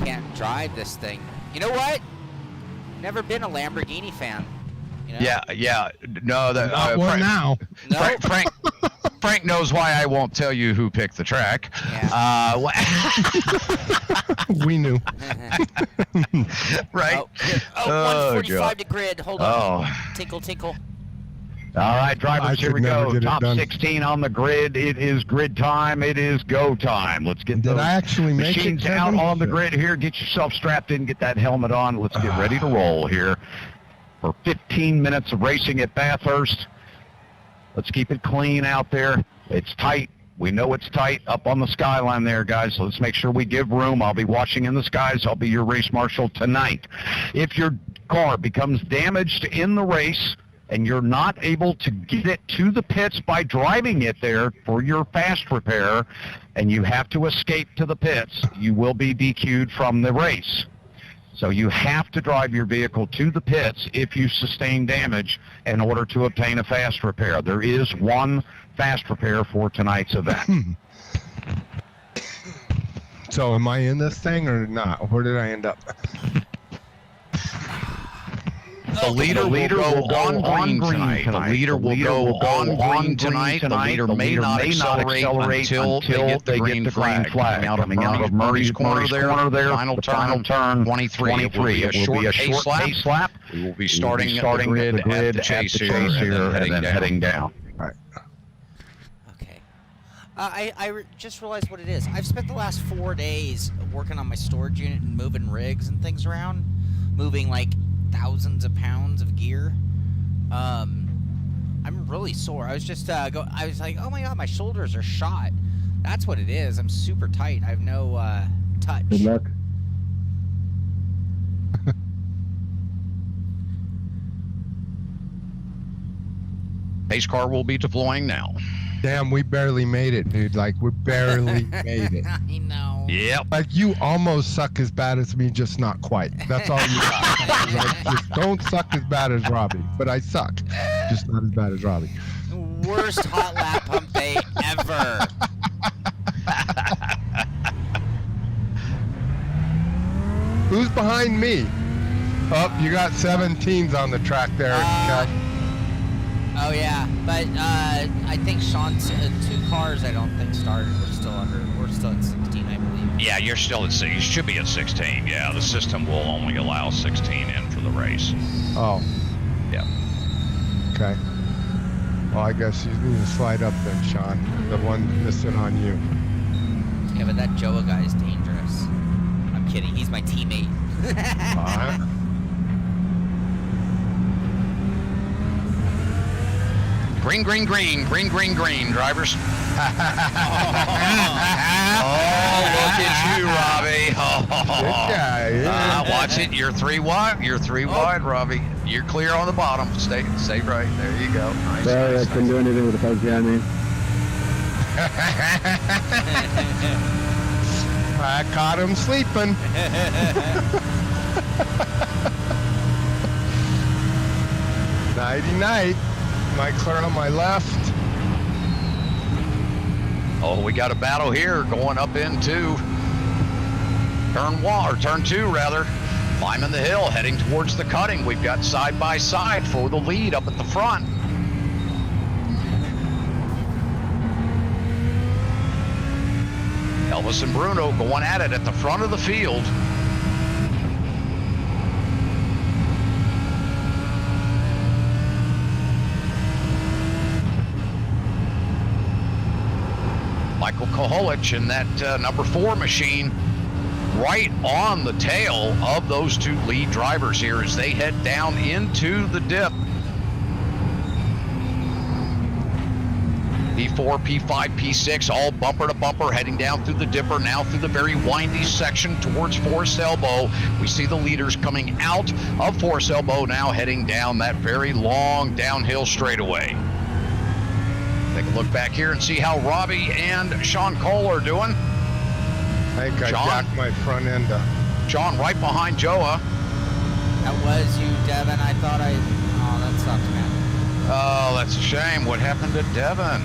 Can't drive this thing. You know what? Never been a Lamborghini fan. You know? Yeah. No, that Not one Frank, now. No? Frank knows why I won't tell you who picked the track. Yeah. We knew. Right? Oh, 145 to grid. Hold on. Oh. Tinkle, tinkle. All right, drivers, I here could we never go. get it Top done. 16 on the grid. It is grid time. It is go time. Let's get Did those I actually make it, machines out Kevin? on the grid here. Get yourself strapped in. Get that helmet on. Let's get ready to roll here for 15 minutes of racing at Bathurst. Let's keep it clean out there. It's tight. We know it's tight up on the skyline there, guys. So let's make sure we give room. I'll be watching in the skies. I'll be your race marshal tonight. If your car becomes damaged in the race, and you're not able to get it to the pits by driving it there for your fast repair, and you have to escape to the pits, you will be DQ'd from the race. So you have to drive your vehicle to the pits if you sustain damage in order to obtain a fast repair. There is one fast repair for tonight's event. So am I in this thing or not? Where did I end up? The leader will go on green tonight. The leader will go on green tonight. The leader may not accelerate until they get the green flag. Coming out of Murray's corner there. Final turn 23. It will be a short pace lap. We will be starting at the grid at the chase here and then heading down. Okay. I just realized what it is. I've spent the last 4 days working on my storage unit and moving rigs and things around. Moving like thousands of pounds of gear. I'm really sore. I was just I was like, oh my god, my shoulders are shot. That's what it is. I'm super tight. I have no touch. Good luck. Pace car will be deploying now. Damn, we barely made it, dude. Like, we barely made it. I know. Yep. Like, you almost suck as bad as me, just not quite. That's all you got. Like, just don't suck as bad as Robby. But I suck. Just not as bad as Robby. Worst Hotlap Humpday ever. Who's behind me? Oh, you got 17s on the track there. Oh yeah, but I think Shaun's 2 cars I don't think started. We're still at 16, I believe. Yeah, you're still at 6. You should be at 16. Yeah, the system will only allow 16 in for the race. Oh. Yeah. Okay. Well, I guess you need to slide up then, Shaun. The one missing on you. Yeah, but that Joa guy is dangerous. I'm kidding. He's my teammate. Green, green, green, green, green, green, drivers. Oh, look at you, Robby. Good guy, yeah. Watch it. You're 3 wide. You're 3 wide, Robby. You're clear on the bottom. Stay right. There you go. Nice. Sorry, I couldn't do anything with the folks behind me. I caught him sleeping. Nighty-night. Might clear on my left. Oh, we got a battle here going up into turn 2 rather. Climbing the hill, heading towards the cutting. We've got side by side for the lead up at the front. Elvis and Bruno going at it at the front of the field. Michael Koholich in that number 4 machine right on the tail of those 2 lead drivers here as they head down into the dip. P4, P5, P6, all bumper to bumper, heading down through the dipper, now through the very windy section towards Forest Elbow. We see the leaders coming out of Forest Elbow now heading down that very long downhill straightaway. Take a look back here and see how Robby and Shaun Cole are doing. I think I jacked my front end up. Shaun right behind Joa. That was you, Devin. I thought oh, that sucks, man. Oh, that's a shame. What happened to Devin?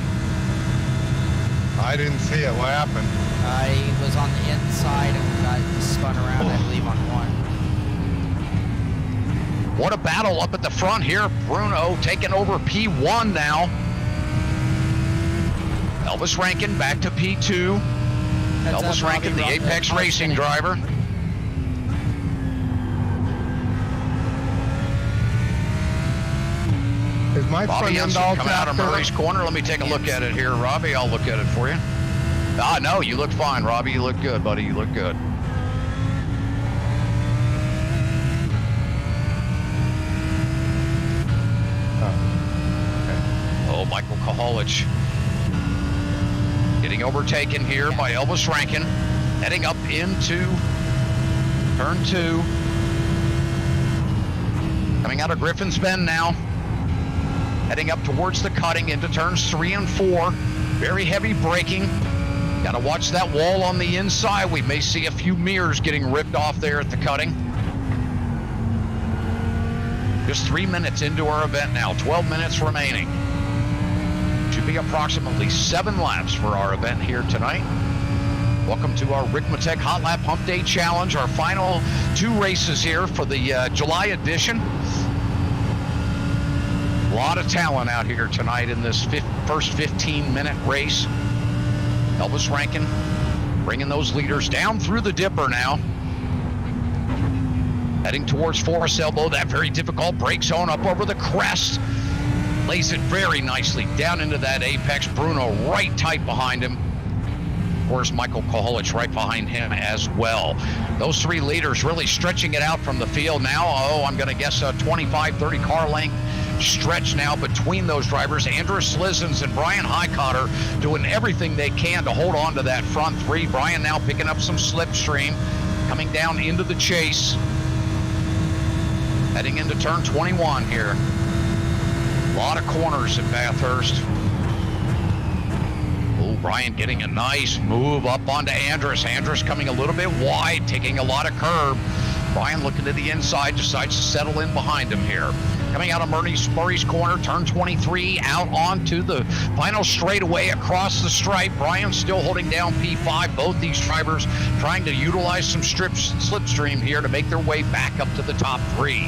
I didn't see it. What happened? I was on the inside and got spun around, I believe, on 1. What a battle up at the front here. Bruno taking over P1 now. Elvis Rankin back to P2. Elvis Rankin, the Apex Racing driver. Is my Robby front end Unser all coming out of Murray's corner. Let me take a look at it here, Robby. I'll look at it for you. Ah, no, you look fine, Robby. You look good, buddy. You look good. Oh, Michael Koholich getting overtaken here by Elvis Rankin, heading up into turn 2. Coming out of Griffin's Bend now. heading up towards the cutting into turns 3 and 4. Very heavy braking. Got to watch that wall on the inside. We may see a few mirrors getting ripped off there at the cutting. Just 3 minutes into our event now, 12 minutes remaining. Should be approximately 7 laps for our event here tonight. Welcome to our Ricmotech Hotlap Humpday Challenge, our final 2 races here for the July edition. A lot of talent out here tonight in this first 15-minute race. Elvis Rankin bringing those leaders down through the dipper now. Heading towards Forest Elbow, that very difficult brake zone up over the crest. Lays it very nicely down into that apex. Bruno right tight behind him. Of course, Michael Koholich right behind him as well. Those 3 leaders really stretching it out from the field now. Oh, I'm going to guess a 25, 30 car length stretch now between those drivers. Andrew Slizens and Bryan Heitkotter doing everything they can to hold on to that front 3. Bryan now picking up some slipstream, coming down into the chase. Heading into turn 21 here. A lot of corners at Bathurst. Oh, Bryan getting a nice move up onto Andrus. Andrus coming a little bit wide, taking a lot of curb. Bryan looking to the inside, decides to settle in behind him here. Coming out of Murray's corner, turn 23, out onto the final straightaway across the stripe. Bryan still holding down P5. Both these drivers trying to utilize some slipstream here to make their way back up to the top 3.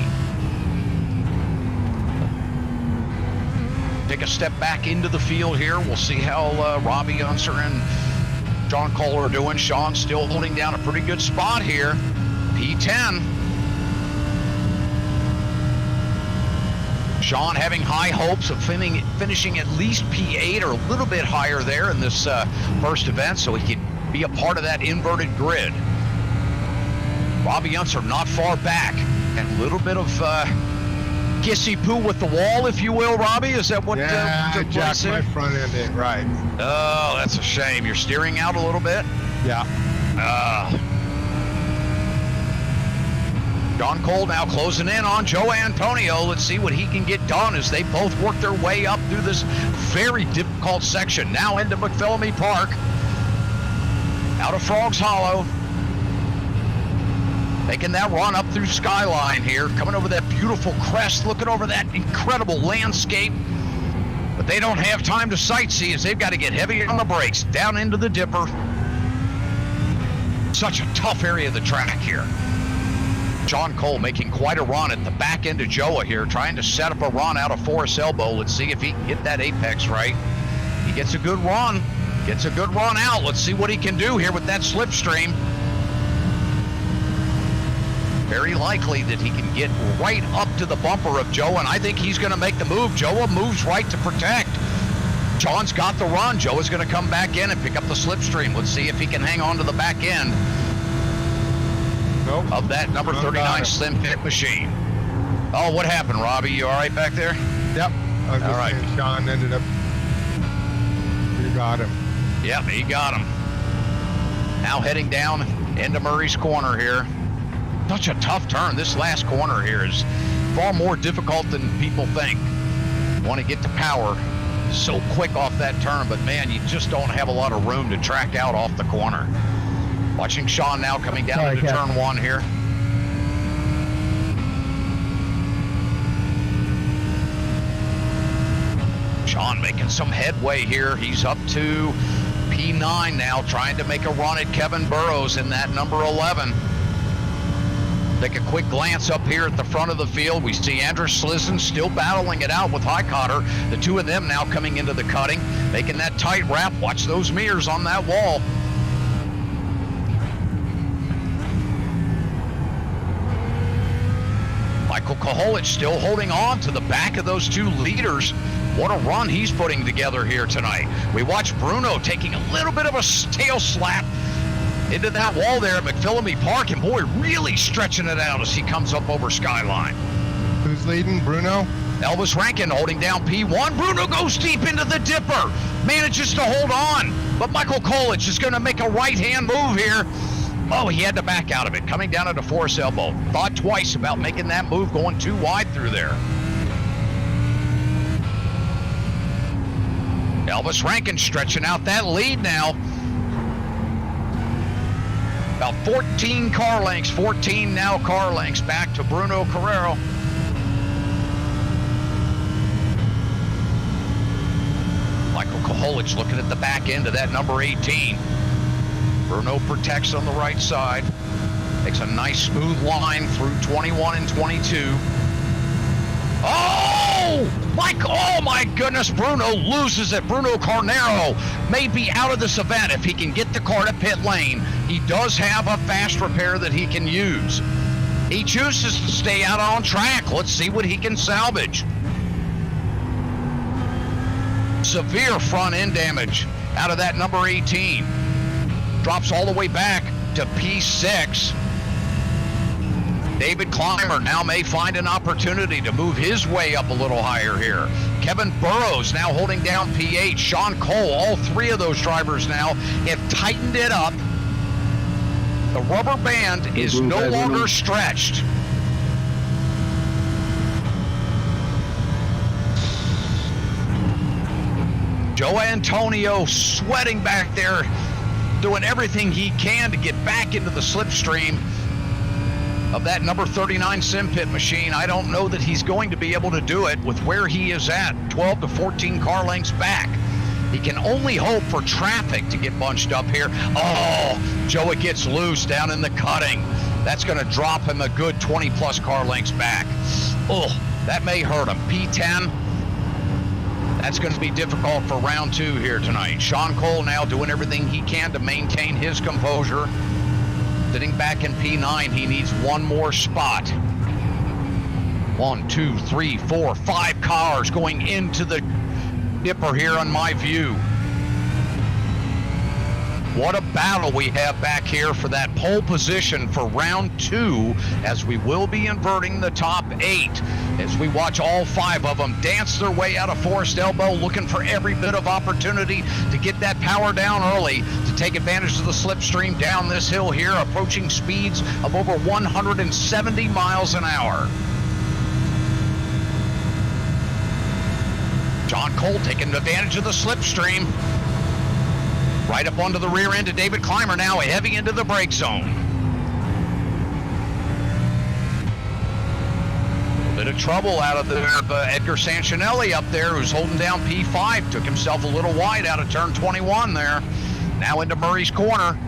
Take a step back into the field here. We'll see how Robby Unser and Shaun Cole are doing. Shaun still holding down a pretty good spot here. P10. Shaun having high hopes of finishing at least P8 or a little bit higher there in this first event so he could be a part of that inverted grid. Robby Unser not far back and a little bit of kissy poo with the wall, if you will, Robby. Is that what I jacked my front end in, right. Oh, that's a shame. You're steering out a little bit? Yeah. Shaun Cole now closing in on Joe Antonio. Let's see what he can get done as they both work their way up through this very difficult section. Now into McPhillamy Park. Out of Frogs Hollow. Making that run up through Skyline here. Coming over that beautiful crest, looking over that incredible landscape. But they don't have time to sightsee as they've got to get heavy on the brakes. Down into the dipper. Such a tough area of the track here. Shaun Cole making quite a run at the back end of Joa here, trying to set up a run out of Forest Elbow. Let's see if he can get that apex right. He gets a good run. Gets a good run out. Let's see what he can do here with that slipstream. Very likely that he can get right up to the bumper of Joa, and I think he's going to make the move. Joa moves right to protect. Shaun's got the run. Joa's going to come back in and pick up the slipstream. Let's see if he can hang on to the back end of that number 39 Simpit machine. Oh, what happened, Robby? You all right back there? Yep. I was just saying Shaun ended up. You got him. Yep, he got him. Now heading down into Murray's corner here. Such a tough turn. This last corner here is far more difficult than people think. You want to get to power so quick off that turn, but man, you just don't have a lot of room to track out off the corner. Watching Shaun now coming down into turn 1 here. Shaun making some headway here. He's up to P9 now, trying to make a run at Kevin Burrows in that number 11. Take a quick glance up here at the front of the field. We see Andrew Slizzen still battling it out with Heitkotter. The two of them now coming into the cutting, making that tight wrap. Watch those mirrors on that wall. Michael Koholich still holding on to the back of those 2 leaders. What a run he's putting together here tonight. We watch Bruno taking a little bit of a tail slap into that wall there at McPhillamy Park, and boy, really stretching it out as he comes up over Skyline. Who's leading, Bruno? Elvis Rankin holding down P1. Bruno goes deep into the dipper, manages to hold on, but Michael Kolich is going to make a right-hand move here. Oh, he had to back out of it, coming down at a Forest Elbow. Thought twice about making that move, going too wide through there. Elvis Rankin stretching out that lead now. About 14 car lengths, 14 now car lengths back to Bruno Carrero. Michael Koholich looking at the back end of that number 18. Bruno protects on the right side. Takes a nice smooth line through 21 and 22. Oh my goodness, Bruno loses it. Bruno Carnero may be out of this event if he can get the car to pit lane. He does have a fast repair that he can use. He chooses to stay out on track. Let's see what he can salvage. Severe front end damage out of that number 18. Drops all the way back to P6. David Clymer now may find an opportunity to move his way up a little higher here. Kevin Burrows now holding down P8. Shaun Cole, all three of those drivers now have tightened it up. The rubber band is no longer stretched. Joe Antonio sweating back there, doing everything he can to get back into the slipstream of that number 39 Simpit machine. I don't know that he's going to be able to do it with where he is at, 12 to 14 car lengths back. He can only hope for traffic to get bunched up here. Oh, Joey gets loose down in the cutting. That's going to drop him a good 20 plus car lengths back. Oh, that may hurt him. P10. That's going to be difficult for round two here tonight. Shaun Cole now doing everything he can to maintain his composure. Sitting back in P9, he needs one more spot. 1, 2, 3, 4, 5 cars going into the dipper here on my view. What a battle we have back here for that pole position for round two, as we will be inverting the top 8 as we watch all 5 of them dance their way out of Forest Elbow, looking for every bit of opportunity to get that power down early to take advantage of the slipstream down this hill here, approaching speeds of over 170 miles an hour. Shaun Cole taking advantage of the slipstream. Right up onto the rear end of David Clymer now, heavy into the brake zone. A bit of trouble out of there, Edgar Sanchinelli up there, who's holding down P5, took himself a little wide out of turn 21 there. Now into Murray's corner.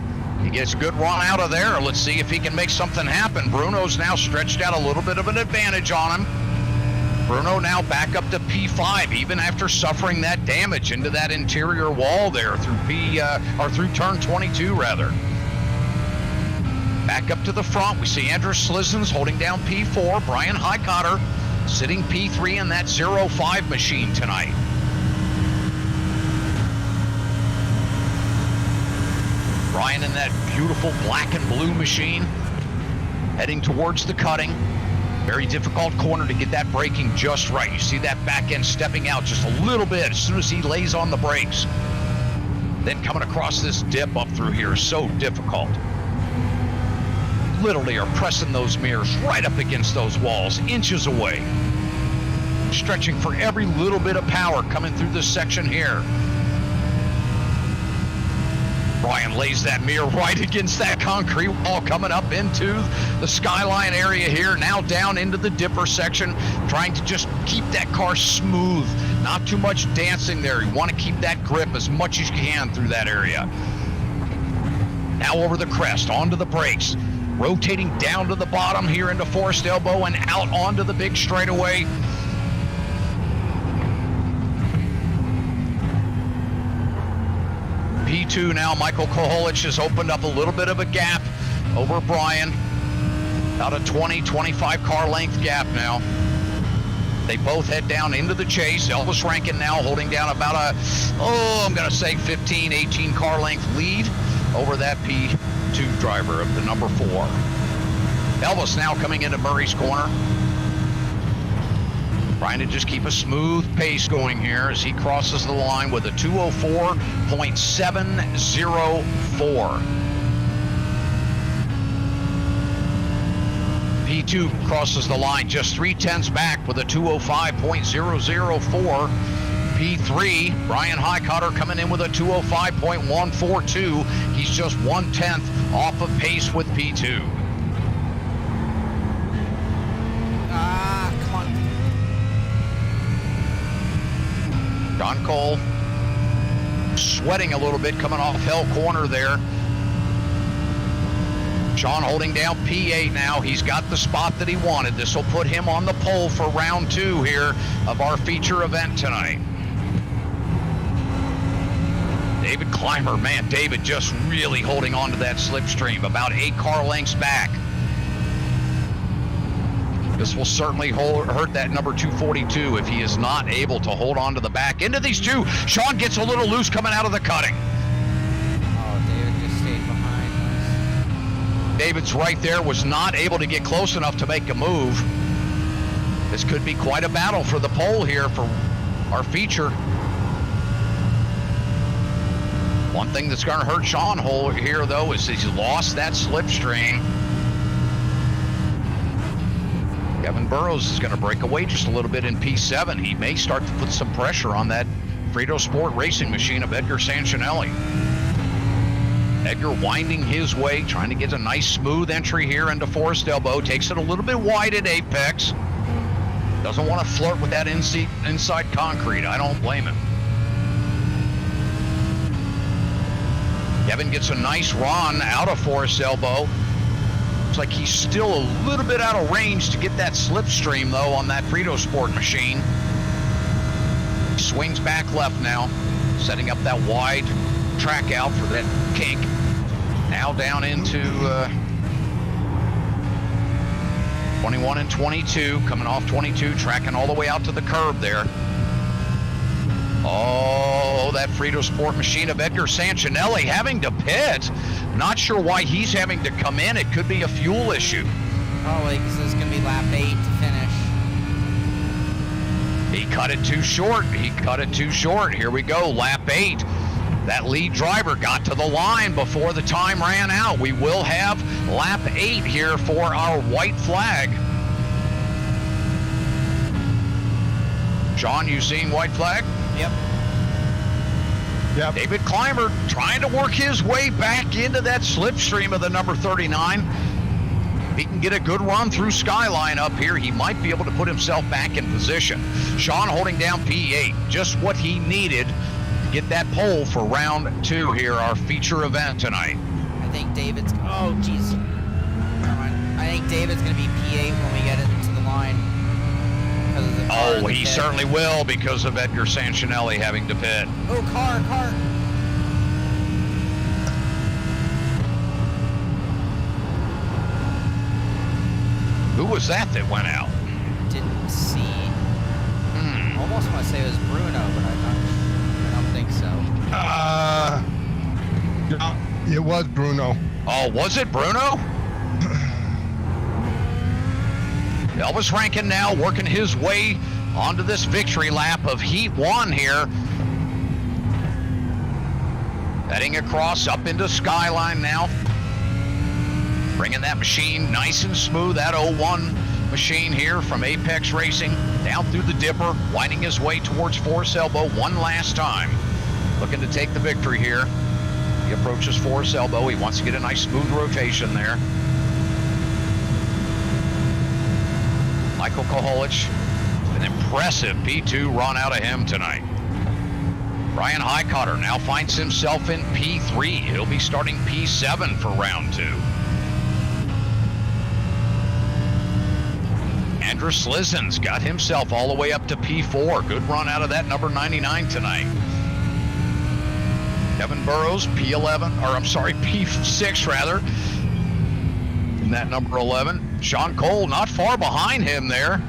He gets a good run out of there. Let's see if he can make something happen. Bruno's now stretched out a little bit of an advantage on him. Bruno now back up to P5, even after suffering that damage into that interior wall there through turn 22 rather. Back up to the front, we see Andrew Slizens holding down P4. Bryan Heitkotter sitting P3 in that 05 machine tonight. Bryan in that beautiful black and blue machine, heading towards the cutting. Very difficult corner to get that braking just right. You see that back end stepping out just a little bit as soon as he lays on the brakes. Then coming across this dip up through here is so difficult. Literally are pressing those mirrors right up against those walls, inches away. Stretching for every little bit of power coming through this section here. Bryan lays that mirror right against that concrete wall, coming up into the skyline area here, now down into the dipper section, trying to just keep that car smooth. Not too much dancing there. You want to keep that grip as much as you can through that area. Now over the crest, onto the brakes, rotating down to the bottom here into Forest Elbow and out onto the big straightaway. P2 now, Michael Koholich has opened up a little bit of a gap over Bryan. About a 20, 25 car length gap now. They both head down into the chase. Elvis Rankin now holding down about I'm going to say 15, 18 car length lead over that P2 driver of the number 4. Elvis now coming into Murray's corner. Trying to just keep a smooth pace going here as he crosses the line with a 204.704. P2 crosses the line just 3/10 back with a 205.004. P3. Bryan Heitkotter coming in with a 205.142. He's just 1/10 off of pace with P2. Come on. Shaun Cole sweating a little bit coming off Hell Corner there. Shaun holding down P8 now. He's got the spot that he wanted. This will put him on the pole for round 2 here of our feature event tonight. David Clymer, man, David just really holding on to that slipstream, about 8 car lengths back. This will certainly hurt that number 242 if he is not able to hold on to the back end of these two. Shaun gets a little loose coming out of the cutting. Oh, David just stayed behind us. David's right there, was not able to get close enough to make a move. This could be quite a battle for the pole here for our feature. One thing that's going to hurt Shaun here, though, is he's lost that slipstream. Kevin Burrows is going to break away just a little bit in P7. He may start to put some pressure on that Frito Sport racing machine of Edgar Sancinelli. Edgar winding his way, trying to get a nice smooth entry here into Forest Elbow. Takes it a little bit wide at apex. Doesn't want to flirt with that inside concrete. I don't blame him. Kevin gets a nice run out of Forest Elbow. Looks like he's still a little bit out of range to get that slipstream, though, on that Frito Sport machine. He swings back left now, setting up that wide track out for that kink. Now down into 21 and 22, coming off 22, tracking all the way out to the curb there. Oh, that Frito Sport machine of Edgar Sancinelli having to pit. Not sure why he's having to come in. It could be a fuel issue. Probably because this is going to be lap 8 to finish. He cut it too short. He cut it too short. Here we go, lap 8. That lead driver got to the line before the time ran out. We will have lap 8 here for our white flag. Shaun, you seen white flag? Yep. Yep. David Clymer trying to work his way back into that slipstream of the number 39. If he can get a good run through Skyline up here, he might be able to put himself back in position. Shaun holding down P8, just what he needed to get that pole for round 2 here, our feature event tonight. I think David's, oh jeez. I think David's going to be P8 when we get into the line. Oh, he certainly will because of Edgar Sancinelli having to pit. Oh, car. Who was that went out? Didn't see. Almost want to say it was Bruno, but I don't think so. It was Bruno. Oh, was it Bruno? Elvis Rankin now working his way onto this victory lap of Heat 1 here. Heading across up into Skyline now. Bringing that machine nice and smooth, that 01 machine here from Apex Racing. Down through the dipper, winding his way towards Forest Elbow one last time. Looking to take the victory here. He approaches Forest Elbow. He wants to get a nice smooth rotation there. Michael Koholich, an impressive P2 run out of him tonight. Bryan Heitkotter now finds himself in P3. He'll be starting P7 for round 2. Andrew Slizen's got himself all the way up to P4. Good run out of that number 99 tonight. Kevin Burrows, P6 rather. In that number 11. Shaun Cole not far behind him there.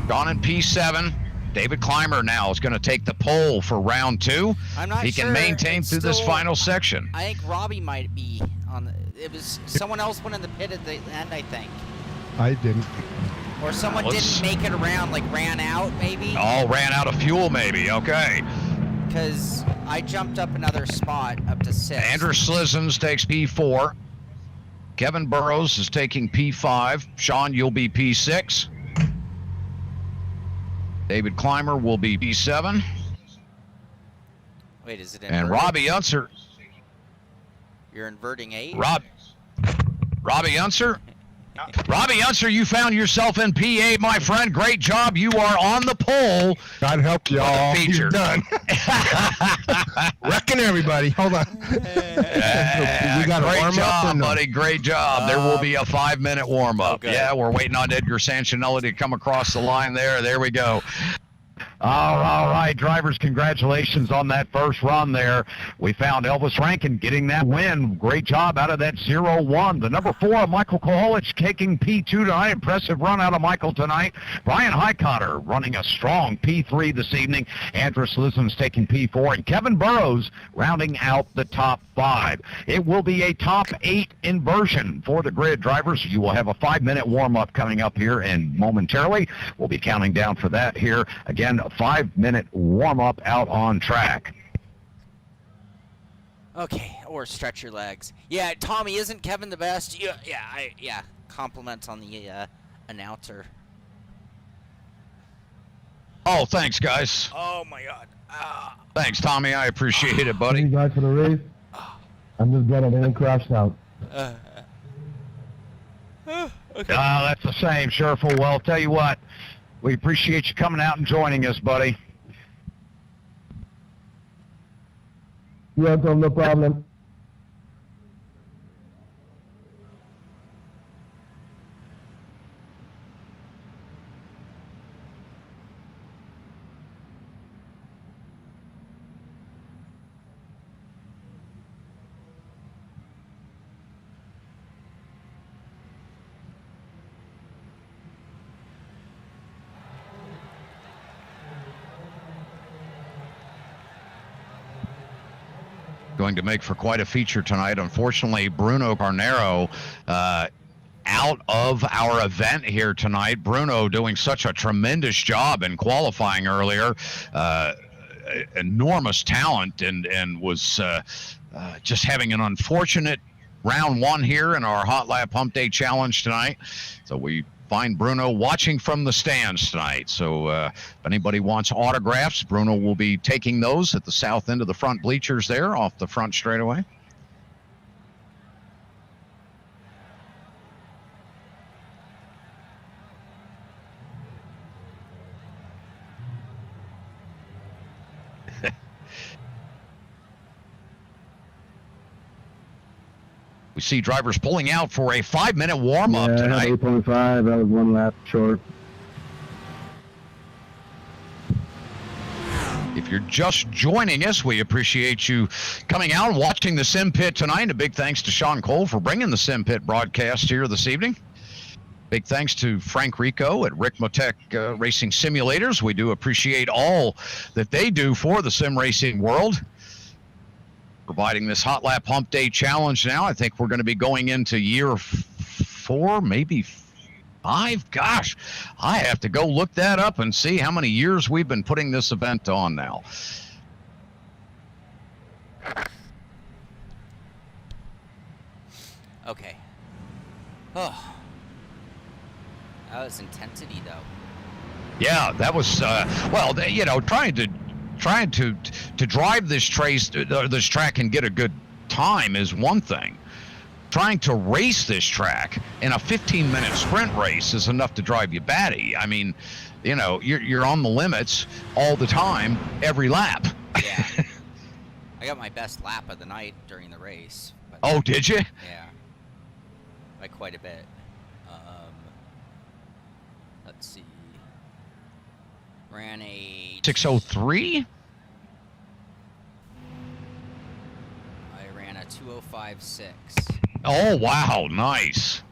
Gone in P7. David Clymer now is going to take the pole for round 2. I'm not sure. He can maintain through this final section. I think Robby might be on the, it was someone else went in the pit at the end, I think. I didn't. Or someone didn't make it around, like ran out maybe. Oh, ran out of fuel maybe, okay. Because I jumped up another spot up to 6. Andrew Slizens takes P4. Kevin Burrows is taking P5. Shaun, you'll be P6. David Clymer will be P7. Wait, is it And inverted? Robby Unser. You're inverting 8? Robby Unser. Robby Unser, you found yourself in P8, my friend. Great job. You are on the pole. God help y'all. Feature. You're done. Wrecking everybody. Hold on. We got a great warm job, up or no? buddy. Great job. There will be a 5-minute warm-up. Okay. Yeah, we're waiting on Edgar Sanchinelli to come across the line there. There we go. All right, drivers, congratulations on that first run there. We found Elvis Rankin getting that win. Great job out of that 0-1. The number 4, Michael Koholich, taking P2 tonight. Impressive run out of Michael tonight. Bryan Heitkotter running a strong P3 this evening. Andrus Lisham's taking P4. And Kevin Burrows rounding out the top 5. It will be a top 8 inversion for the grid drivers. You will have a 5-minute warm-up coming up here, and momentarily we'll be counting down for that here. Again, a 5-minute warm-up out on track. Okay, or stretch your legs. Yeah, Tommy, isn't Kevin the best? Yeah. Compliments on the announcer. Oh, thanks, guys. Oh my God. Thanks, Tommy. I appreciate it, Thank buddy. you guys for the race. I'm just glad I didn't crash out. Okay. That's the same, sure full well. Tell you what, we appreciate you coming out and joining us, buddy. Yeah, no problem. Going to make for quite a feature tonight. Unfortunately, Bruno Carnero out of our event here tonight. Bruno doing such a tremendous job in qualifying earlier. Enormous talent, and was just having an unfortunate round 1 here in our Hotlap Humpday Challenge tonight. So we find Bruno watching from the stands tonight. So if anybody wants autographs, Bruno will be taking those at the south end of the front bleachers there off the front straightaway. We see drivers pulling out for a 5-minute warm-up Yeah, tonight. 8.5. That was 1 lap short. If you're just joining us, we appreciate you coming out and watching the Simpit tonight. A big thanks to Shaun Cole for bringing the Simpit broadcast here this evening. Big thanks to Frank Rico at Ricmotech Racing Simulators. We do appreciate all that they do for the sim racing world. Providing this Hotlap Humpday Challenge now. I think we're going to be going into year 4, maybe 5. Gosh, I have to go look that up and see how many years we've been putting this event on now. Okay. Oh. That was intensity, though. Yeah, that was well, you know, trying to drive this track and get a good time is one thing. Trying to race this track in a 15-minute sprint race is enough to drive you batty. I mean, you know, you're on the limits all the time, every lap. Yeah. I got my best lap of the night during the race. But Oh, did you? yeah. By quite a bit. Let's see. Ran a 6:03? I ran a 2:05.6. Oh, wow, nice.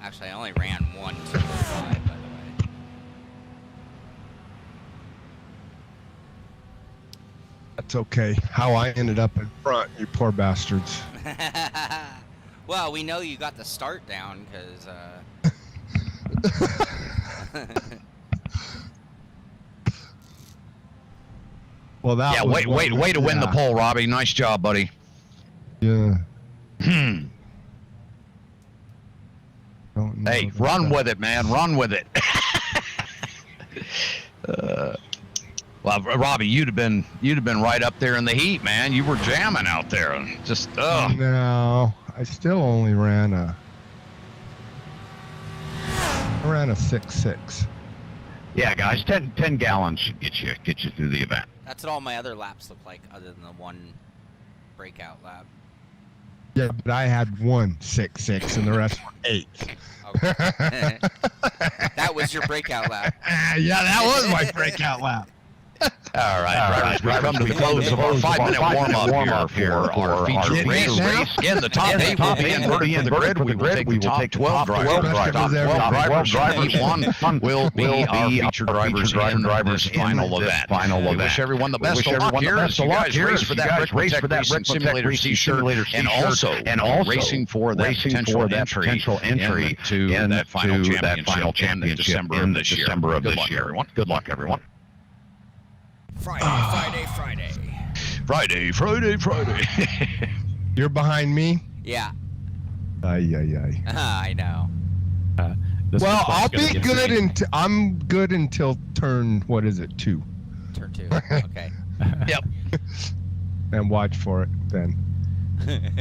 Actually, I only ran 1 2:05, by the way. That's okay. How I ended up in front, you poor bastards. Well, we know you got the start down because. Well, that Yeah, was way to win the pole, Robbie. Nice job, buddy. Yeah. Don't Hey, run with it, man. Run with it. Well, Robbie, you'd have been right up there in the heat, man. You were jamming out there. Just No, I still only ran a 6.6. Yeah, guys, 10 gallons should get you through the event. That's what all my other laps look like, other than the one breakout lap. Yeah, but I had 1.66 and the rest were 8. Okay. That was your breakout lap. Yeah, that was my breakout lap. all right. We've come to the close of our 5-minute warm-up here for our feature race. Again, the top 8 will be inverted for the grid. We will take the top 12 drivers. Top 12 drivers. One will be our featured drivers in this final event. We wish everyone the best of luck here. You guys race for that Ricmotech Racing Simulator t-shirt and also racing for that potential entry to that final championship in December of this year. Good luck, everyone. Friday. You're behind me? Yeah. Ay. I know. Well, I'll be good until I'm good until turn, what is it, 2? Turn 2. Okay. Yep. And watch for it then.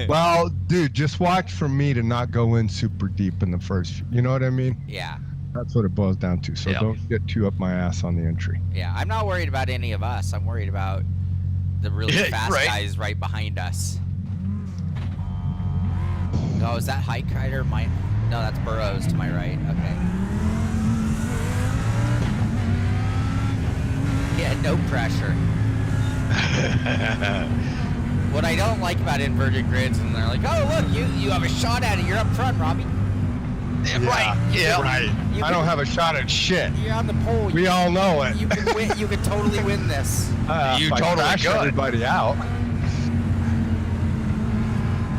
Well, dude, just watch for me to not go in super deep in the first, you know what I mean? Yeah. That's what it boils down to. So don't get too up my ass on the entry. Yeah, I'm not worried about any of us. I'm worried about the really fast guys right behind us. Oh, is that Heitkotter? No, that's Burrows to my right. Okay. Yeah, no pressure. What I don't like about inverted grids, and they're like, oh, look, you have a shot at it. You're up front, Robbie. Right. I don't have a shot at shit. You're on the pole. We all know it. You can win. You can totally win this. You totally crash everybody out.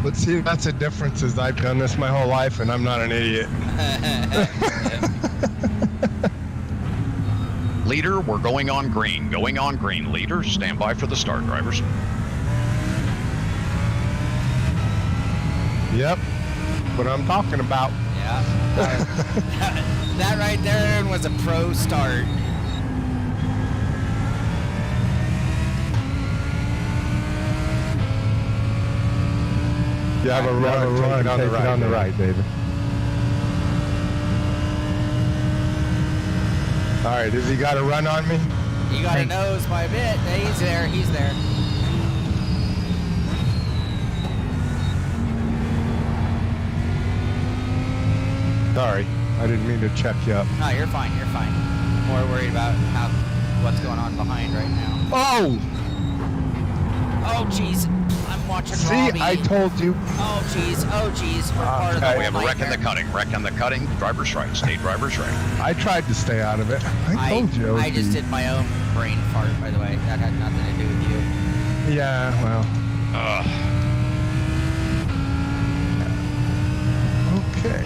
But see, that's the difference is I've done this my whole life and I'm not an idiot. Leader, we're going on green. Leader, stand by for the start, drivers. Yep. What I'm talking about. Yeah. That right there was a pro start. You have a run, take it on the right, David. All right, has he got a run on me? You got a nose by a bit. He's there. Sorry, I didn't mean to check you up. No, you're fine. More worried about what's going on behind right now. Oh, jeez. I'm watching see, Robbie. I told you. Oh, jeez. We're part of the We have a wreck in the cutting. Driver's right. Stay driver's right. I tried to stay out of it. I told you. I just did my own brain fart, by the way. That had nothing to do with you. Yeah, well. Okay.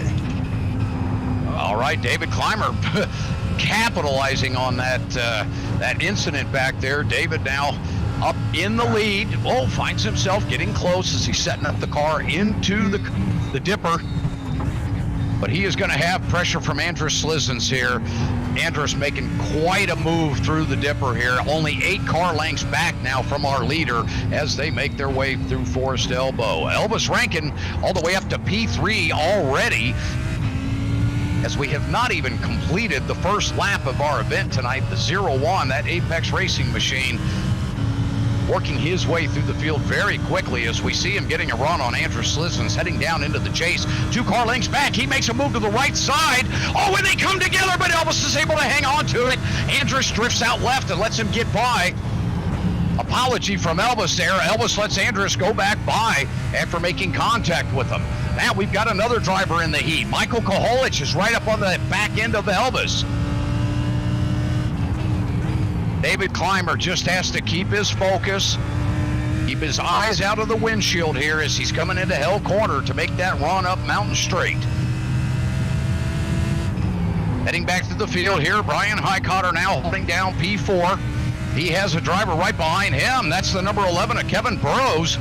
All right, David Clymer capitalizing on that incident back there. David now up in the lead. Oh, finds himself getting close as he's setting up the car into the dipper. But he is going to have pressure from Andrus Slizens here. Andrus making quite a move through the dipper here. Only 8 car lengths back now from our leader as they make their way through Forest Elbow. Elvis Rankin all the way up to P3 already, as we have not even completed the first lap of our event tonight. The 0-1, that Apex Racing machine, working his way through the field very quickly as we see him getting a run on Andrus Slizens, heading down into the chase. 2 car lengths back. He makes a move to the right side. Oh, and they come together, but Elvis is able to hang on to it. Andrus drifts out left and lets him get by. Apology from Elvis there. Elvis lets Andrus go back by after making contact with him. Now we've got another driver in the heat. Michael Koholich is right up on the back end of Elvis. David Clymer just has to keep his focus, keep his eyes out of the windshield here as he's coming into Hell Corner to make that run up Mountain Straight. Heading back to the field here, Bryan Heitkotter now holding down P4. He has a driver right behind him. That's the number 11 of Kevin Burrows.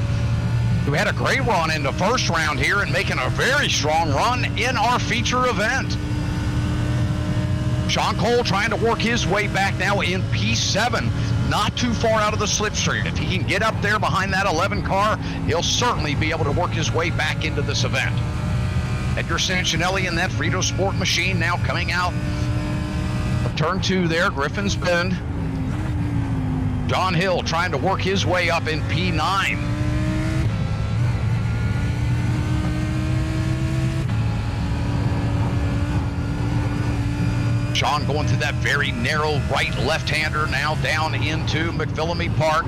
who had a great run in the first round here and making a very strong run in our feature event. Shaun Cole trying to work his way back now in P7, not too far out of the slipstream. If he can get up there behind that 11 car, he'll certainly be able to work his way back into this event. Edgar Sancinelli in that Frito Sport machine now coming out of turn 2 there, Griffin's Bend. John Hill trying to work his way up in P9. Shaun going through that very narrow right left-hander now down into McPhillamy Park.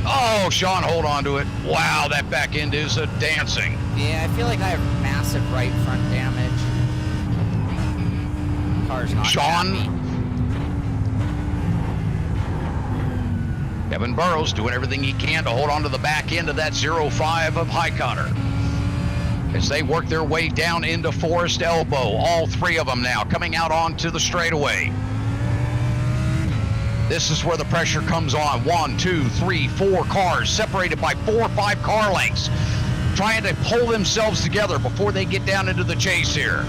Oh, Shaun, hold on to it. Wow, that back end is a dancing. Yeah, I feel like I have massive right front damage. Car's not Shaun. happy. Kevin Burrows doing everything he can to hold on to the back end of that 05 of Heitkotter. As they work their way down into Forest Elbow, all three of them now coming out onto the straightaway. This is where the pressure comes on. 1, 2, 3, 4 cars separated by 4 or 5 car lengths, trying to pull themselves together before they get down into the chase here.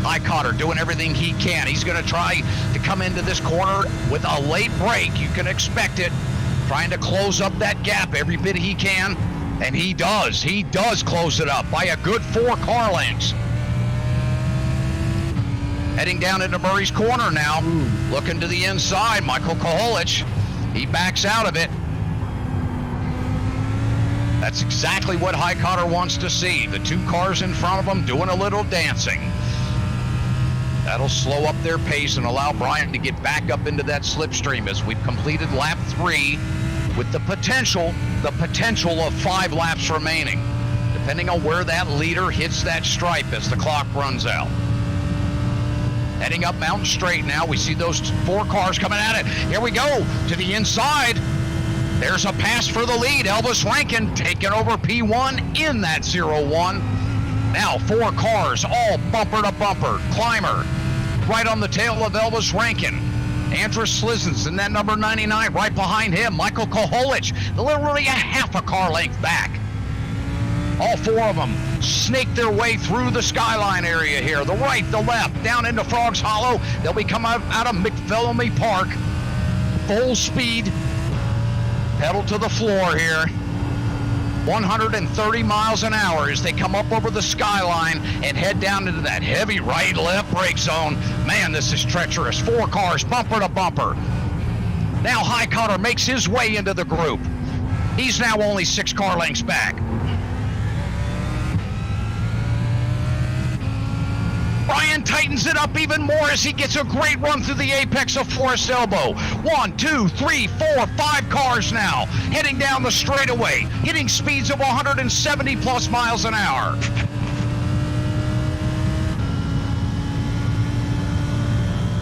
Heitkotter doing everything he can. He's going to try to come into this corner with a late break. You can expect it. Trying to close up that gap every bit he can, and he does. He does close it up by a good 4 car lengths. Heading down into Murray's corner now, looking to the inside. Michael Koholich, he backs out of it. That's exactly what Heitkotter wants to see. The 2 cars in front of him doing a little dancing. That'll slow up their pace and allow Bryan to get back up into that slipstream as we've completed lap 3 with the potential of 5 laps remaining, depending on where that leader hits that stripe as the clock runs out. Heading up Mountain Straight now, we see those 4 cars coming at it. Here we go to the inside. There's a pass for the lead. Elvis Rankin taking over P1 in that 01. Now 4 cars, all bumper to bumper. Climber right on the tail of Elvis Rankin. Andrus Slizens in that number 99 right behind him. Michael Koholich, literally a half a car length back. All 4 of them snake their way through the skyline area here. The right, the left, down into Frogs Hollow. They'll be coming out of McPhillamy Park. Full speed, pedal to the floor here. 130 miles an hour as they come up over the skyline and head down into that heavy right-left brake zone. Man, this is treacherous. 4 cars, bumper to bumper. Now Heitkotter makes his way into the group. He's now only 6 car lengths back. Bryan tightens it up even more as he gets a great run through the apex of Forest Elbow. 1, 2, 3, 4, 5 cars now heading down the straightaway, hitting speeds of 170 plus miles an hour.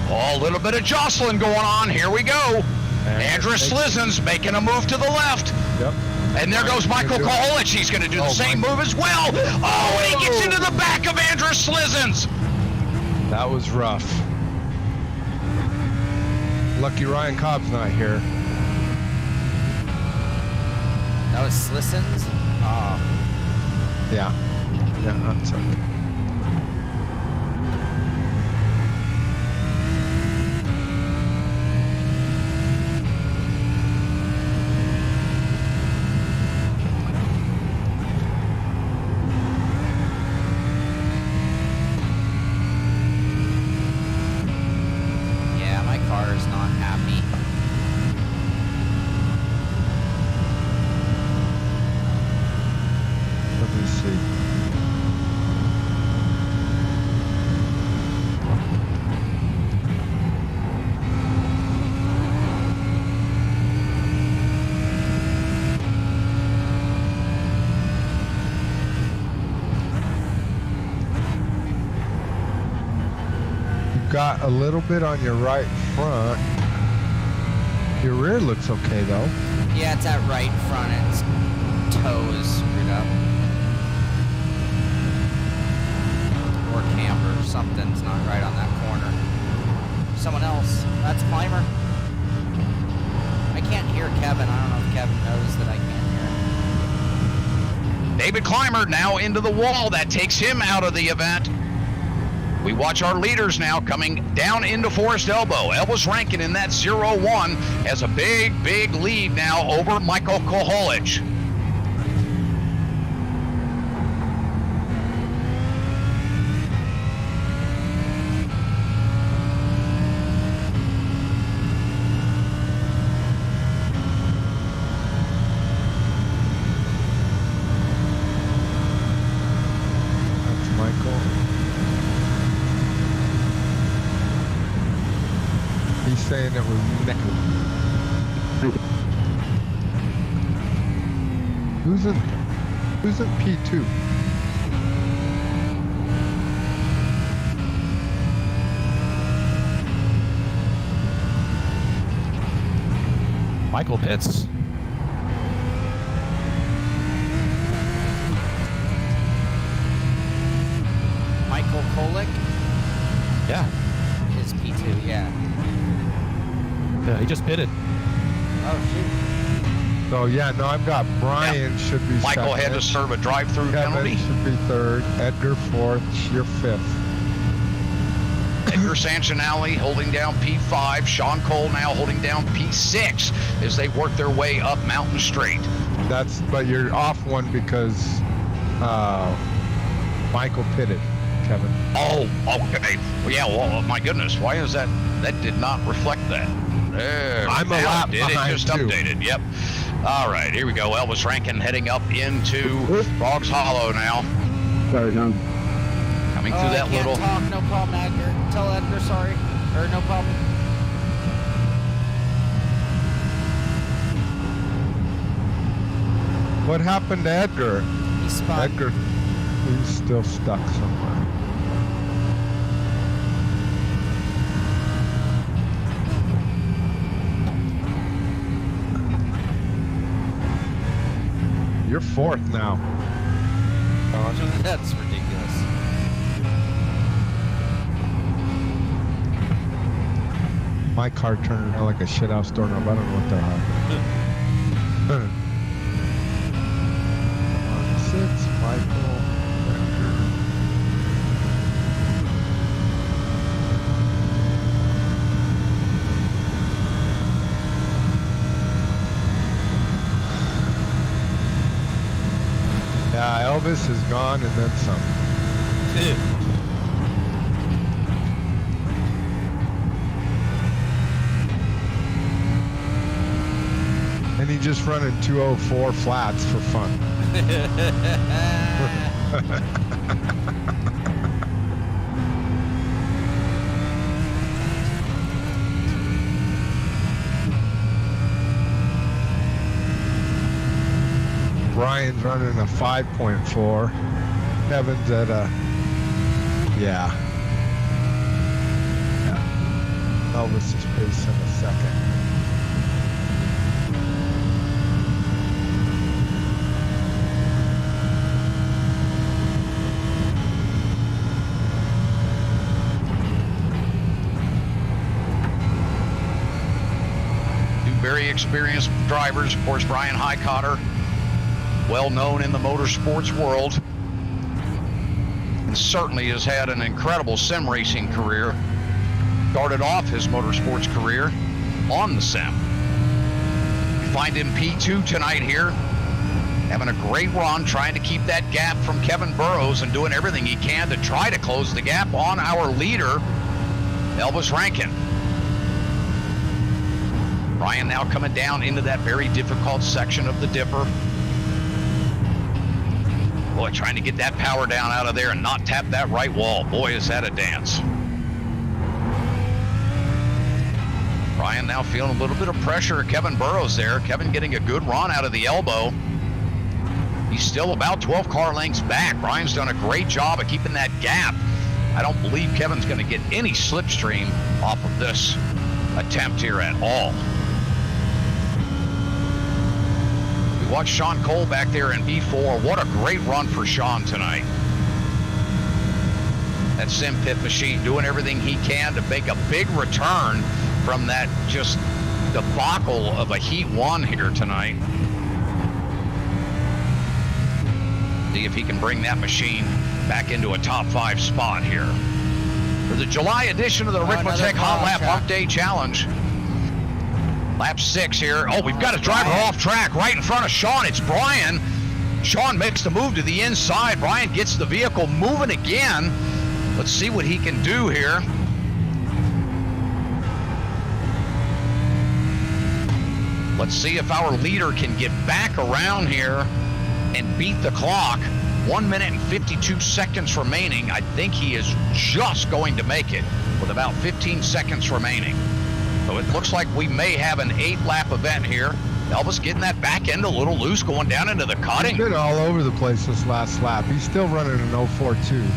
Oh, a little bit of jostling going on. Here we go. Andrus Slizens making a move to the left. Yep. And there goes Michael Koholich. He's going to do the same move as well. Oh, and he gets into the back of Andrus Slizens. That was rough. Lucky Ryan Cobb's not here. That was Slissons? Yeah. Yeah, I'm sorry. Is not happy. Let me see. You've got a little bit on your right front. Your rear looks okay though. Yeah, it's that right front. Its toe is screwed up. Or camber. Something's not right on that corner. Someone else. That's Climber. Kevin. I don't know if Kevin knows that I can't hear. David Clymer now into the wall. That takes him out of the event. We watch our leaders now coming down into Forest Elbow. Elvis Rankin in that 0-1 has a big, big lead now over Michael Koholich. Saying it was who's in P2? Michael Pitts. Michael Kolick Yeah. is P2, yeah. Yeah, he just pitted. Oh, shoot. So yeah, no, I've got Bryan should be Michael second. had to serve a drive-through Kevin penalty. should be third. Edgar fourth. Shear fifth. Edgar Sancinelli holding down P5. Shaun Cole now holding down P6 as they work their way up Mountain Straight. But you're off one because Michael pitted, Kevin. Oh, okay. Well, yeah, well, my goodness. Why is that? That did not reflect that. There, I'm a now lap it behind, just too. updated. Yep. All right, here we go. Elvis Rankin heading up into Frogs Hollow now. Sorry, John. Coming through that I can't little... talk. No problem, Edgar. Tell Edgar sorry. Or no problem. What happened to Edgar? He spun. Edgar, he's still stuck somewhere. You're fourth now. That's ridiculous. My car turned around like a shithouse doorknob. I don't know what the hell. 6, Michael, Edgar. Yeah, Elvis is gone and then some. And he just running 204 flats for fun. Bryan's running a 5.4. Kevin's at a, yeah. Elvis is pacing a second. Very experienced drivers. Of course, Bryan Heitkotter, well known in the motorsports world, and certainly has had an incredible sim racing career. Started off his motorsports career on the sim. You find him P2 tonight here, having a great run, trying to keep that gap from Kevin Burrows and doing everything he can to try to close the gap on our leader, Elvis Rankin. Bryan now coming down into that very difficult section of the dipper. Boy, trying to get that power down out of there and not tap that right wall. Boy, is that a dance. Bryan now feeling a little bit of pressure. Kevin Burrows there. Kevin getting a good run out of the elbow. He's still about 12 car lengths back. Bryan's done a great job of keeping that gap. I don't believe Kevin's going to get any slipstream off of this attempt here at all. Watch Shaun Cole back there in B4. What a great run for Shaun tonight. That Simpit machine doing everything he can to make a big return from that just debacle of a Heat 1 here tonight. See if he can bring that machine back into a top 5 spot here. For the July edition of the Ricmotech Hotlap Humpday Challenge. Lap 6 here. Oh, we've got a driver off track right in front of Shaun. It's Bryan. Shaun makes the move to the inside. Bryan gets the vehicle moving again. Let's see what he can do here. Let's see if our leader can get back around here and beat the clock. 1 minute and 52 seconds remaining. I think he is just going to make it with about 15 seconds remaining. So it looks like we may have an 8-lap event here. Elvis getting that back end a little loose, going down into the cutting. He's been all over the place this last lap. He's still running an 0.42.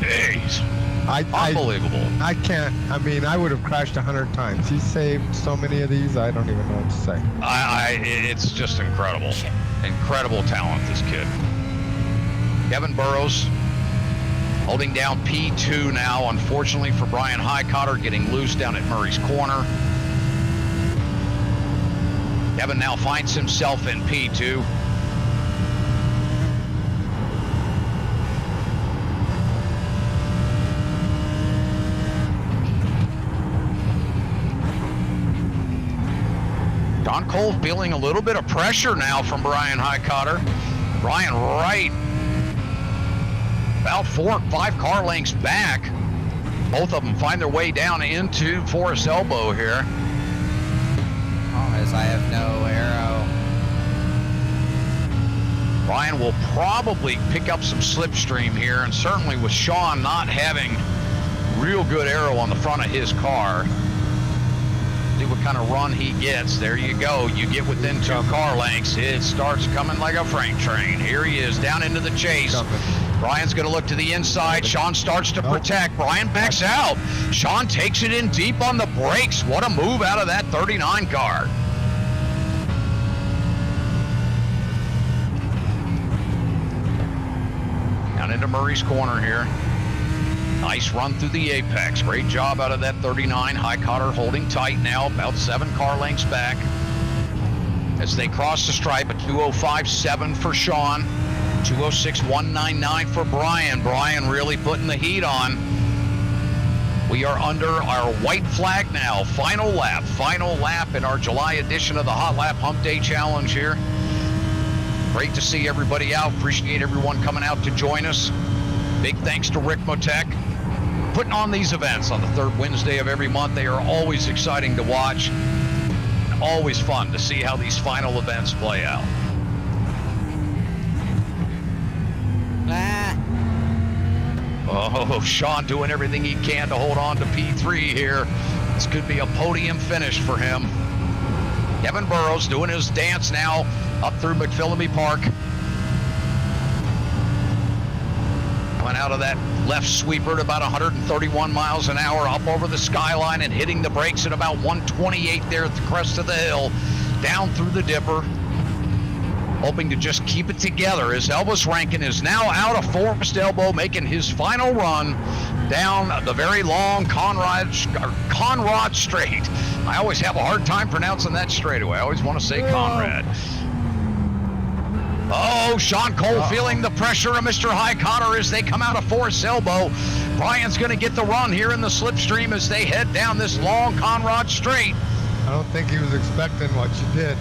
Jeez. Unbelievable. I can't. I mean, I would have crashed 100 times. He saved so many of these, I don't even know what to say. It's just incredible. Incredible talent, this kid. Kevin Burrows holding down P2 now, unfortunately for Bryan Heitkotter, getting loose down at Murray's Corner. Kevin now finds himself in P2. Shaun Cole feeling a little bit of pressure now from Bryan Heitkotter. Bryan right about 4 or 5 car lengths back. Both of them find their way down into Forest Elbow here. Oh, as I have no arrow. Bryan will probably pick up some slipstream here, and certainly with Shaun not having real good aero on the front of his car. See what kind of run he gets. There you go. You get within 2 car lengths. It starts coming like a freight train. Here he is down into the chase. Bryan's going to look to the inside. Shaun starts to protect. Bryan backs out. Shaun takes it in deep on the brakes. What a move out of that 39 car. Down into Murray's Corner here. Nice run through the apex. Great job out of that 39. Heitkotter holding tight now, about 7 car lengths back. As they cross the stripe, a 2:05.7 for Shaun. 2:06.199 for Bryan. Bryan really putting the heat on. We are under our white flag now. Final lap in our July edition of the Hotlap Humpday Challenge here. Great to see everybody out. Appreciate everyone coming out to join us. Big thanks to Ricmotech putting on these events on the 3rd Wednesday of every month. They are always exciting to watch. Always fun to see how these final events play out. Oh, Shaun doing everything he can to hold on to P3 here. This could be a podium finish for him. Kevin Burrows doing his dance now up through McPhillamy Park. Coming out of that left sweeper at about 131 miles an hour up over the skyline and hitting the brakes at about 128 there at the crest of the hill. Down through the dipper. Hoping to just keep it together as Elvis Rankin is now out of Forest Elbow, making his final run down the very long Conrad Straight. I always have a hard time pronouncing that straightaway. I always want to say Conrad. Oh, Shaun Cole feeling the pressure of Mr. Heitkotter as they come out of Forest Elbow. Bryan's going to get the run here in the slipstream as they head down this long Conrad Straight. I don't think he was expecting what you did.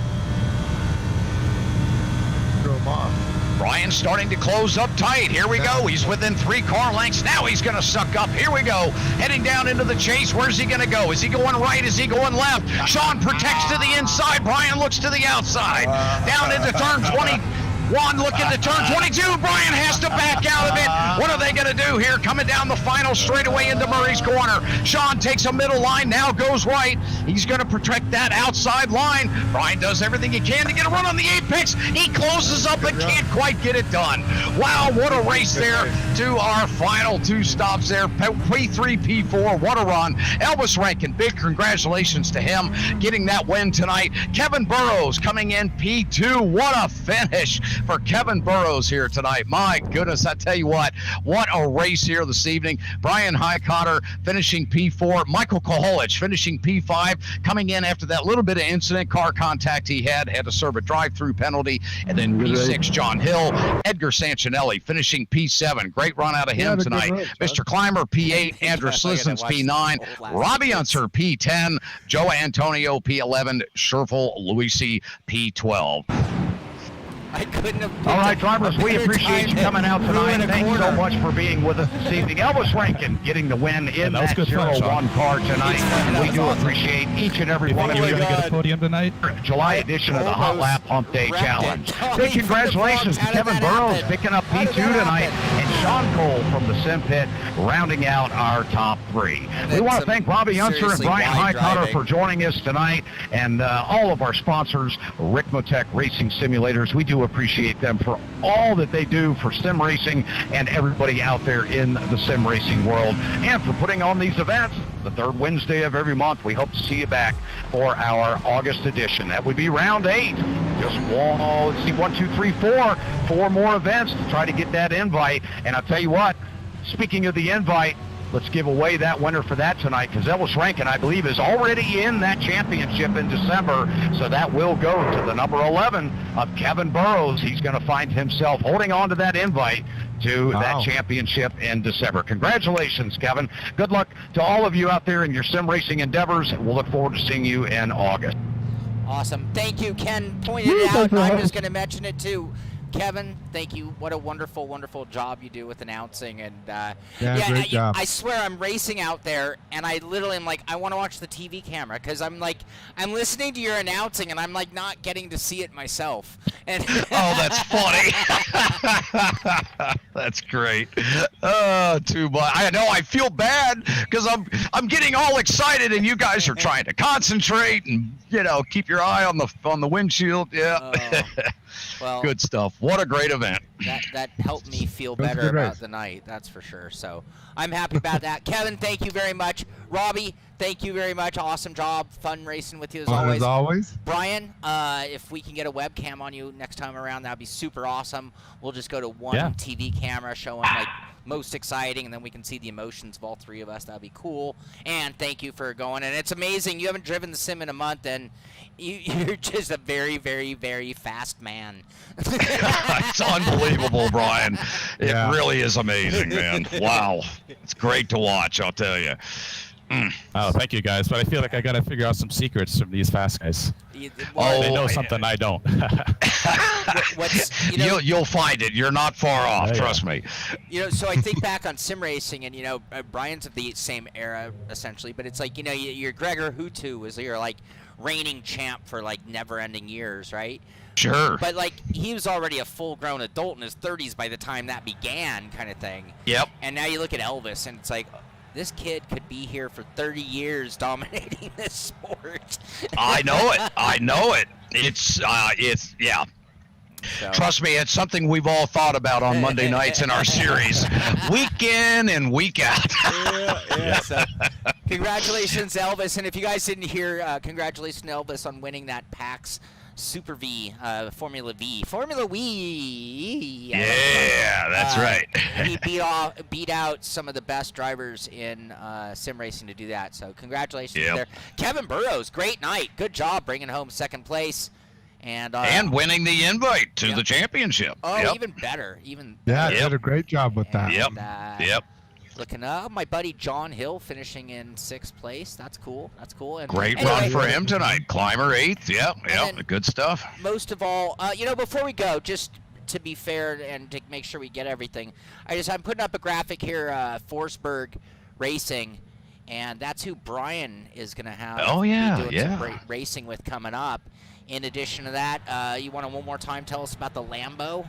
Threw him off. Bryan's starting to close up tight. Here we go. He's within 3 car lengths. Now he's going to suck up. Here we go. Heading down into the chase. Where's he going to go? Is he going right? Is he going left? Shaun protects to the inside. Bryan looks to the outside. Down into turn 21. Looking to turn 22. Bryan has to back out of it. What are they going to do here? Coming down the final straightaway into Murray's Corner. Shaun takes a middle line. Now goes right. He's going to protect that outside line. Bryan does everything he can to get a run on the apex. He closes up and can't quite get it done. Wow, what a race there to our final 2 stops there. P3, P4, what a run. Elvis Rankin, big congratulations to him getting that win tonight. Kevin Burrows coming in P2. What a finish. for Kevin Burrows here tonight. My goodness, I tell you what a race here this evening. Bryan Heitkotter finishing P4, Michael Koholich finishing P5, coming in after that little bit of incident, car contact he had to serve a drive-through penalty, and then P6, John Hill. Edgar Sancinelli finishing P7. Great run out of him tonight. Mr. Clymer, P8, Andrew Slisson's P9, Robby Unser, P10, Joe Antonio, P11, Sherfel Luisi, P12. I couldn't have. All right, drivers, we appreciate you coming out tonight. Thank you so much for being with us this evening. Elvis Rankin getting the win in that 0-1 car tonight. We do appreciate each and every one of you. You're going to get a podium tonight? July edition of the Hotlap Humpday Challenge. Big congratulations to Kevin Burrows picking up P2 tonight, and Shaun Cole from the Simpit rounding out our top three. We want to thank Robby Unser and Bryan Heitkotter for joining us tonight, and all of our sponsors, Ricmotech Racing Simulators. We do appreciate them for all that they do for sim racing and everybody out there in the sim racing world, and for putting on these events the third Wednesday of every month. We hope to see you back for our August edition. That would be round 8. Just let's see, 1, 2, 3, 4. 4 more events to try to get that invite. And I'll tell you what, speaking of the invite, let's give away that winner for that tonight, because Elvis Rankin, I believe, is already in that championship in December, so that will go to the number 11 of Kevin Burrows. He's going to find himself holding on to that invite to that championship in December. Congratulations, Kevin. Good luck to all of you out there in your sim racing endeavors. We'll look forward to seeing you in August. Awesome. Thank you. Ken pointed it out. I'm just going to mention it too. Kevin, thank you. What a wonderful, wonderful job you do with announcing. And great job. I swear I'm racing out there, and I literally am like, I want to watch the TV camera, because I'm listening to your announcing, and I'm like not getting to see it myself. And oh, that's funny. That's great. Too much. I know. I feel bad because I'm getting all excited, and you guys are trying to concentrate and keep your eye on the windshield. Yeah. Well, good stuff. What a great event. That helped me feel better about the night, that's for sure. So I'm happy about that. Kevin, thank you very much. Robby, thank you very much. Awesome job. Fun racing with you as always. As always. Bryan, if we can get a webcam on you next time around, that'd be super awesome. We'll just go to one TV camera showing most exciting, and then we can see the emotions of all three of us. That'd be cool. And thank you for going. And it's amazing. You haven't driven the sim in a month, and you're just a very, very, very fast man. It's unbelievable, Bryan. It really is amazing, man. Wow. It's great to watch, I'll tell you. Oh, thank you, guys. But I feel like I got to figure out some secrets from these fast guys. They know something I don't. You'll find it. You're not far off. Trust me. So I think back on sim racing, and Bryan's of the same era essentially, but it's like your Gregor Hutu was your reigning champ for never-ending years, right? Sure. But he was already a full-grown adult in his 30s by the time that began, kind of thing. Yep. And now you look at Elvis, and it's like, this kid could be here for 30 years dominating this sport. I know it. It's yeah. So. Trust me, it's something we've all thought about on Monday nights in our series, week in and week out. So, congratulations, Elvis. And if you guys didn't hear, congratulations, Elvis, on winning that PAX Super V, Formula V. Yeah, that's right. He beat out some of the best drivers in sim racing to do that. So congratulations there. Kevin Burrows, great night. Good job bringing home second place. And winning the invite to the championship. Oh, even better. He did a great job with that. Yep. Looking up, my buddy John Hill finishing in 6th place. That's cool. And great run for him tonight. Clymer 8th. Yep. Good stuff. Most of all, before we go, just to be fair and to make sure we get everything, I'm putting up a graphic here, Forsberg Racing, and that's who Bryan is going to have. Oh yeah, doing some great racing with coming up. In addition to that, you want to one more time tell us about the Lambo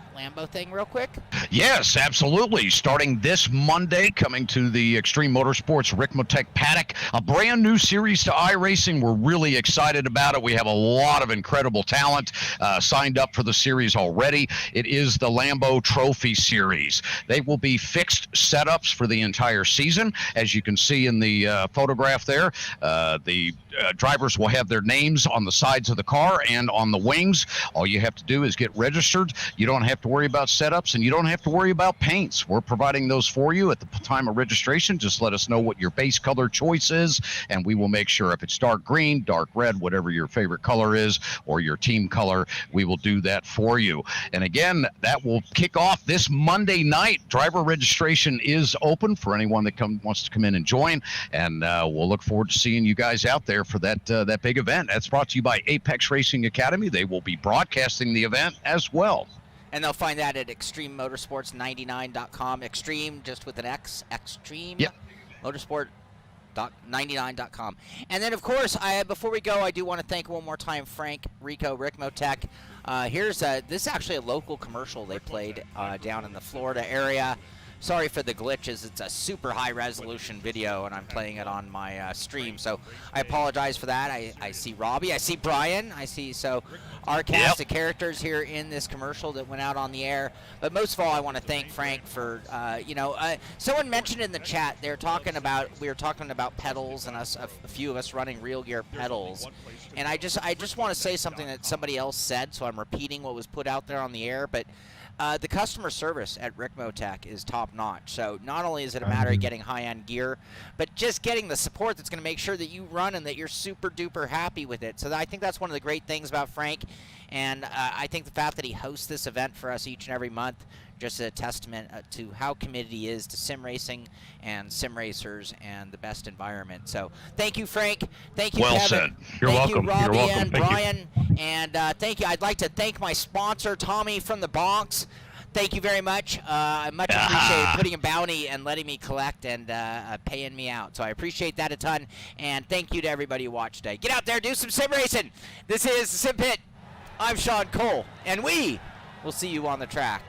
thing real quick? Yes, absolutely. Starting this Monday, coming to the Extreme Motorsports Ricmotech paddock, a brand new series to iRacing. We're really excited about it. We have a lot of incredible talent signed up for the series already. It is the Lambo Trophy Series. They will be fixed setups for the entire season. As you can see in the photograph there, the drivers will have their names on the sides of the car, and on the wings. All you have to do is get registered. You don't have to worry about setups, and you don't have to worry about paints. We're providing those for you at the time of registration. Just let us know what your base color choice is, and we will make sure if it's dark green, dark red, whatever your favorite color is, or your team color, we will do that for you. And again, that will kick off this Monday night. Driver registration is open for anyone that wants to come in and join, and we'll look forward to seeing you guys out there for that big event. That's brought to you by Apex Racing Academy. They will be broadcasting the event as well. And they'll find that at extrememotorsports99.com. Extreme, just with an X. Extreme Motorsport.99.com. And then, of course, before we go, I do want to thank one more time Frank, Rico, Ricmotech. This is actually a local commercial they played down in the Florida area. Sorry for the glitches. It's a super high-resolution video, and I'm playing it on my stream, so I apologize for that. I see Robby. I see Bryan. So our cast of characters here in this commercial that went out on the air. But most of all, I want to thank Frank for, someone mentioned in the chat, we were talking about pedals and a few of us running real gear pedals. And I just want to say something that somebody else said, so I'm repeating what was put out there on the air, but the customer service at Ricmotech is top-notch. So not only is it a matter of getting high-end gear, but just getting the support that's going to make sure that you run and that you're super-duper happy with it. So I think that's one of the great things about Frank. And I think the fact that he hosts this event for us each and every month, just a testament to how committed he is to sim racing and sim racers and the best environment. So thank you, Frank. Thank you, well Kevin. said. You're thank welcome. you, Robby You're welcome. and Thank Bryan. And thank you. I'd like to thank my sponsor, Tommy from the Bronx. Thank you very much. I much appreciate putting a bounty and letting me collect and paying me out. So I appreciate that a ton. And thank you to everybody who watched today. Get out there, do some sim racing. This is Simpit. I'm Shaun Cole, and we will see you on the track.